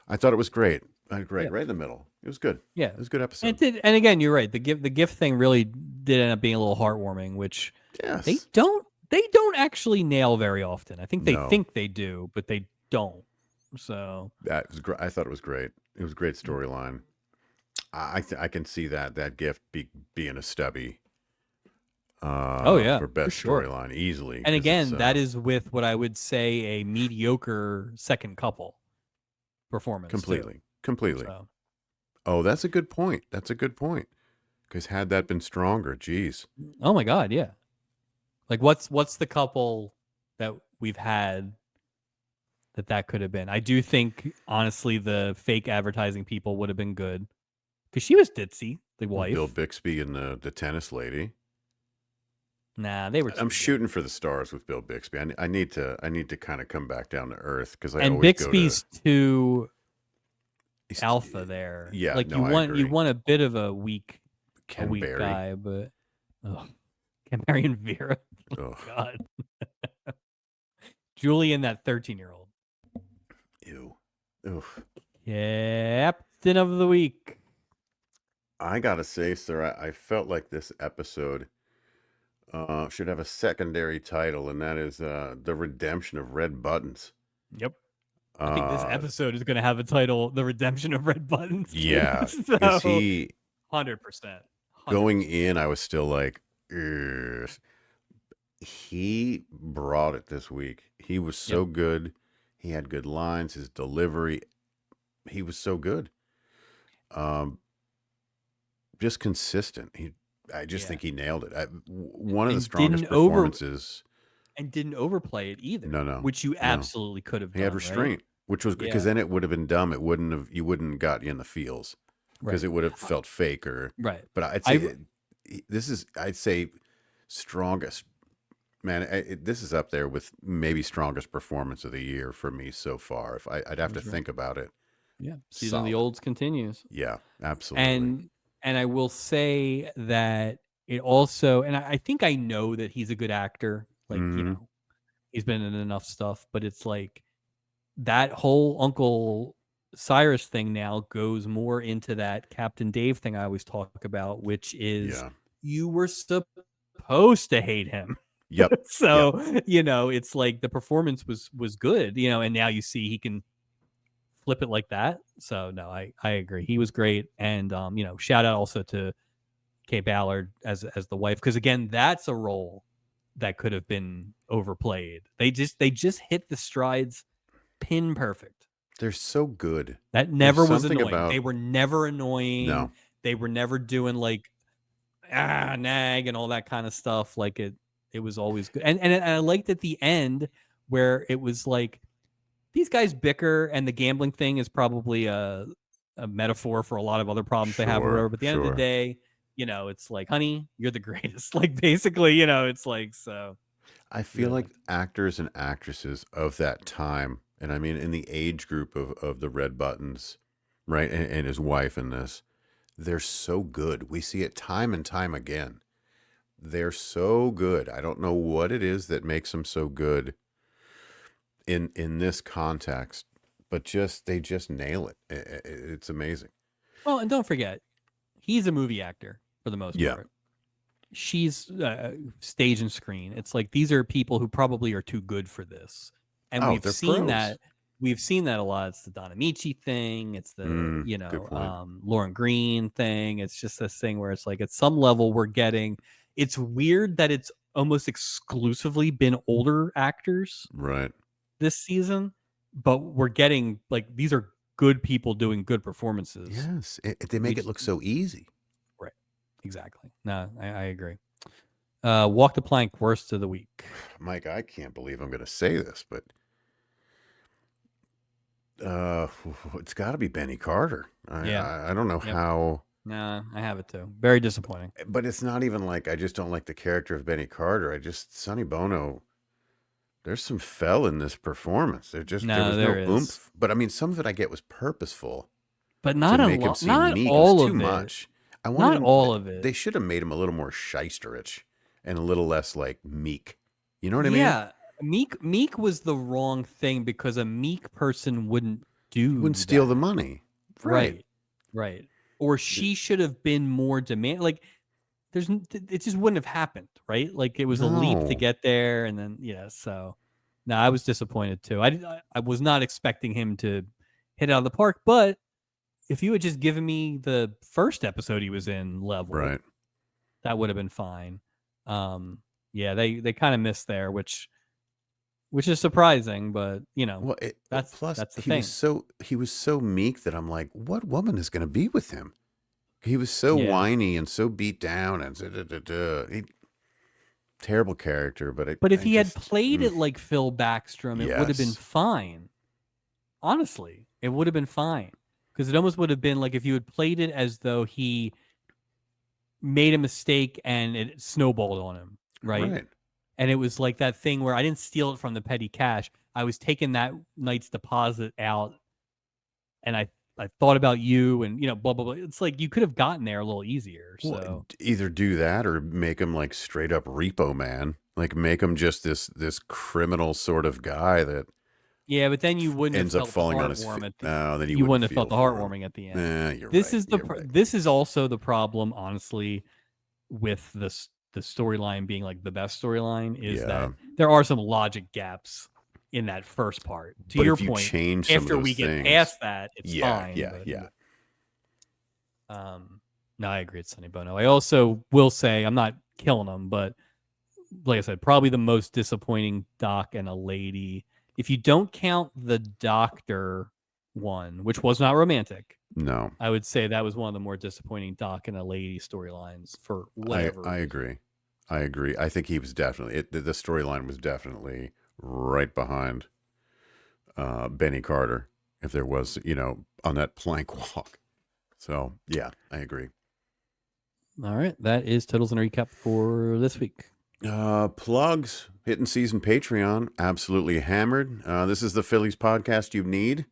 I thought it was great. Great, Yeah. right in the middle. It was good. Yeah. It was a good And episode. it did, and again, you're right. The gift thing really did end up being a little heartwarming, which they Yes. don't they don't actually nail very often. I No, think they do, but they don't. So that was great. I thought it was great. It was a great yeah. storyline. I can see that gift being a stubby Oh yeah, for for best sure. storyline easily And because it's again, that is with what I would say a mediocre second couple performance too. completely. So Oh, that's a good point. That's a good point. Because had that been stronger, geez, oh my god, yeah. Like what's the couple that we've had that could have been? I do think honestly the fake advertising people would have been good because she was ditzy, the with Bill wife. Bixby and the tennis lady. Nah, they were I'm too good. shooting for the stars with Bill Bixby. I need to kind of come back down to earth because I And always go to Bixby's too he's- alpha there. yeah, Like no, I you agree. want a bit of a Ken weak Berry. guy, but oh, can Marion Vera. Oh, God. Julian, that 13-year-old. ew. Oof. Captain of the week. I gotta say, sir, I felt like this episode should have a secondary title, and that is the redemption of Red Buttons. Yep. I think this Uh, episode is going to have a title, The Redemption of Red Buttons, too. yeah, because So, 100%. going 100%. in, I was still like, "Ugh." He brought it this week. He was Yep. so good. He had good lines. His delivery, he was so good. Um, just consistent. I just Yeah. think he nailed it. One of the And strongest performances. didn't overplay it No, either, no, which you no. absolutely could have He had done, right? restraint, which was because Yeah. then it would have been dumb. You wouldn't have got you in the feels because Right. it would have felt fake or. Right. But I'd say I this is, I'd say, strongest. Man, this is up there with maybe strongest performance of the year for me so far. If I'd have for to sure. think about it. Yeah. Season of the Solid. Olds continues. Yeah, absolutely. And I will say that it also, and I think I know that he's a good actor. Like, Hmm. he's been in enough stuff, but it's like that whole Uncle Cyrus thing now goes more into that Captain Dave thing I always talk about, which is Yeah. you were supposed to hate him. Yep. Yep. So, it's like the performance was good, and now you see he can flip it like that. So no, I agree. He was great. And shout out also to Kay Ballard as the wife, because again, that's a role that could have been overplayed. They just hit the strides pin perfect. They're so good. That There's never was something annoying. They about were never annoying. no. They were never doing like nag and all that kind of stuff. Like it was always good. And I liked at the end where it was like these guys bicker, and the gambling thing is probably a metaphor for a lot of other problems they have or Sure, whatever. But at the end of the sure. day, it's like, honey, you're the greatest. Like basically, it's like so. I feel Yeah. like actors and actresses of that time, and I mean in the age group of the Red Buttons, right, and his wife in this, they're so good. We see it time and time again. They're so good. I don't know what it is that makes them so good in this context, but they just nail it. It's amazing. Well, and don't forget, he's a movie actor for the most Yeah. part. She's stage and screen. It's like these are people who probably are too good for this, and Oh, we've they're seen pros. that. We've seen that a lot. It's the Don Amici thing. It's the Good point. Lauren Green thing. It's just this thing where it's like at some level we're getting. It's weird that it's almost exclusively been older actors Right. this season, but we're getting like these are good people doing good performances. Yes. They We make it just look so easy. right, exactly. No, I agree. Walk the plank, worst of the week. Mike, I can't believe I'm going to say this, but uh, it's got to be Benny Carter. Yeah. I don't know Yep. how. Nah, I have it too. Very disappointing. But it's not even like I just don't like the character of Benny Carter. Sonny Bono, there's some fell in this performance. There No, was there no is, oomph. But I mean, some of it I get was purposeful but to not a make him lot. seem Not meek. It was all too of it. much. I wanted Not him. all of it. They should have made him a little more shysterich and a little less like meek. You know what I mean? Yeah, meek was the wrong thing because a meek person wouldn't He wouldn't do steal the that. money. Right. Right. Right. Or she should have been more demand. Like it just wouldn't have happened, right? Like it was a leap to No. get there, and then so no, I was disappointed too. I was not expecting him to hit it out of the park, but if you had just given me the first episode he was in level, Right. that would have been fine. Yeah, they kind of missed there, which is surprising, but Well, plus that's the thing. he was so meek that I'm like, what woman is going to be with him? He was so Yeah. whiny and so beat down and terrible character. But But if I he had just played it like Phil Backstrom, it would have been yes, fine. Honestly, it would have been fine because it almost would have been like if you had played it as though he made a mistake and it snowballed on him, right? right. And it was like that thing where I didn't steal it from the petty cash. I was taking that night's deposit out, and I thought about you, and blah blah blah. It's like you could have gotten there a little easier. Well, So either do that or make him like straight up repo man. Like make him just this criminal sort of guy that yeah, but then you wouldn't have ends up felt the falling on his feet. heartwarm at the. No, then you You wouldn't wouldn't have felt feel the for him. heartwarming at the end. You're This right. is You're right. this is also the problem, honestly, with the storyline being like the best storyline is Yeah. that there are some logic gaps in that first part. To But your if you point, change some of after those we get things, past that, it's yeah, fine. yeah, But yeah. no, I agree with Sonny Bono. I also will say I'm not killing him, but like I said, probably the most disappointing doc and a lady. If you don't count the doctor one, which was not romantic, No, I would say that was one of the more disappointing doc and a lady storylines for whatever I reason. agree. I agree. I think he was definitely the storyline was definitely right behind Benny Carter if there was, on that plank walk. So, yeah, I agree. All right, that is totals and recap for this week. Plugs, hitting season Patreon, absolutely hammered. This is the Phillies podcast you need.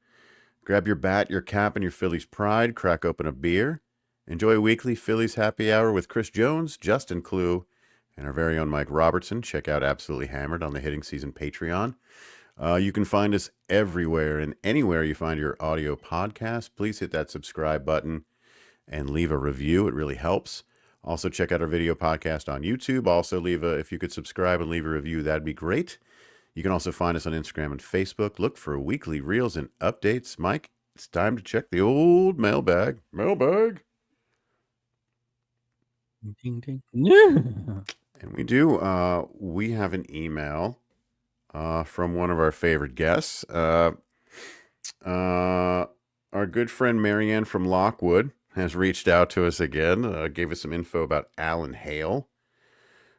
Grab your bat, your cap, and your Phillies pride. Crack open a beer. Enjoy weekly Phillies happy hour with Chris Jones, Justin Clue, and our very own Mike Robertson. Check out Absolutely Hammered on the Hitting Season Patreon. You can find us everywhere and anywhere you find your audio podcast. Please hit that subscribe button and leave a review. It really helps. Also, check out our video podcast on YouTube. Also, if you could subscribe and leave a review, that'd be great. You can also find us on Instagram and Facebook. Look for weekly reels and updates. Mike, it's time to check the old mailbag. Mailbag. Ding, ding. And we do. We have an email from one of our favorite guests. Our good friend Marianne from Lockwood has reached out to us again, gave us some info about Alan Hale.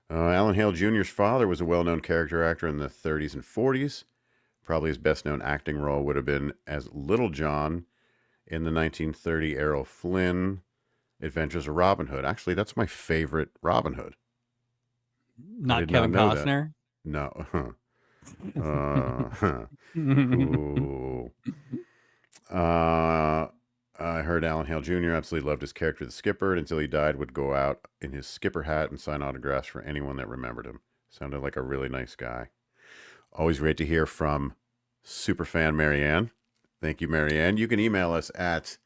Alan Hale Jr.'s father was a well-known character actor in the 30s and 40s. Probably his best-known acting role would have been as Little John in the 1930 Errol Flynn Adventures of Robin Hood. Actually, that's my favorite Robin Hood. Not Kevin Costner. No. Ooh. I heard Alan Hale Jr. absolutely loved his character, the Skipper, and until he died, would go out in his skipper hat and sign autographs for anyone that remembered him. Sounded like a really nice guy. Always great to hear from superfan Marianne. Thank you, Marianne. You can email us at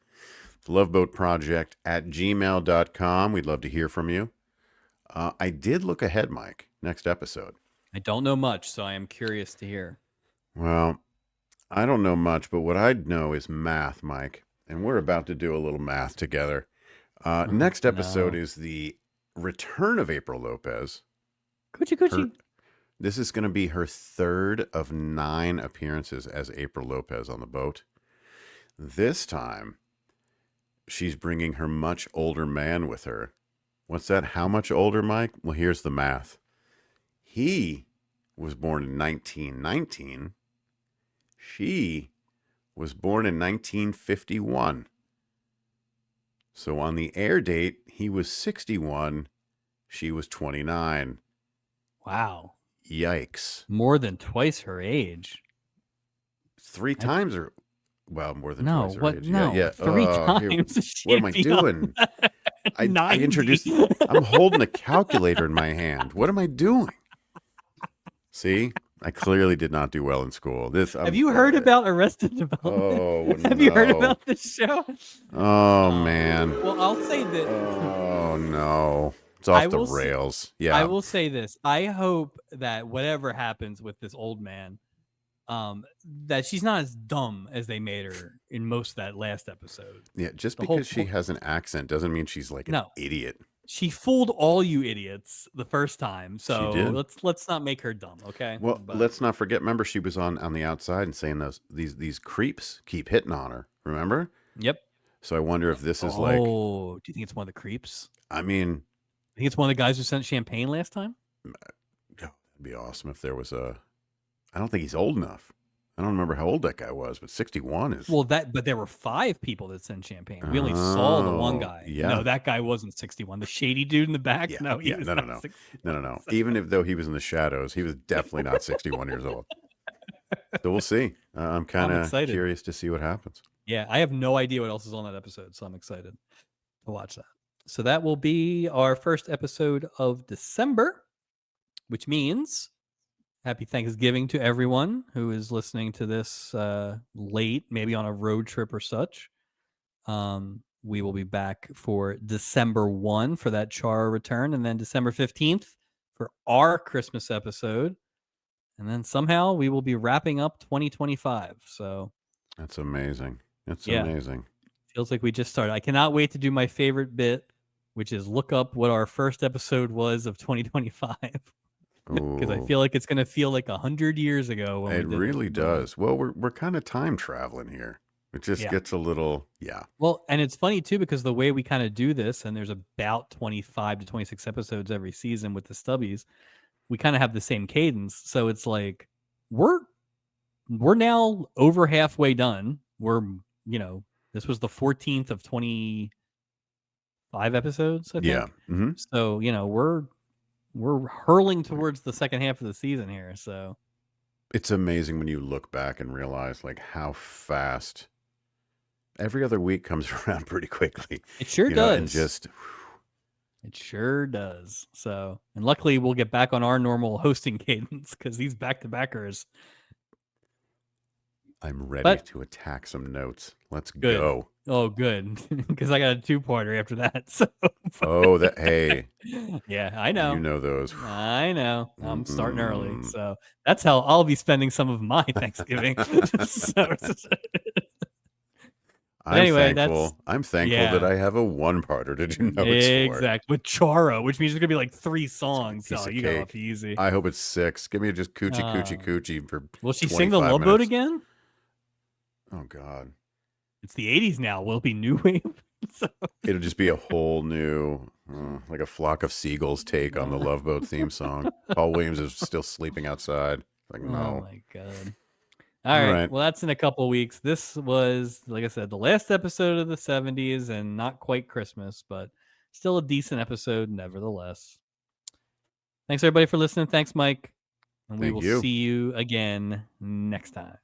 loveboatproject@gmail.com. We'd love to hear from you. I did look ahead, Mike, next episode. I don't know much, so I am curious to hear. Well, I don't know much, but what I know is math, Mike. And we're about to do a little math together. Next episode is the return of April Lopez. Coochie coochie. This is going to be her third of 9 appearances as April Lopez on the boat. This time, she's bringing her much older man with her. What's that? How much older, Mike? Well, here's the math. He was born in 1919. She was born in 1951. So on the air date, he was 61. She was 29. Wow. Yikes. More than twice her age. Three That's times or, well, more than no, twice her what? age. Yeah, No, yeah. three Here, times. what She'd am I be on doing? I 90. introduced, I'm holding a calculator in my hand. What am I doing? See, I clearly did not do well in school. Have you heard about Arrested Development? Oh Have you heard no. about this show? Oh man. Well, I'll say that Oh no. It's I off the will. rails. I Yeah. will say this. I hope that whatever happens with this old man, that she's not as dumb as they made her in most of that last episode. Yeah, just The whole because she point. has an accent doesn't mean she's like an No, idiot. she fooled all you idiots the first time. She So did. let's not make her dumb, okay? Well, But let's not forget. Remember, she was on the outside and saying these creeps keep hitting on her. Remember? yep. So I wonder if this is like. Oh, do you think it's one of the creeps? I mean, I think it's one of the guys who sent champagne last time. oh, it'd be awesome if there was a. I don't think he's old enough. I don't remember how old that guy was, but 61 is. Well, but there were 5 people that sent champagne. We only saw the one guy. Yeah. No, that guy wasn't 61. The shady dude in the back. Yeah, No, he was no. not 61. No. Even if though he was in the shadows, he was definitely not 61 years old. So we'll see. I'm kind of excited. curious to see what happens. Yeah, I have no idea what else is on that episode, so I'm excited to watch that. So that will be our first episode of December, which means happy Thanksgiving to everyone who is listening to this late, maybe on a road trip or such. We will be back for December 1 for that Chara return, and then December 15th for our Christmas episode. And then somehow we will be wrapping up 2025. So That's amazing. That's yeah, amazing. feels like we just started. I cannot wait to do my favorite bit, which is look up what our first episode was of 2025. Because I Ooh, feel like it's going to feel like 100 years ago when we it did really it. does. Well, we're kind of time traveling here. It just gets a little, yeah. Well, and it's funny too because the way we kind of do this, and there's about 25 to 26 episodes every season with the stubbies, we kind of have the same cadence. So it's like we're now over halfway done. We're this was the 14th of 25 episodes, I think. Yeah. Mm-hmm. So we're hurling towards the second half of the season here. So It's amazing when you look back and realize like how fast every other week comes around pretty quickly. it sure does. And just it sure does. So, and luckily we'll get back on our normal hosting cadence because these back-to-backers. I'm ready to attack some notes. Let's go. Oh, good. Because I got a 2-parter after that. So hey. Yeah, I know. You know those. I know. I'm starting early. So that's how I'll be spending some of my Thanksgiving. I'm thankful that I have a 1-parter to do notes for. Exactly. With Chara, which means there's going to be like 3 songs. So you got off easy. I hope it's 6. Give me just coochie for Will she sing the Love Boat again? Oh, God. It's the 80s now. Will it be new wave? It'll just be a whole new, like a flock of seagulls take on the Love Boat theme song. Paul Williams is still sleeping outside. Like, no. Oh, my God. All right. Well, that's in a couple weeks. This was, like I said, the last episode of the 70s and not quite Christmas, but still a decent episode nevertheless. Thanks, everybody, for listening. Thanks, Mike. And we will see you again next time.